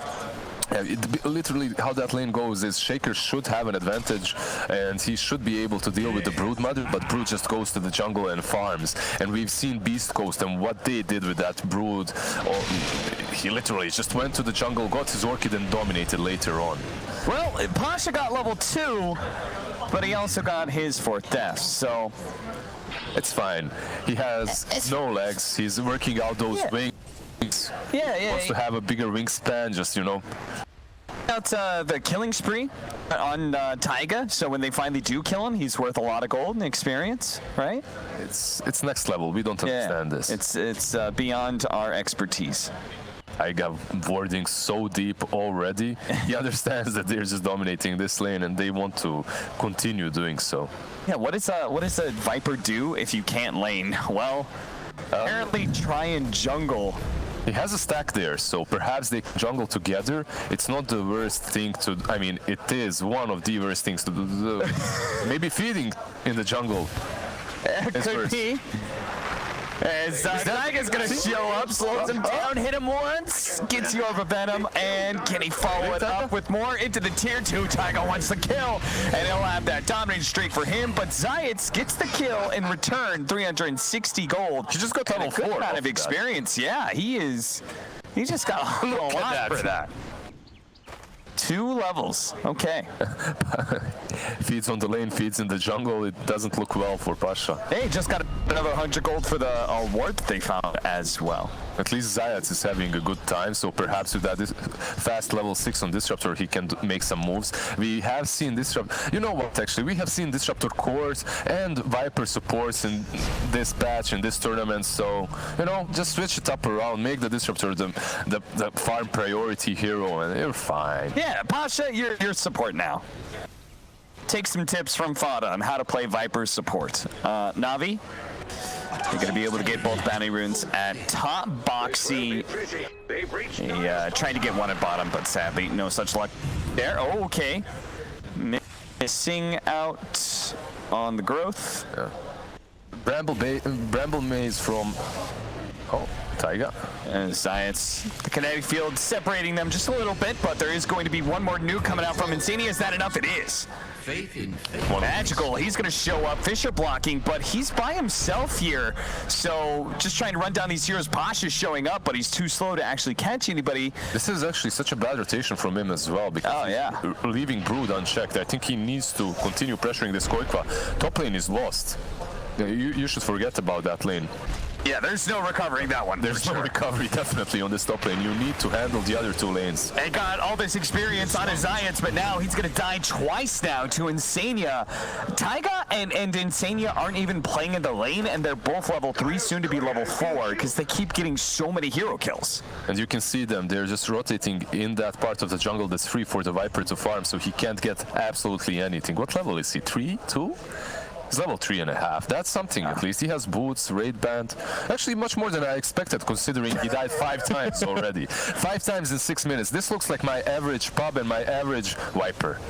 Literally, how that lane goes is Shaker should have an advantage, and he should be able to deal with the Brood Mother, but Brood just goes to the jungle and farms. And we've seen Beast Coast and what they did with that Brood. He literally just went to the jungle, got his Orchid, and dominated later on. Well, Pasha got level 2, but he also got his 4th death, so... It's fine. He has no legs. He's working out those wings. Wants to have a bigger wingspan, just, you know. Out the killing spree on Taiga, so when they finally do kill him, he's worth a lot of gold and experience, right? It's next level. We don't understand this. It's beyond our expertise. I got warding so deep already. He understands that they're just dominating this lane and they want to continue doing so. Yeah, what does a Viper do if you can't lane? Well, apparently try and jungle. He has a stack there, so perhaps they can jungle together. It's not the worst thing to... I mean, it is one of the worst things to do. Maybe feeding in the jungle. Could be. As Taiga's gonna show up, slows him down, hit him once, gets you over Venom, and can he follow it up with more into the tier 2? Taiga wants the kill, and he'll have that dominating streak for him, but Zayats gets the kill in return, 360 gold. He just got level 4. Good amount of experience, yeah, he just got a lot for that. 2 levels, okay. Feeds on the lane, feeds in the jungle. It doesn't look well for Pasha. Hey, just got another 100 gold for the ward that they found as well. At least Zayats is having a good time, so perhaps with that fast level 6 on Disruptor, he can make some moves. We have seen Disruptor... You know what, actually? We have seen Disruptor cores and Viper supports in this patch, in this tournament, so, you know, just switch it up around, make the Disruptor the farm priority hero, and you're fine. Yeah, Pasha, you're support now. Take some tips from Fada on how to play Viper support. Navi, you're going to be able to get both bounty runes at top. Boxy, trying to get one at bottom, but sadly, no such luck there. Oh, okay. Missing out on the growth. Yeah. Bramble Maze from... Oh, Taiga. And Science, the kinetic field separating them just a little bit, but there is going to be one more nuke coming out from Insania. Is that enough? It is. Magical, he's going to show up. Fisher blocking, but he's by himself here. So just trying to run down these heroes. Pasha's showing up, but he's too slow to actually catch anybody. This is actually such a bad rotation from him as well, because leaving Brood unchecked. I think he needs to continue pressuring this Koikva. Top lane is lost. You should forget about that lane. Yeah, there's no recovering that one. There's no recovery definitely on this top lane. You need to handle the other two lanes. They got all this experience on his Giants, but now he's going to die twice now to Insania. Taiga and Insania aren't even playing in the lane, and they're both level 3, soon to be level 4, because they keep getting so many hero kills. And you can see them. They're just rotating in that part of the jungle that's free for the Viper to farm, so he can't get absolutely anything. What level is he? 3? 2? He's level 3.5. That's something at least. He has boots, raid band. Actually, much more than I expected, considering he died 5 times already. 5 times in 6 minutes. This looks like my average pub and my average Viper.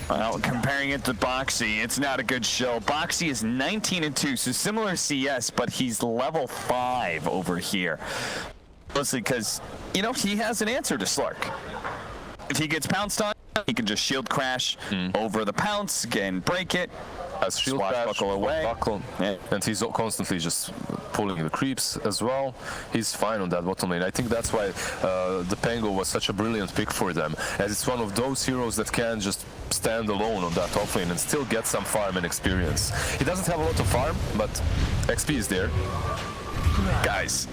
Well, comparing it to Bo3, it's not a good show. Bo3 is 19-2, so similar CS, but he's level 5 over here. Mostly because, you know, he has an answer to Slark. If he gets pounced on, he can just shield crash over the pounce and break it. As shield crash, away. And he's constantly just pulling the creeps as well. He's fine on that bottom lane. I think that's why the Pango was such a brilliant pick for them, as it's one of those heroes that can just stand alone on that top lane and still get some farm and experience. He doesn't have a lot of farm, but XP is there. Guys.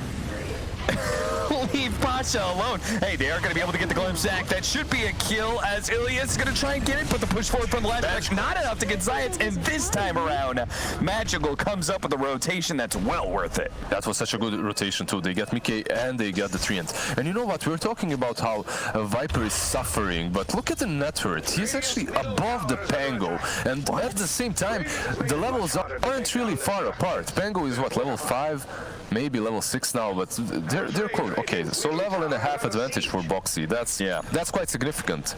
Leave Pasha alone. Hey, they are going to be able to get the glimpse sack. That should be a kill, as Ilias is going to try and get it, but the push forward from the left, that's not enough to get Zayats, and this time around, Magical comes up with a rotation that's well worth it. That was such a good rotation too. They get Mickey and they get the Treant. And you know what? We were talking about how Viper is suffering, but look at the net worth. He's actually above the Pango, and at the same time, the levels aren't really far apart. Pango is what, level 5? Maybe level 6 now, but they're close. Okay, so level and a half advantage for Bo3. That's quite significant.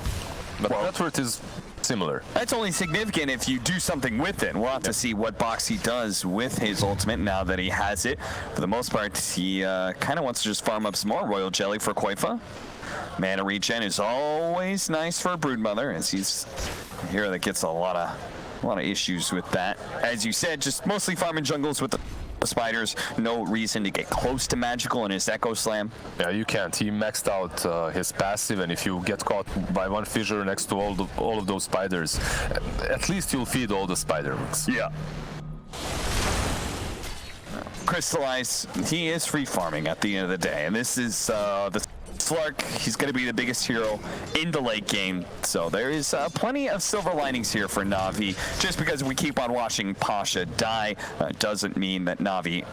But net worth is similar. That's only significant if you do something with it. We'll have to see what Bo3 does with his ultimate now that he has it. For the most part, he kind of wants to just farm up some more Royal Jelly for Koifa. Mana regen is always nice for a Broodmother, as he's a hero that gets a lot of issues with that. As you said, just mostly farming jungles with the spiders. No reason to get close to Magical in his Echo Slam. Yeah, you can't. He maxed out his passive, and if you get caught by one fissure next to all of those spiders, at least you'll feed all the spider hooks. Yeah. Crystallize, he is free farming at the end of the day, and this is the Slark. He's going to be the biggest hero in the late game, so there is plenty of silver linings here for Navi. Just because we keep on watching Pasha die doesn't mean that Navi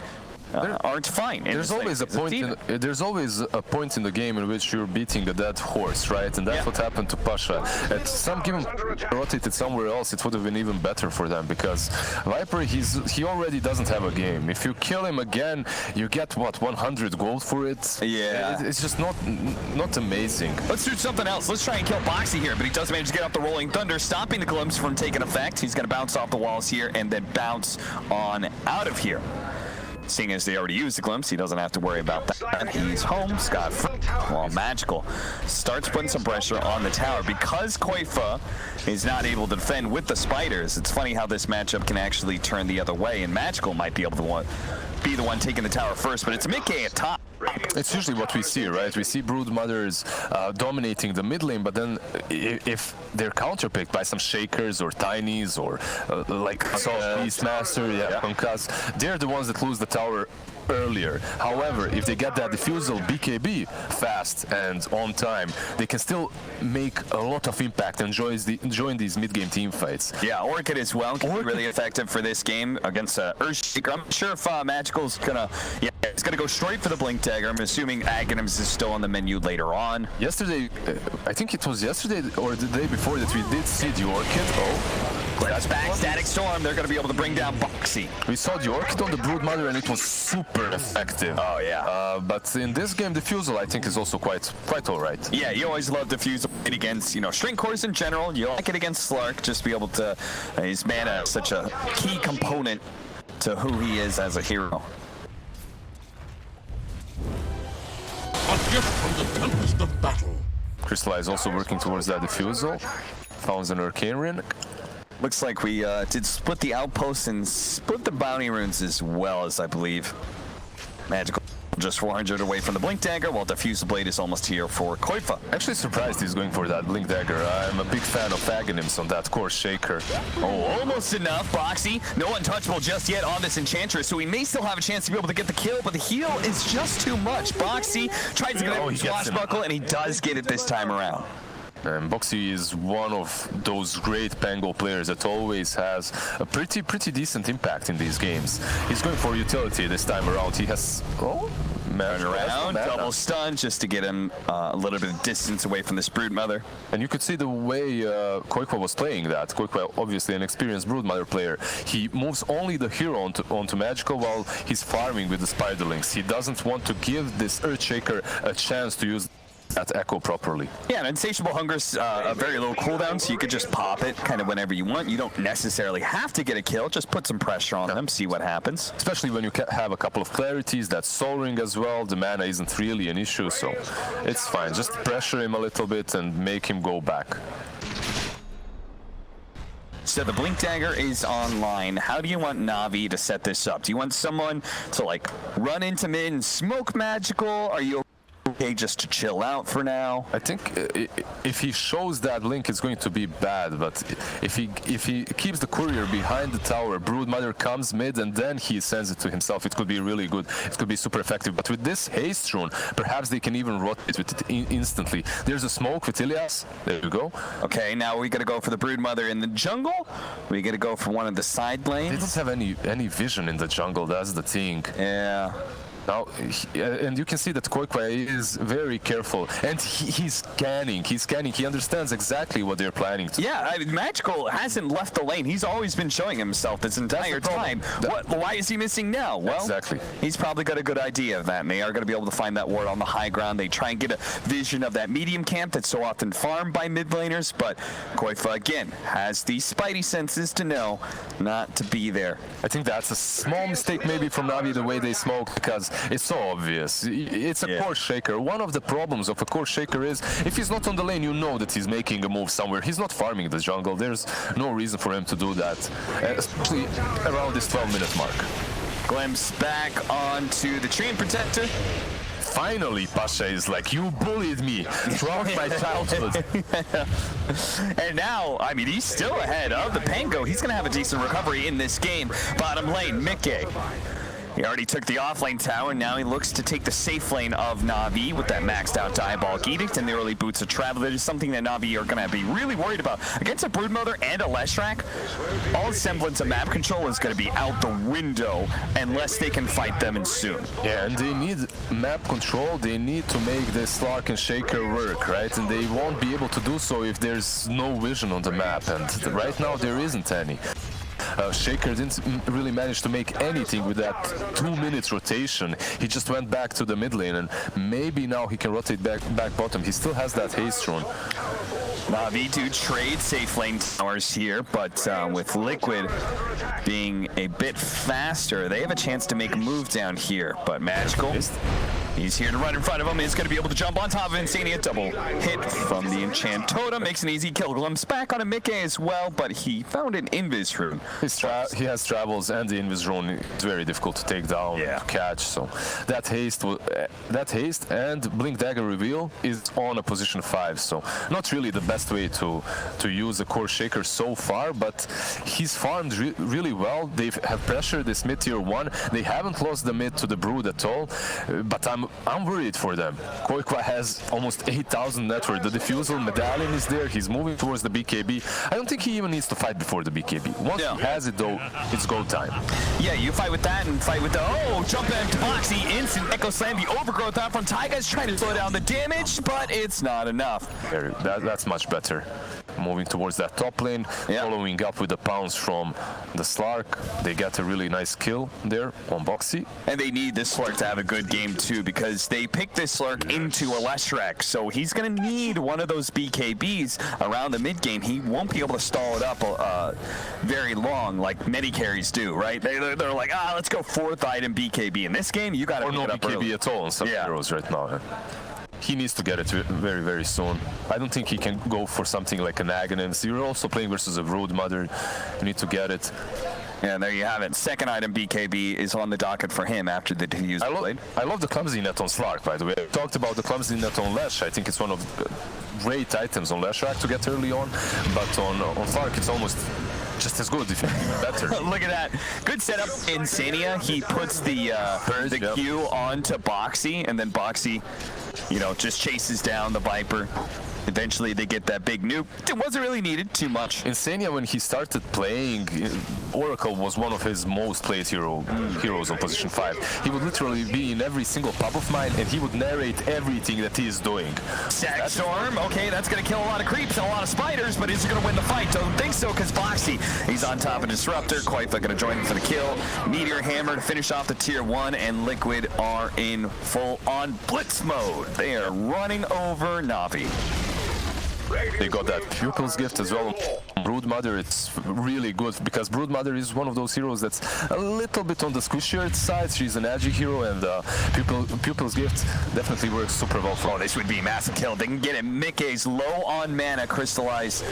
aren't fine. There's always a point. There's always a point in the game in which you're beating a dead horse, right? And that's what happened to Pasha. At some given rotated somewhere else, it would have been even better for them, because Viper, he already doesn't have a game. If you kill him again, you get what, 100 gold for it. Yeah, it's just not amazing. Let's do something else. Let's try and kill Bo3 here, but he does manage to get off the Rolling Thunder, stopping the glimpse from taking effect. He's going to bounce off the walls here and then bounce on out of here. Seeing as they already used the glimpse, he doesn't have to worry about that. He's home, scot-free, while Magical starts putting some pressure on the tower. Because Koifa is not able to defend with the spiders, it's funny how this matchup can actually turn the other way, and Magical might be able to be the one taking the tower first, but it's Mickey at top. It's usually what we see, right? We see Broodmothers dominating the mid lane, but then if they're counterpicked by some Shakers or Tinies or like Beastmaster, Concuss, they're the ones that lose the tower earlier. However, if they get that diffusal BKB fast and on time, they can still make a lot of impact and join these mid-game team fights. Yeah, Orchid as well can be really effective for this game against Earthshaker. I'm not sure if Magical's gonna, it's gonna go straight for the Blink Dagger. I'm assuming Aghanim's is still on the menu later on. Yesterday, I think it was yesterday or the day before that we did see the Orchid. That's back, Static Storm. They're going to be able to bring down Bo3. We saw the Orchid on the Broodmother and it was super effective. Oh, yeah. But in this game, Diffusal, I think, is also quite all right. Yeah, you always love Diffusal against, string cores in general. You like it against Slark, just be able to, his mana is such a key component to who he is as a hero. gift from the tempest of battle. CRISOL is also working towards that defusal. Found an Arcane Ring. Looks like we did split the outposts and split the bounty runes as well, as I believe. Magical just 400 away from the Blink Dagger, while Diffuse Blade is almost here for Koifa. Actually surprised he's going for that Blink Dagger. I'm a big fan of Aghanims on that Core Shaker. Oh, almost enough. Boxy, no untouchable just yet on this Enchantress, so he may still have a chance to be able to get the kill, but the heal is just too much. Boxy tries to get a swashbuckle, and he does get it this time around. And Boxy is one of those great Pango players that always has a pretty decent impact in these games. He's going for utility this time around. He has Turn around, double stun just to get him a little bit of distance away from this Broodmother. And you could see the way Koifa was playing that. Koifa, obviously an experienced Broodmother player. He moves only the hero onto Magical while he's farming with the Spiderlings. He doesn't want to give this Earthshaker a chance to use that echo properly. Yeah, and Insatiable Hunger's a very low cooldown, so you could just pop it kind of whenever you want. You don't necessarily have to get a kill, just put some pressure on them, see what happens. Especially when you have a couple of clarities, that Soul Ring as well, the mana isn't really an issue, so it's fine. Just pressure him a little bit and make him go back. So the Blink Dagger is online. How do you want Navi to set this up? Do you want someone to like run into mid and smoke Magical? Are you okay just to chill out for now? I think if he shows that Link, it's going to be bad, but if he keeps the courier behind the tower, Broodmother comes mid and then he sends it to himself, it could be really good. It could be super effective. But with this haste rune, perhaps they can even rotate with it instantly. There's a smoke with Ilias. There you go. Okay, now we gotta go for the Broodmother in the jungle. We gotta go for one of the side lanes. They don't have any vision in the jungle, that's the thing. Yeah. Now, and you can see that Koifa is very careful, and he's scanning, he understands exactly what they're planning to. Yeah, Magical hasn't left the lane. He's always been showing himself this entire time. Why is he missing now? Well, exactly. He's probably got a good idea of that, and they are going to be able to find that ward on the high ground. They try and get a vision of that medium camp that's so often farmed by mid laners, but Koifa, again, has these spidey senses to know not to be there. I think that's a small mistake maybe from Navi, the way they smoke, because it's so obvious. It's a core shaker. One of the problems of a core shaker is if he's not on the lane, you know that he's making a move somewhere. He's not farming the jungle. There's no reason for him to do that, especially around this 12-minute mark. Glimpse back onto the Treant Protector. Finally, Pasha is like, you bullied me throughout my childhood. And now, I mean, he's still ahead of the Pango. He's going to have a decent recovery in this game. Bottom lane, Mickey. He already took the offlane tower, and now he looks to take the safe lane of Navi with that maxed out Diabolic Edict and the early Boots of Travel. That is something that Navi are going to be really worried about. Against a Broodmother and a Leshrac, all semblance of map control is going to be out the window unless they can fight them in soon. Yeah, and they need map control. They need to make this Slark and Shaker work, right? And they won't be able to do so if there's no vision on the map, and right now there isn't any. Shaker didn't really manage to make anything with that 2 minutes rotation. He just went back to the mid lane, and maybe now he can rotate back bottom. He still has that haste rune. Navi do trade safe lane towers here, but with Liquid being a bit faster, they have a chance to make a move down here. But Magical, he's here to run in front of him. He's going to be able to jump on top of Insania. Double hit from the Enchant Totem. Makes an easy kill. Glimpse back on a Mickey as well, but he found an Invis rune. He has travels and the Invis rune. It's very difficult to take down, to catch. So that haste and Blink Dagger reveal is on a position 5. So not really the best way to use a core shaker so far, but he's farmed really well. They have pressured this mid tier 1. They haven't lost the mid to the Brood at all, but I'm worried for them. Koifa has almost 8,000 net worth. The Diffusal Medallion is there. He's moving towards the BKB. I don't think he even needs to fight before the BKB. Once he has it though, it's go time. Yeah, you fight with that and fight with the jump back to Boxy, instant Echo Slam, the overgrowth out from Taiga's trying to slow down the damage, but it's not enough. That's much better. Moving towards that top lane, following up with the pounce from the Slark. They get a really nice kill there on Boxy. And they need this Slark to have a good game too, because they picked this Slark into a Leshrac, so he's going to need one of those BKBs around the mid game. He won't be able to stall it up very long like many carries do, right? They're like, let's go 4th item BKB. In this game, you got to pick it up BKB early. at all on some heroes right now. he needs to get it very, very soon. I don't think he can go for something like an Aghanim's. You're also playing versus a Brood Mother. You need to get it. And there you have it. Second item, BKB, is on the docket for him after the diffuse blade. I love the clumsy net on Slark, by the way. I talked about the clumsy net on Lesh. I think it's one of the great items on Leshrac to get early on, but on Slark it's almost just as good, if not better. Look at that. Good setup. Insania, he puts the Q onto Boxy, and then Boxy, you know, just chases down the Viper. Eventually, they get that big nuke. It wasn't really needed too much. Insania, when he started playing, Oracle was one of his most played heroes on position 5. He would literally be in every single pub of mine, and he would narrate everything that he is doing. Stag Storm, okay, that's going to kill a lot of creeps and a lot of spiders, but is he going to win the fight? Don't think so, because Boxy, he's on top of Disruptor. Koifa going to join him for the kill. Meteor Hammer to finish off the tier 1, and Liquid are in full-on blitz mode. They are running over Navi. They got that Pupil's Gift as well. Brood Mother, it's really good because Brood Mother is one of those heroes that's a little bit on the squishier side. She's an edgy hero, and Pupil's Gift definitely works super well for her. This would be a massive kill. They can get it. Mickey's low on mana. Crystallize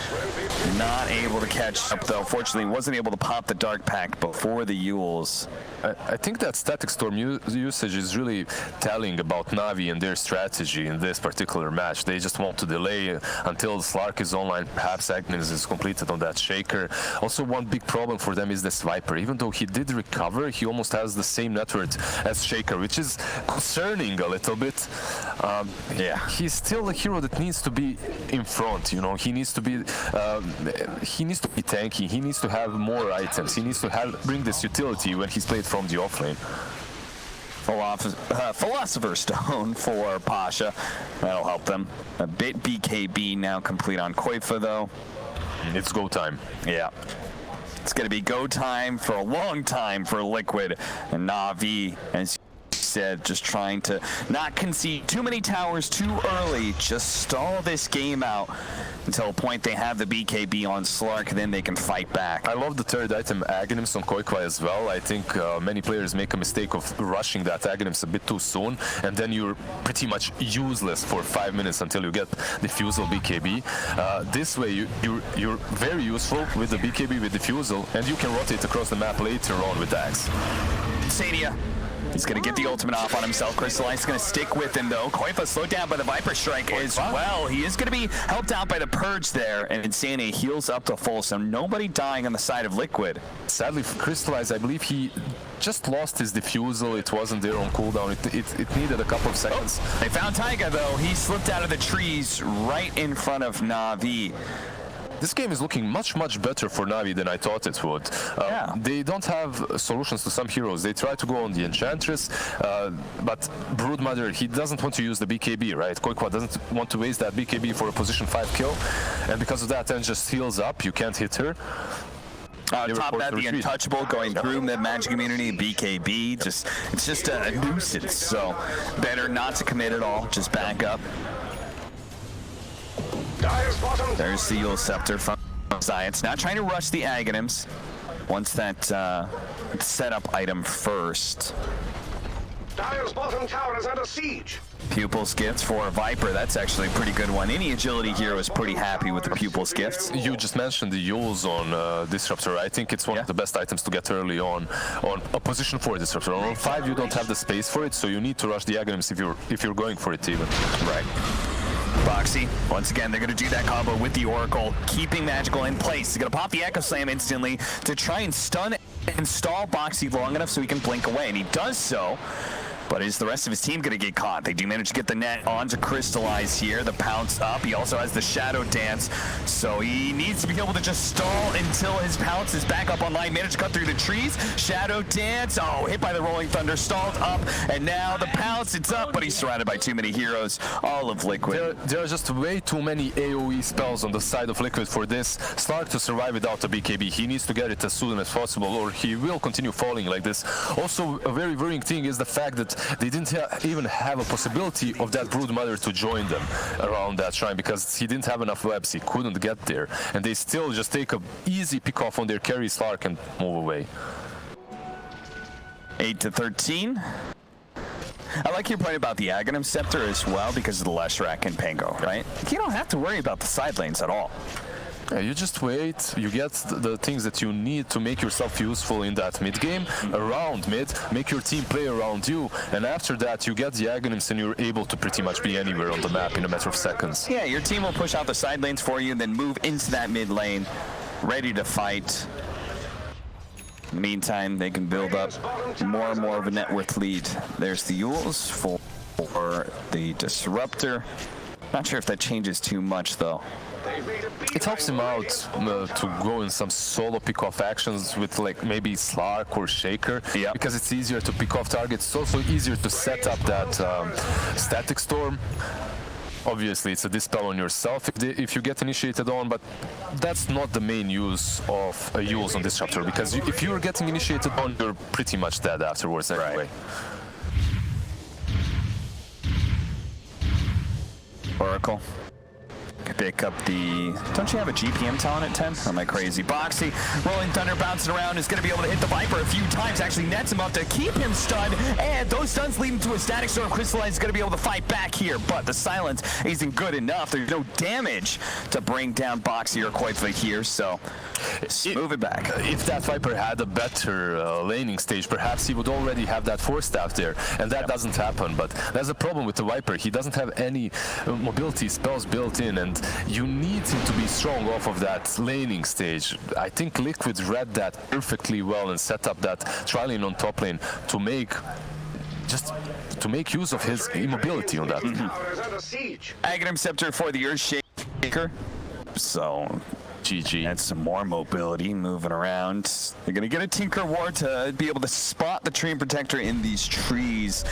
not able to catch up, though. Fortunately, wasn't able to pop the Dark Pact before the Yules. I think that Static Storm usage is really telling about Navi and their strategy in this particular match. They just want to delay until Slark is online, perhaps Agnes is completed on that Shaker. Also, one big problem for them is this Viper. Even though he did recover, he almost has the same net worth as Shaker, which is concerning a little bit. Yeah, he's still a hero that needs to be in front, you know. He needs to be tanky. He needs to have more items. He needs to bring this utility when he's played from the offlane. Philosopher's Stone for Pasha. That'll help them. A bit BKB now complete on Koifa, though. It's go time. Yeah. It's going to be go time for a long time for Liquid. And Navi, as you said, just trying to not concede too many towers too early. Just stall this game out until a point they have the BKB on Slark, then they can fight back. I love the third item, Aghanims on Koikwa as well. I think many players make a mistake of rushing that Aghanims a bit too soon, and then you're pretty much useless for 5 minutes until you get Diffusal BKB. This way, you're very useful with the BKB with Diffusal, and you can rotate across the map later on with Dax. Sadia. He's going to get the ultimate off on himself. Crystallize is going to stick with him, though. Koifa slowed down by the Viper Strike as well. He is going to be helped out by the Purge there, and Insania heals up to full, so nobody dying on the side of Liquid. Sadly, for Crystallize, I believe he just lost his Diffusal. It wasn't there on cooldown. It needed a couple of seconds. Oh, they found Taiga, though. He slipped out of the trees right in front of Navi. This game is looking much better for Navi than I thought it would. They don't have solutions to some heroes. They try to go on the Enchantress, but Brood Mother, he doesn't want to use the BKB, right? Koikwa doesn't want to waste that BKB for a position 5 kill, and because of that, then just heals up. You can't hit her. Top that, the Untouchable going through the Magic community, BKB, it's just a nuisance. So better not to commit at all, just back up. There's the Yule Scepter from Science. Not trying to rush the Aghanims. Wants that setup item first. Dire's bottom tower is under siege. Pupil's Gifts for Viper. That's actually a pretty good one. Any agility hero is pretty happy with the Pupil's Gifts. You just mentioned the Yules on Disruptor. I think it's one of the best items to get early on a position 4 Disruptor. On 5, you don't have the space for it, so you need to rush the Aghanims if you're going for it even. Right. Boxy, once again, they're going to do that combo with the Oracle, keeping Magical in place. They're going to pop the Echo Slam instantly to try and stun and stall Boxy long enough so he can blink away, and he does so. But is the rest of his team going to get caught? They do manage to get the net onto Crystallize here. The pounce up. He also has the Shadow Dance. So he needs to be able to just stall until his pounce is back up online. Managed to cut through the trees. Shadow Dance. Oh, hit by the Rolling Thunder. Stalled up. And now the pounce. It's up, but he's surrounded by too many heroes. All of Liquid. There are just way too many AoE spells on the side of Liquid for this Slark to survive without a BKB. He needs to get it as soon as possible, or he will continue falling like this. Also, a very worrying thing is the fact that they didn't even have a possibility of that Brood Mother to join them around that shrine because he didn't have enough webs. He couldn't get there, and they still just take a easy pick off on their carry Slark and move away. 8-13. I like your point about the Aghanim Scepter as well because of the Leshrac and Pango, right? You don't have to worry about the side lanes at all. You just wait, you get the things that you need to make yourself useful in that mid game, around mid, make your team play around you, and after that you get the Aghanims and you're able to pretty much be anywhere on the map in a matter of seconds. Yeah, your team will push out the side lanes for you and then move into that mid lane, ready to fight. In the meantime, they can build up more and more of a net worth lead. There's the Yules for the Disruptor. Not sure if that changes too much though. It helps him out to go in some solo pick-off actions with like maybe Slark or Shaker, because it's easier to pick off targets. It's also easier to set up that static storm. Obviously, it's a dispel on yourself if you get initiated on, but that's not the main use of a Yules on this chapter, because if you're getting initiated on, you're pretty much dead afterwards anyway. Oracle. Pick up the... Don't you have a GPM talent at 10? Or am I crazy? Bo3, Rolling Thunder bouncing around, is going to be able to hit the Viper a few times. Actually nets him up to keep him stunned. And those stuns leading to a static storm. Crystallize is going to be able to fight back here. But the silence isn't good enough. There's no damage to bring down Bo3 or Koitva here. So move it back. If that Viper had a better laning stage, perhaps he would already have that Force Staff there. And that doesn't happen. But there's a problem with the Viper. He doesn't have any mobility spells built in. And you need him to be strong off of that laning stage. I think Liquid read that perfectly well and set up that tri-lane on top lane to make use of his immobility on that. Aghanim Scepter for the Earthshaker. So GG. That's some more mobility moving around. They're going to get a Tinker Ward to be able to spot the Tree Protector in these trees.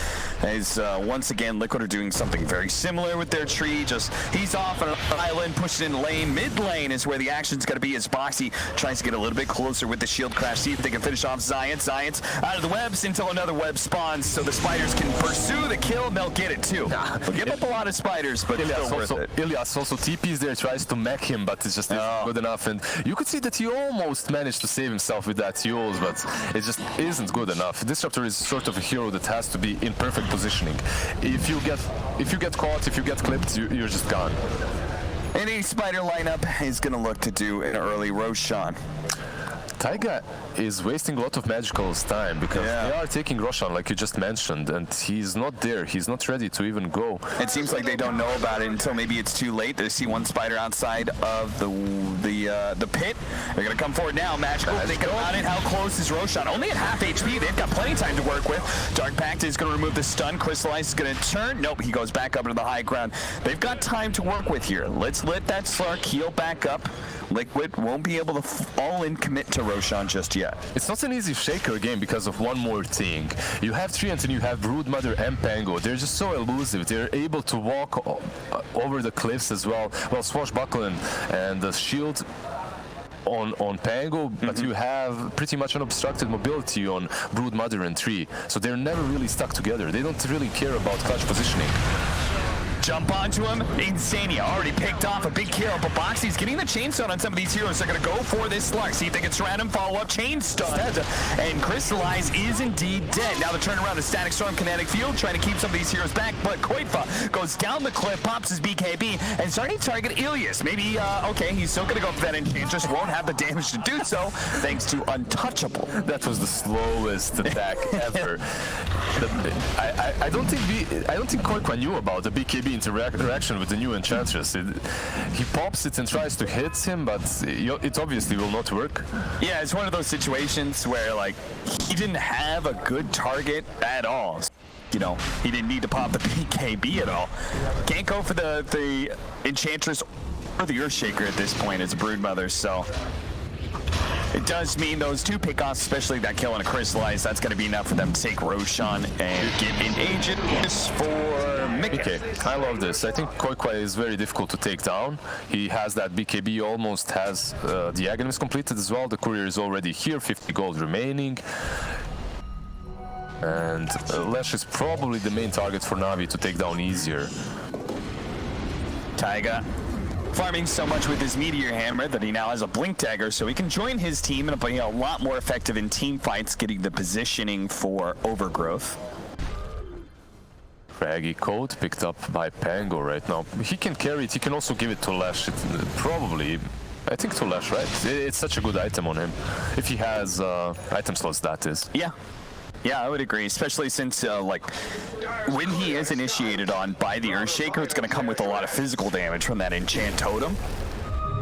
As once again, Liquid are doing something very similar with their tree. Just he's off on an island, pushing in lane. Mid lane is where the action's going to be as Bo3 tries to get a little bit closer with the shield crash. See if they can finish off Zion. Zion's out of the webs until another web spawns, so the spiders can pursue the kill and they'll get it too. They'll give up a lot of spiders, but still worth it. Ilias also TPs there, tries to mech him, but it's just not good enough. And you could see that he almost managed to save himself with that Yules, but it just isn't good enough. This chapter is sort of a hero that has to be in perfect positioning. If you get caught, if you get clipped, you're just gone. Any spider lineup is going to look to do an early Roshan. Taiga is wasting a lot of Magical's time because they are taking Roshan, like you just mentioned, and he's not there. He's not ready to even go. It seems like they don't know about it until maybe it's too late. They see one spider outside of the pit. They're gonna come forward now. Magical thinking about it. How close is Roshan? Only at half HP. They've got plenty of time to work with. Dark Pact is gonna remove the stun. Crystallize is gonna turn. Nope, he goes back up into the high ground. They've got time to work with here. Let's let that Slark heal back up. Liquid won't be able to all-in commit to Roshan just yet. It's not an easy Shaker game because of one more thing. You have Treant and you have Broodmother and Pango. They're just so elusive. They're able to walk over the cliffs as well. Well, Swashbuckle and the shield on Pango, but you have pretty much unobstructed mobility on Broodmother and Tree. So they're never really stuck together. They don't really care about clutch positioning. Jump onto him. Insania already picked off a big kill, but Bo3's getting the chainstone on some of these heroes. They're going to go for this Slark. See if they can surround him, follow up, chainstone. And Crystallize is indeed dead. Now the turnaround is Static Storm, Kinetic Field, trying to keep some of these heroes back, but Koitva goes down the cliff, pops his BKB, and starting to target Ilias. Maybe, okay, he's still going to go for that Enchantress, won't have the damage to do so, thanks to Untouchable. That was the slowest attack ever. I don't think Koitva knew about the BKB interaction with the new Enchantress. He pops it and tries to hit him, but it obviously will not work. Yeah, it's one of those situations where, like, he didn't have a good target at all. You know, he didn't need to pop the BKB at all. Can't go for the Enchantress or the Earthshaker at this point as a Broodmother, so it does mean those two pickoffs, especially that kill on a Crystallize, that's going to be enough for them to take Roshan and get an Aegis for Mickey. Okay, I love this. I think Koitva is very difficult to take down. He has that BKB, almost has the Aghanims completed as well. The courier is already here, 50 gold remaining. And Lesh is probably the main target for Navi to take down easier. Taiga farming so much with his Meteor Hammer that he now has a Blink Dagger, so he can join his team and be a lot more effective in team fights, getting the positioning for Overgrowth. Fraggy code picked up by Pango right now. He can carry it, he can also give it to Lash. Probably, I think to Lash, right? It's such a good item on him. If he has item slots, that is. Yeah. Yeah, I would agree, especially since, like, when he is initiated on by the Earthshaker, it's going to come with a lot of physical damage from that enchant totem.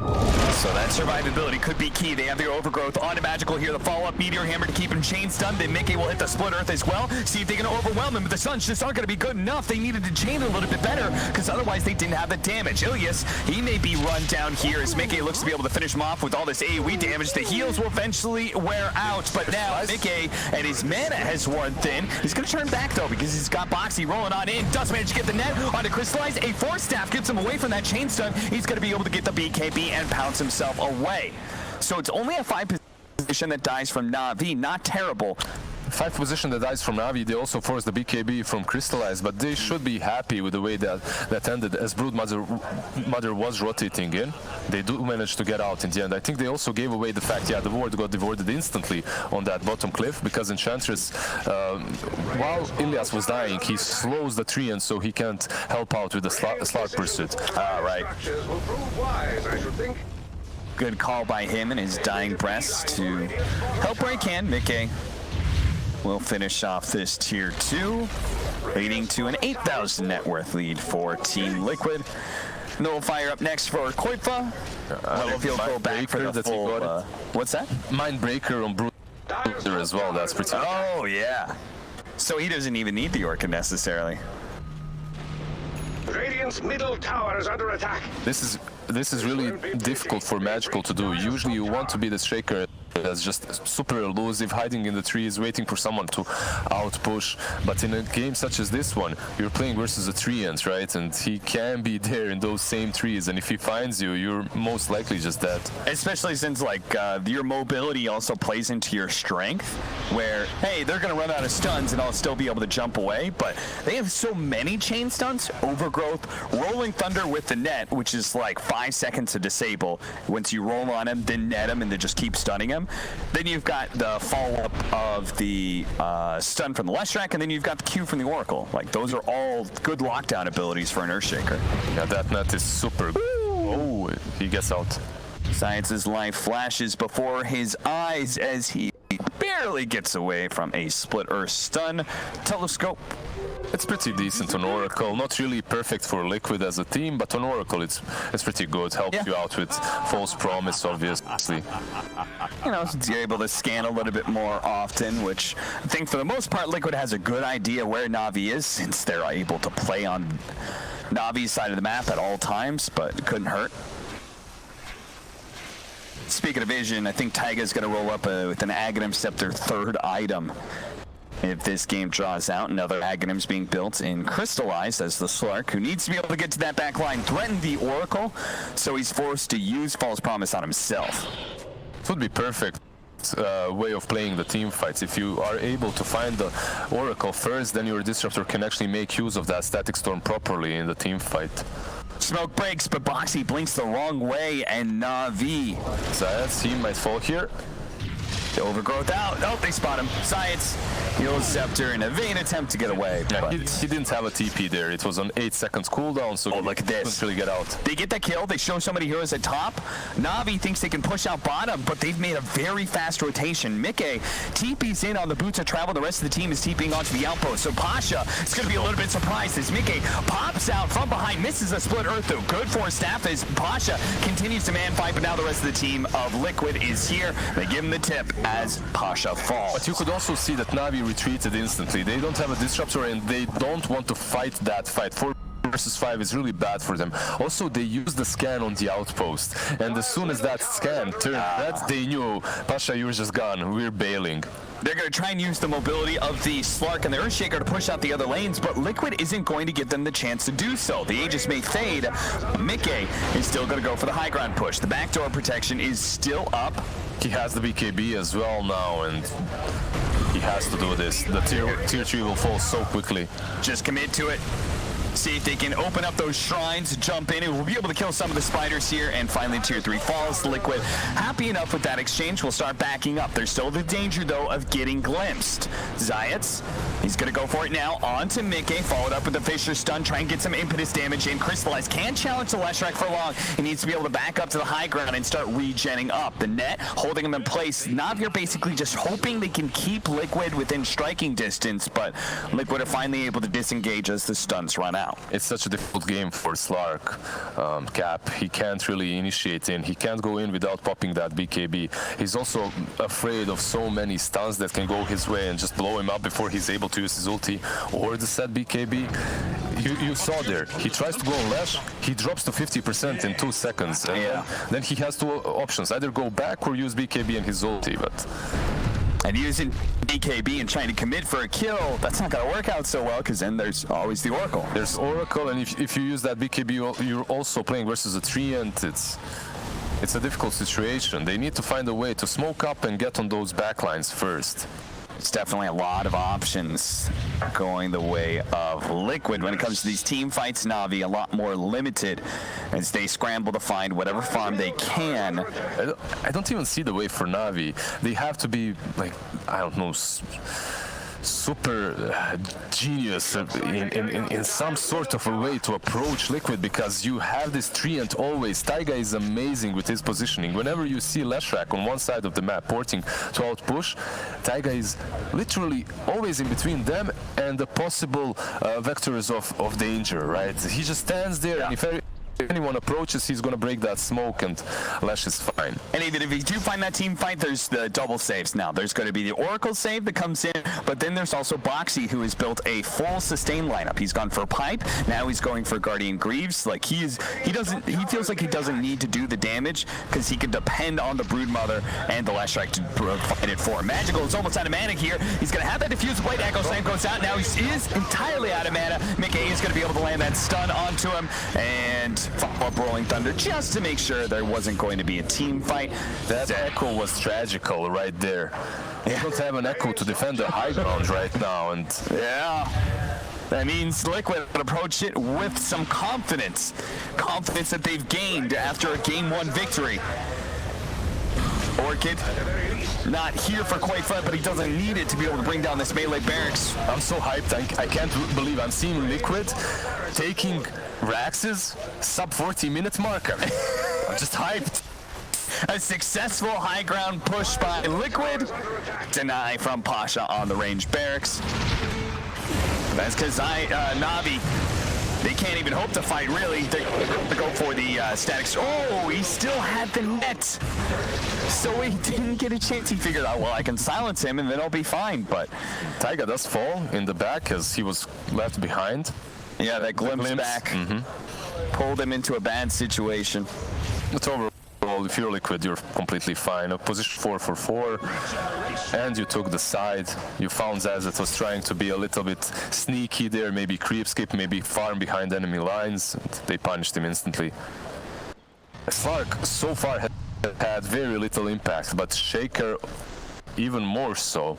So that survivability could be key. They have their overgrowth on a magical here. The follow-up Meteor Hammer to keep him chain stunned. Then Mickey will hit the Split Earth as well. See if they can overwhelm him. But the Suns just aren't going to be good enough. They needed to chain it a little bit better because otherwise they didn't have the damage. Ilias, he may be run down here as Mickey looks to be able to finish him off with all this AoE damage. The heals will eventually wear out. But now Mickey and his mana has worn thin. He's going to turn back though because he's got Boxy rolling on in. Does manage to get the net onto Crystallize. A Force Staff gets him away from that chain stun. He's going to be able to get the BKB and pounce himself away. So it's only a 5 position that dies from Navi, not terrible. 5 position that dies from Navi, they also forced the BKB from Crystallize, but they should be happy with the way that ended as Broodmother was rotating in. They do manage to get out in the end. I think they also gave away the fact, yeah, the ward got devoured instantly on that bottom cliff because Enchantress, while Ilias was dying, he slows the tree and so he can't help out with the Slark Pursuit. Right. Good call by him and his dying breath to help where he can. Mickey will finish off this tier 2, leading to an 8,000 net worth lead for Team Liquid. And they'll fire up next for Koifa. If he'll go back for the full, what's that? Mindbreaker on Brooder as well, that's pretty. Oh, yeah. So he doesn't even need the Orca necessarily. Radiant's middle tower is under attack. This is really difficult for Magical to do. Usually you want to be the Shaker that's just super elusive, hiding in the trees, waiting for someone to outpush. But in a game such as this one, you're playing versus a treant, right? And he can be there in those same trees. And if he finds you, you're most likely just dead. Especially since, like, your mobility also plays into your strength, where, hey, they're going to run out of stuns and I'll still be able to jump away. But they have so many chain stuns, Overgrowth, Rolling Thunder with the net, which is like 5 seconds to disable. Once you roll on him, then net him, and then just keep stunning him. Then you've got the follow-up of the stun from the Leshrac, and then you've got the Q from the Oracle. Like, those are all good lockdown abilities for an Earthshaker. Yeah, that net is super good. Oh, he gets out. Science's life flashes before his eyes as he barely gets away from a Split Earth stun. Telescope. It's pretty decent on Oracle. Not really perfect for Liquid as a team, but on Oracle it's pretty good. Helps you out with False Promise, obviously. You know, since you're able to scan a little bit more often, which I think for the most part Liquid has a good idea where Navi is, since they're able to play on Navi's side of the map at all times, but it couldn't hurt. Speaking of vision, I think Taiga's going to roll up with an Aghanim Scepter 3rd item. If this game draws out, another Aghanim's being built in Crystallized as the Slark, who needs to be able to get to that back line, threaten the Oracle, so he's forced to use False Promise on himself. It would be perfect way of playing the team fights. If you are able to find the Oracle first, then your Disruptor can actually make use of that Static Storm properly in the team fight. Smoke breaks, but Boxy blinks the wrong way, and Navi. Zayas, he might fall here. The Overgrowth out. Oh, they spot him. Science heals Scepter in a vain attempt to get away. Yeah, he didn't have a TP there. It was on 8 seconds cooldown, so look at this. Couldn't really get out. They get the kill. They show so many heroes at top. Navi thinks they can push out bottom, but they've made a very fast rotation. Mickey TP's in on the Boots of Travel. The rest of the team is TPing onto the outpost. So Pasha is going to be a little bit surprised as Mickey pops out from behind, misses a Split Earth though. Good for staff as Pasha continues to man fight, but now the rest of the team of Liquid is here. They give him the tip as Pasha falls. But you could also see that Navi retreated instantly. They don't have a Disruptor and they don't want to fight that fight. 4 versus 5 is really bad for them. Also, they used the scan on the outpost, and as soon as that scan turned red, they knew, Pasha, you're just gone. We're bailing. They're going to try and use the mobility of the Slark and the Earthshaker to push out the other lanes, but Liquid isn't going to give them the chance to do so. The Aegis may fade. Mickey is still going to go for the high ground push. The backdoor protection is still up. He has the BKB as well now, and he has to do this. The tier 3 will fall so quickly. Just commit to it. See if they can open up those shrines, jump in, and we'll be able to kill some of the spiders here. And finally, tier 3 falls. Liquid happy enough with that exchange. We'll start backing up. There's still the danger, though, of getting glimpsed. Zayats, he's going to go for it now. On to Mickey, followed up with the Fisher stun. Try and get some impetus damage in. Crystallize can't challenge the Leshrac for long. He needs to be able to back up to the high ground and start regenning up. The net holding him in place. Navi are basically just hoping they can keep Liquid within striking distance, but Liquid are finally able to disengage as the stuns run out. It's such a difficult game for Slark. Cap, he can't really initiate in. He can't go in without popping that BKB. He's also afraid of so many stuns that can go his way and just blow him up before he's able to use his ulti or the set BKB. You saw there, he tries to go on Lash, he drops to 50% in 2 seconds. And then he has 2 options, either go back or use BKB and his ulti. And using BKB and trying to commit for a kill, that's not going to work out so well, because then there's always the Oracle. There's Oracle, and if you use that BKB, you're also playing versus a Treant. It's a difficult situation. They need to find a way to smoke up and get on those backlines first. It's definitely a lot of options going the way of Liquid. When it comes to these team fights, Navi a lot more limited as they scramble to find whatever farm they can. I don't even see the way for Navi. They have to be, like, I don't know, super genius in some sort of a way to approach Liquid, because you have this Treant always. Taiga is amazing with his positioning. Whenever you see Leshrac on one side of the map porting to outpush, Taiga is literally always in between them and the possible vectors of danger, right? He just stands there, and if anyone approaches, he's going to break that smoke, and Lesh is fine. And even if you do find that team fight, there's the double saves now. There's going to be the Oracle save that comes in, but then there's also Boxy, who has built a full sustain lineup. He's gone for Pipe, now he's going for Guardian Greaves. Like, he feels like he doesn't need to do the damage, because he can depend on the Broodmother and the Leshrac to provide it for him. Magical is almost out of mana here. He's going to have that Diffuse Blade. Echo Slam goes out. Now he is entirely out of mana. Mickey is going to be able to land that stun onto him, and follow up Rolling Thunder just to make sure there wasn't going to be a team fight. That Echo was tragical right there. You don't have an Echo to defend the high ground right now, and that means Liquid approach it with some confidence. Confidence that they've gained after a Game 1 victory. Orchid, not here for quite fun, but he doesn't need it to be able to bring down this melee barracks. I'm so hyped. I can't believe I'm seeing Liquid taking Rax's sub 40-minute marker. I'm just hyped. A successful high ground push by Liquid. Deny from Pasha on the range barracks. That's because Navi, they can't even hope to fight, really. They go for the statics. Oh, he still had the net. So he didn't get a chance. He figured out, well, I can silence him and then I'll be fine. But Taiga does fall in the back as he was left behind. Yeah, that glimpse back pulled him into a bad situation. But overall, if you're Liquid, you're completely fine. A position 4 for 4, and you took the side. You found Zaz that was trying to be a little bit sneaky there, maybe creep skip, maybe farm behind enemy lines. They punished him instantly. Slark so far has had very little impact, but Shaker even more so.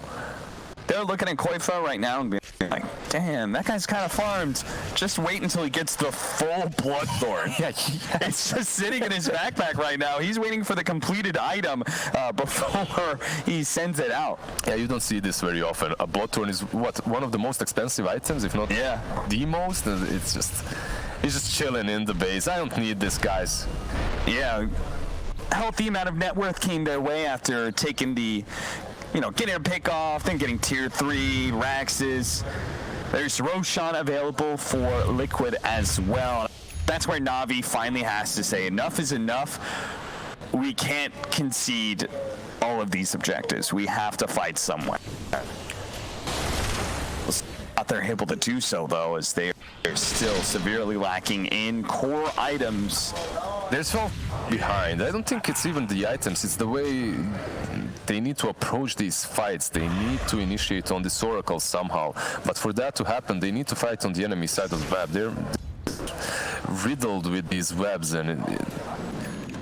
They're looking at Koifa right now and being like, damn, that guy's kind of farmed. Just wait until he gets the full Bloodthorn. It's just sitting in his backpack right now. He's waiting for the completed item before he sends it out. Yeah, you don't see this very often. A Bloodthorn is one of the most expensive items, if not the most. It's just, he's just chilling in the base. I don't need this, guys. Yeah, healthy amount of net worth came their way after taking the, getting a pick off, then getting tier 3, Raxes. There's Roshan available for Liquid as well. That's where Navi finally has to say enough is enough. We can't concede all of these objectives. We have to fight somewhere. They're able to do so, though, as they're still severely lacking in core items. They're so behind. I don't think it's even the items, it's the way they need to approach these fights. They need to initiate on this Oracle somehow. But for that to happen, they need to fight on the enemy side of the map. They're riddled with these webs, and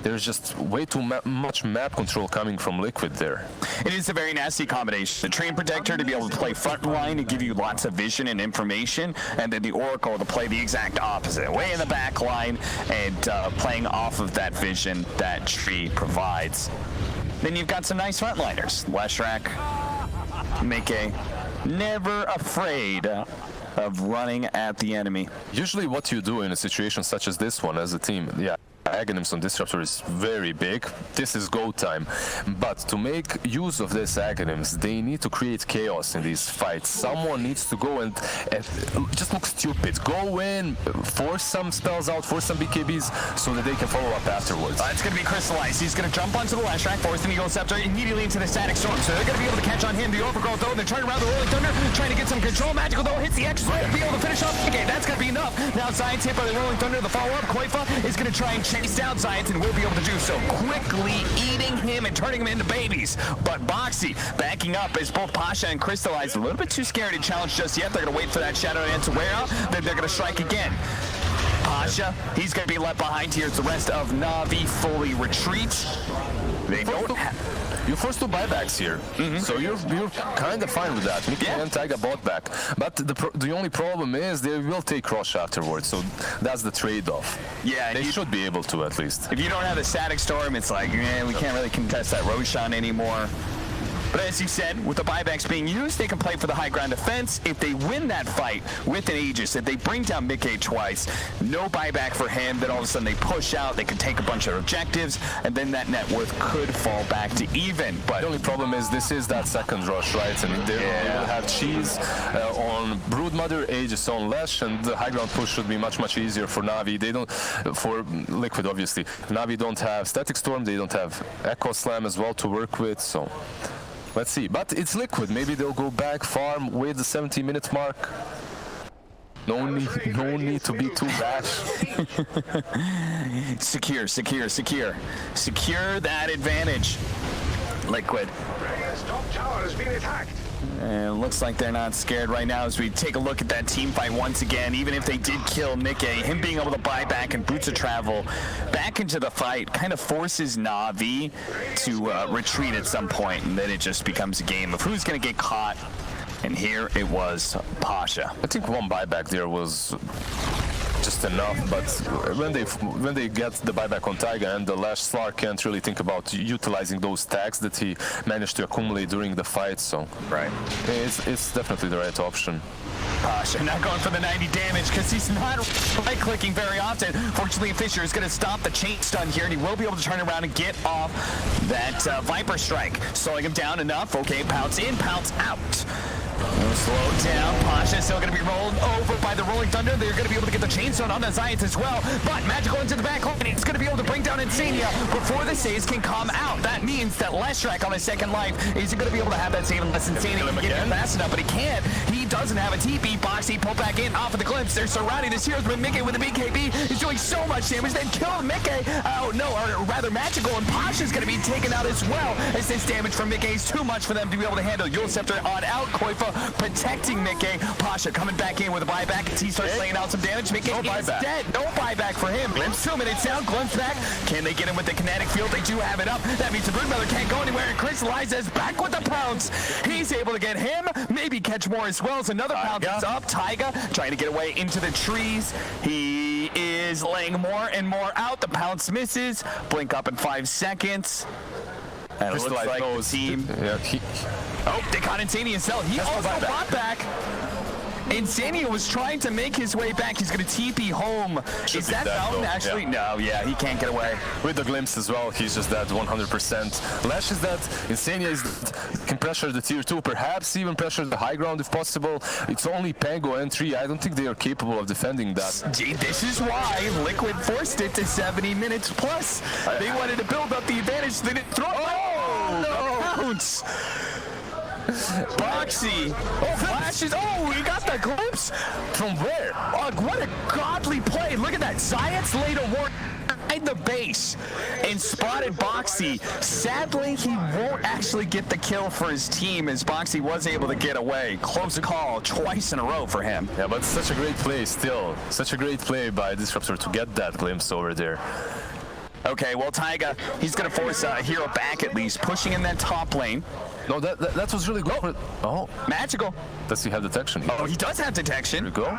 there's just way too much map control coming from Liquid there. It is a very nasty combination. The Train Protector to be able to play front line and give you lots of vision and information, and then the Oracle to play the exact opposite, way in the back line and playing off of that vision that Tree provides. Then you've got some nice frontliners. Leshrac, Mickey, never afraid of running at the enemy. Usually what you do in a situation such as this one as a team, Aghanim's on Disruptor is very big. This is go time. But to make use of this Aghanims, they need to create chaos in these fights. Someone needs to go and just look stupid. Go in, force some spells out, force some BKBs so that they can follow up afterwards. It's going to be crystallized. He's going to jump onto the Leshrac, force the Eagle Scepter immediately into the Static Storm. So they're going to be able to catch on him. The Overgrowth though, they're turning around the Rolling Thunder, trying to get some control. Magical though hits the X right to be able to finish off. Okay, that's going to be enough. Now Science hit by the Rolling Thunder. The follow-up, Koifa is going to try and chase down Science and will be able to do so, quickly eating him and turning him into babies. But Boxy backing up as both Pasha and Crystallized a little bit too scared to challenge just yet. They're going to wait for that Shadow Dance to wear out, then they're going to strike again. Pasha, he's going to be left behind here as the rest of Navi fully retreat. They don't have... You're forced to buybacks here, so you're kind of fine with that. Mickey and Taiga bought back, but the only problem is they will take Rush afterwards, so that's the trade-off. Yeah, they should be able to at least. If you don't have the Static Storm, it's like, man, we can't really contest that Roshan anymore. But as you said, with the buybacks being used, they can play for the high ground defense. If they win that fight with an Aegis, if they bring down Mickey twice, no buyback for him, then all of a sudden they push out, they can take a bunch of objectives, and then that net worth could fall back to even. But the only problem is this is that second rush, right? And they will have Cheese on Broodmother, Aegis on Lesh, and the high ground push should be much easier for Navi. They don't, for Liquid obviously. Navi don't have Static Storm, they don't have Echo Slam as well to work with, so... Let's see, but it's Liquid. Maybe they'll go back, farm, wait the 70-minute mark. No need to be too rash. Secure that advantage. Liquid. Top tower has been attacked. And it looks like they're not scared right now as we take a look at that team fight once again. Even if they did kill Mickey, him being able to buy back and Boots of Travel back into the fight kind of forces Navi to retreat at some point, and then it just becomes a game of who's going to get caught. And here it was Pasha. I think one buyback there was just enough, but when they get the buyback on Taiga and the Lash, Slark can't really think about utilizing those tags that he managed to accumulate during the fight, so it's definitely the right option. Pasha not going for the 90 damage because he's not right-clicking very often. Fortunately, Fisher is going to stop the chain stun here, and he will be able to turn around and get off that Viper Strike. Slowing him down enough. Okay, pounce in, pounce out. Slow down. Pasha is still going to be rolled over by the Rolling Thunder. They're going to be able to get the chainstone on the Science as well. But Magical into the back line. It's going to be able to bring down Insania before the saves can come out. That means that Leshrac on his second life isn't going to be able to have that save unless Insania can get him fast enough. But he can't. He doesn't have a TP. Boxy pull back in off of the glimpse. They're surrounding this heroes, but Mickey with the BKB is doing so much damage. They've killed Mickey. Oh no, or rather Magical, and Pasha's going to be taken out as well, as this damage from Mickey is too much for them to be able to handle. Yule Scepter on out. Koifa protecting Mickey. Pasha coming back in with a buyback as he starts laying out some damage. Mickey is dead. No buyback for him. Glimpse 2 minutes down. Glimpse back. Can they get him with the kinetic field? They do have it up. That means the Broodmother can't go anywhere, and Crystallizes back with the pounce. He's able to get him. Maybe catch more as well. So another pounce is up. Taiga trying to get away into the trees. He is laying more and more out. The pounce misses. Blink up in 5 seconds. And it looks like the team... Oh, they caught Insania as well. He also bought back. Insania was trying to make his way back. He's going to TP home. Is that Fountain actually? No, yeah, he can't get away. With the glimpse as well, he's just dead 100%. Lash is dead. Insania is can pressure the tier 2, perhaps even pressure the high ground if possible. It's only Pango and 3. I don't think they are capable of defending that. Gee, this is why Liquid forced it to 70 minutes plus. They wanted to build up the advantage. They didn't throw it. Oh, no! Bounce. Boxy. Oh, flashes. Oh, he got the glimpse. From where? Oh, what a godly play. Look at that. Science laid a war behind the base and spotted Boxy. Sadly, he won't actually get the kill for his team as Boxy was able to get away. Close call twice in a row for him. Yeah, but such a great play still. Such a great play by Disruptor to get that glimpse over there. Okay, well, Taiga, he's going to force a hero back at least, pushing in that top lane. No, that was really good. Oh, Magical. does he have detection? Oh, he does have detection. There we go.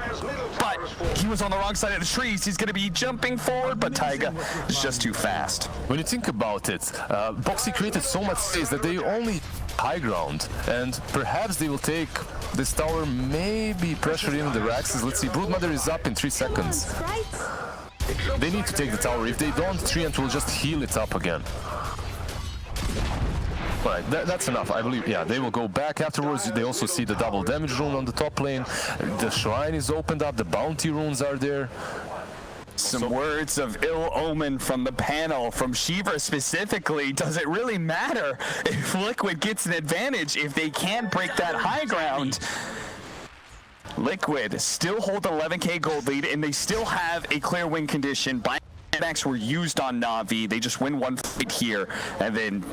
But he was on the wrong side of the trees. He's going to be jumping forward, but Taiga is just too fast. When you think about it, Bo3 created so much space that they only high ground, and perhaps they will take this tower, maybe pressure in the Raxes. Let's see, Broodmother is up in 3 seconds. They need to take the tower. If they don't, Treant will just heal it up again. Right, that's enough, I believe. Yeah, they will go back afterwards. They also see the double damage rune on the top lane. The shrine is opened up. The bounty runes are there. Some words of ill omen from the panel, from Shiva specifically. Does it really matter if Liquid gets an advantage if they can't break that high ground? Liquid still hold 11k gold lead, and they still have a clear win condition. Backs were used on Navi. They just win one fight here, and then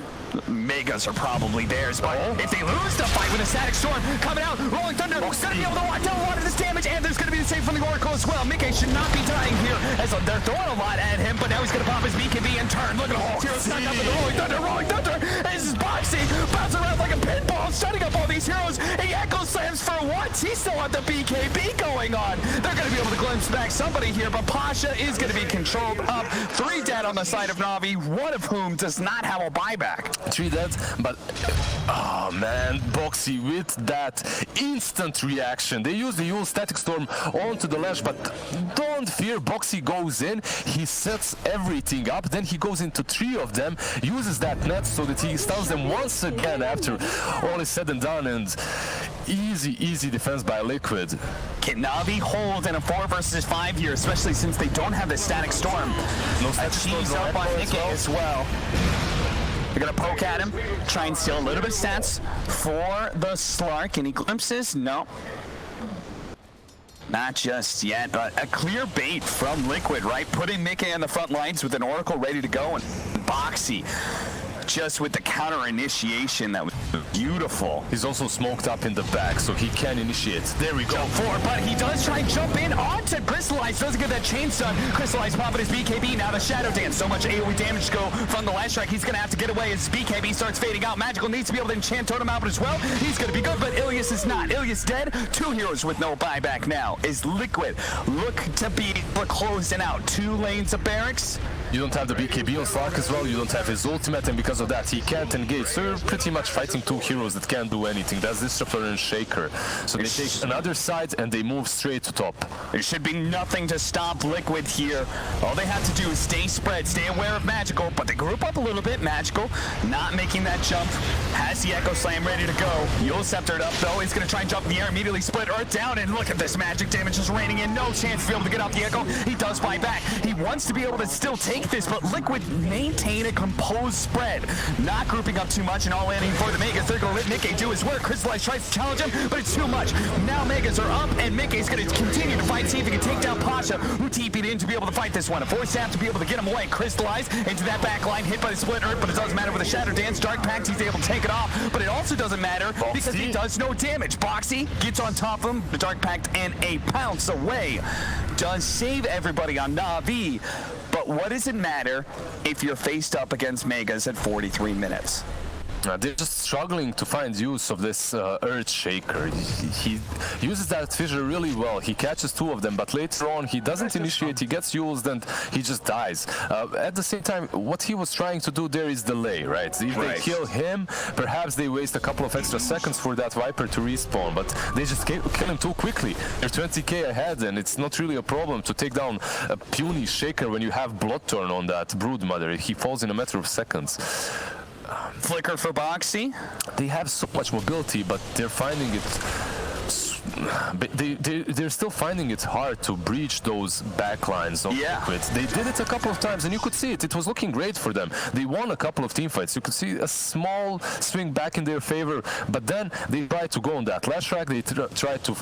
Megas are probably theirs. But if they lose the fight with a Static Storm coming out, Rolling Thunder going to be able to deal a lot of this damage, and there's going to be the save from the Oracle as well. Mickey should not be dying here, as they're throwing a lot at him, but now he's going to pop his BKB in turn. Look at all heroes stuck up in the Rolling Thunder. Rolling Thunder, this is boxing, bouncing around like a pinball, setting up all these heroes. He echo slams for once. He still had the BKB going on. They're going to be able to glimpse back somebody here, but Pasha is going to be controlled up. 3 dead on the side of Navi, one of whom does not have a buyback. 3 dead, but oh man, Bo3 with that instant reaction. They use the Yule Static Storm onto the Lash, but don't fear, Bo3 goes in, he sets everything up, then he goes into 3 of them, uses that net so that he stuns them once again after all is said and done, and easy defense by Liquid. Can Navi hold in a 4 versus 5 here, especially since they don't have the Static Storm? No Static Storm up on Nicky as well. They're gonna poke at him, try and steal a little bit of stats for the Slark. Any glimpses? No. Not just yet, but a clear bait from Liquid, right? Putting Mickey on the front lines with an Oracle ready to go, and Bo3 just with the counter initiation that was beautiful. He's also smoked up in the back, so he can initiate. There we go. Jump forward, but he does try and jump in onto Crystallize. Doesn't get that chain stun. Crystallize popping his BKB. Now the Shadow Dance. So much AoE damage to go from the last strike. He's going to have to get away as BKB starts fading out. Magical needs to be able to enchant Totem out as well. He's going to be good, but Ilias is not. Ilias dead. 2 heroes with no buyback now. Is Liquid look to be closing out 2 lanes of barracks? You don't have the BKB on Slark as well, you don't have his ultimate, and because of that he can't engage. So you're pretty much fighting 2 heroes that can't do anything. That's Disruptor and Shaker. So they take another side and they move straight to top. There should be nothing to stop Liquid here. All they have to do is stay spread, stay aware of Magical, but they group up a little bit. Magical not making that jump. Has the Echo Slam ready to go. Yule Sceptered up though. He's going to try and jump in the air, immediately split Earth down, and look at this magic damage just raining in. No chance to be able to get off the Echo. He does buy back. He wants to be able to still take this, but Liquid maintain a composed spread. Not grouping up too much and all landing for the Megas. They're going to let Mickey do his work. Crystallize tries to challenge him, but it's too much. Now Megas are up, and Mickey's going to continue to fight, see if he can take down Pasha, who TP'd in to be able to fight this one. A force tap to be able to get him away. Crystallize into that back line, hit by the split Earth, but it doesn't matter with the Shadow Dance. Dark Pact, he's able to take it off, but it also doesn't matter because he does no damage. Bo3 gets on top of him, the Dark Pact, and a pounce away. Does save everybody on Navi, but what does it matter if you're faced up against Megas at 43 minutes? They're just struggling to find use of this Earth Shaker. He uses that fissure really well. He catches 2 of them, but later on he doesn't initiate, he gets used, and he just dies. At the same time, what he was trying to do there is delay, right? If they kill him, perhaps they waste a couple of extra seconds for that Viper to respawn, but they just kill him too quickly. They're 20k ahead, and it's not really a problem to take down a puny Shaker when you have Blood Turn on that Broodmother. He falls in a matter of seconds. Flicker for Bo3. They have so much mobility, but they're finding it. They're still finding it hard to breach those backlines of Liquid. They did it a couple of times, and you could see it. It was looking great for them. They won a couple of team fights. You could see a small swing back in their favor, but then they tried to go on that last track. They tried to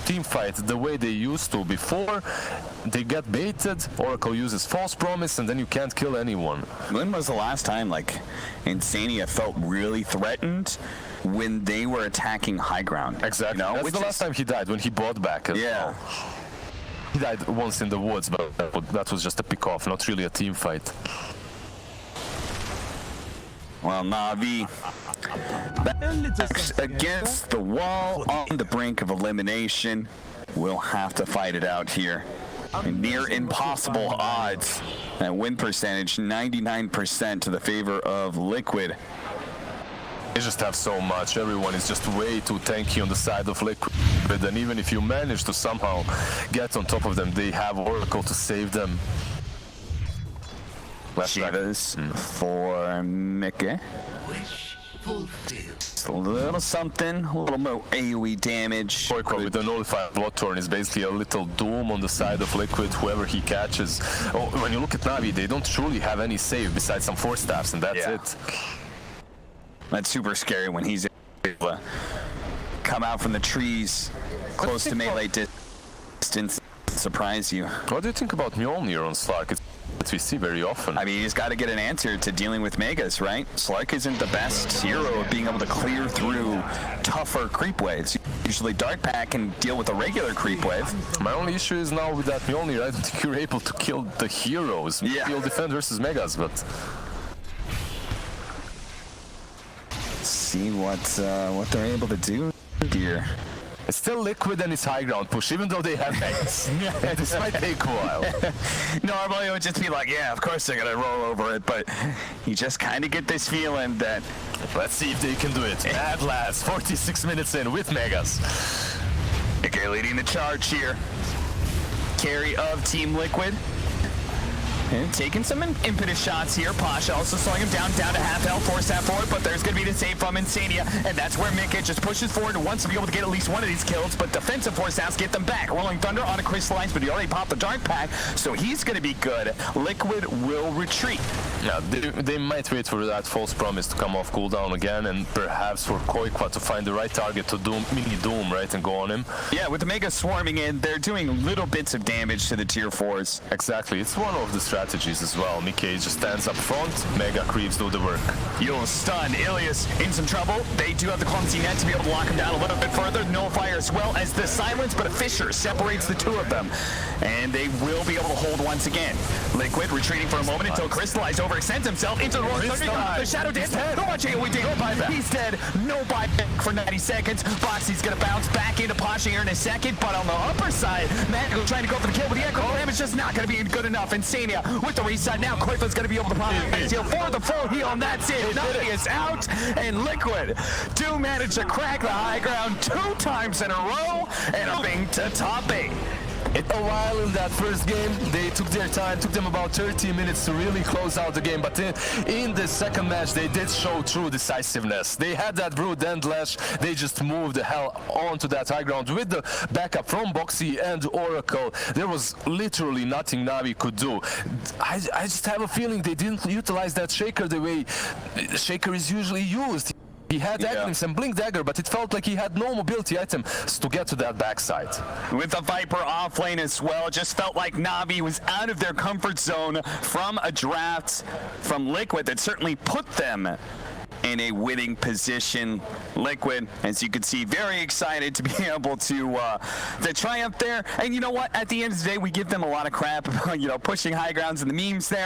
team fight the way they used to before. They get baited, Oracle uses false promise, and then you can't kill anyone. When was the last time like Insania felt really threatened when they were attacking high ground? Exactly. You know? That's the last time he died, when he bought back. Yeah. He died once in the woods, but that was just a pick-off, not really a team fight. Well, Navi against the wall on the brink of elimination. We'll have to fight it out here. Near impossible odds. That win percentage, 99% to the favor of Liquid. They just have so much. Everyone is just way too tanky on the side of Liquid. And even if you manage to somehow get on top of them, they have Oracle to save them. Shivas for Mickey. Just a little something, a little more AoE damage. Koiko with the nullified Bloodthorn is basically a little doom on the side of Liquid, whoever he catches. Oh, when you look at Navi, they don't truly have any save besides some force staffs, and that's it. That's super scary when he's able to come out from the trees close to melee distance, surprise you. What do you think about Mjolnir on Slark? It's what we see very often. I mean, he's got to get an answer to dealing with Megas, right? Slark isn't the best hero of being able to clear through tougher creep waves. Usually Dark Pack can deal with a regular creep wave. My only issue is now with that Mjolnir, I don't think you're able to kill the heroes. Yeah. You'll defend versus Megas, but... See what they're able to do here. It's still Liquid and it's high ground push, even though they have Megas. This might take a while. Normally it would just be like, yeah, of course they're gonna roll over it, but you just kind of get this feeling that... Let's see if they can do it. At last, 46 minutes in with Megas. Okay, leading the charge here. Carry of Team Liquid. And taking some impetus shots here. Pasha also slowing him down to half health, force that forward, but there's going to be the save from Insania, and that's where Mickey just pushes forward and wants to be able to get at least one of these kills, but defensive force staffs get them back. Rolling Thunder on a Crystallize, but he already popped the Dark Pack, so he's going to be good. Liquid will retreat. Yeah, they might wait for that false promise to come off cooldown again, and perhaps for Koikwa to find the right target to mini Doom, right, and go on him. Yeah, with the Mega swarming in, they're doing little bits of damage to the tier 4s. Exactly, it's one of the strategies as well. Mickey just stands up front, Mega creeps do the work. You'll stun Ilias in some trouble. They do have the clumsy net to be able to lock him down a little bit further. Nullifier as well as the silence, but a Fissure separates the two of them. And they will be able to hold once again. Liquid retreating for a moment until Crystallize overextends himself into the Roaring Thunder. The Shadow Dance. No much AoE take. He's dead. No buyback for 90 seconds. Foxy's going to bounce back into Pasha here in a second, but on the upper side, Magical trying to go for the kill, but the echo damage just not going to be good enough. Insania with the reset. Now Koifa's going to be able to pop his heal for the full heal, and that's it. Navi is out, and Liquid do manage to crack the high ground 2 times in a row, and moving to top 8. A while in that first game, they took their time, took them about 30 minutes to really close out the game, but in the second match, they did show true decisiveness. They had that Brood and Lash, they just moved the hell onto that high ground with the backup from Boxy and Oracle. There was literally nothing Navi could do. I just have a feeling they didn't utilize that Shaker the way Shaker is usually used. He had Agnes and Blink Dagger, but it felt like he had no mobility items to get to that backside. With the Viper off lane as well, it just felt like Navi was out of their comfort zone from a draft from Liquid that certainly put them in a winning position. Liquid, as you can see, very excited to be able to triumph there. And you know what? At the end of the day, we give them a lot of crap about, pushing high grounds and the memes there.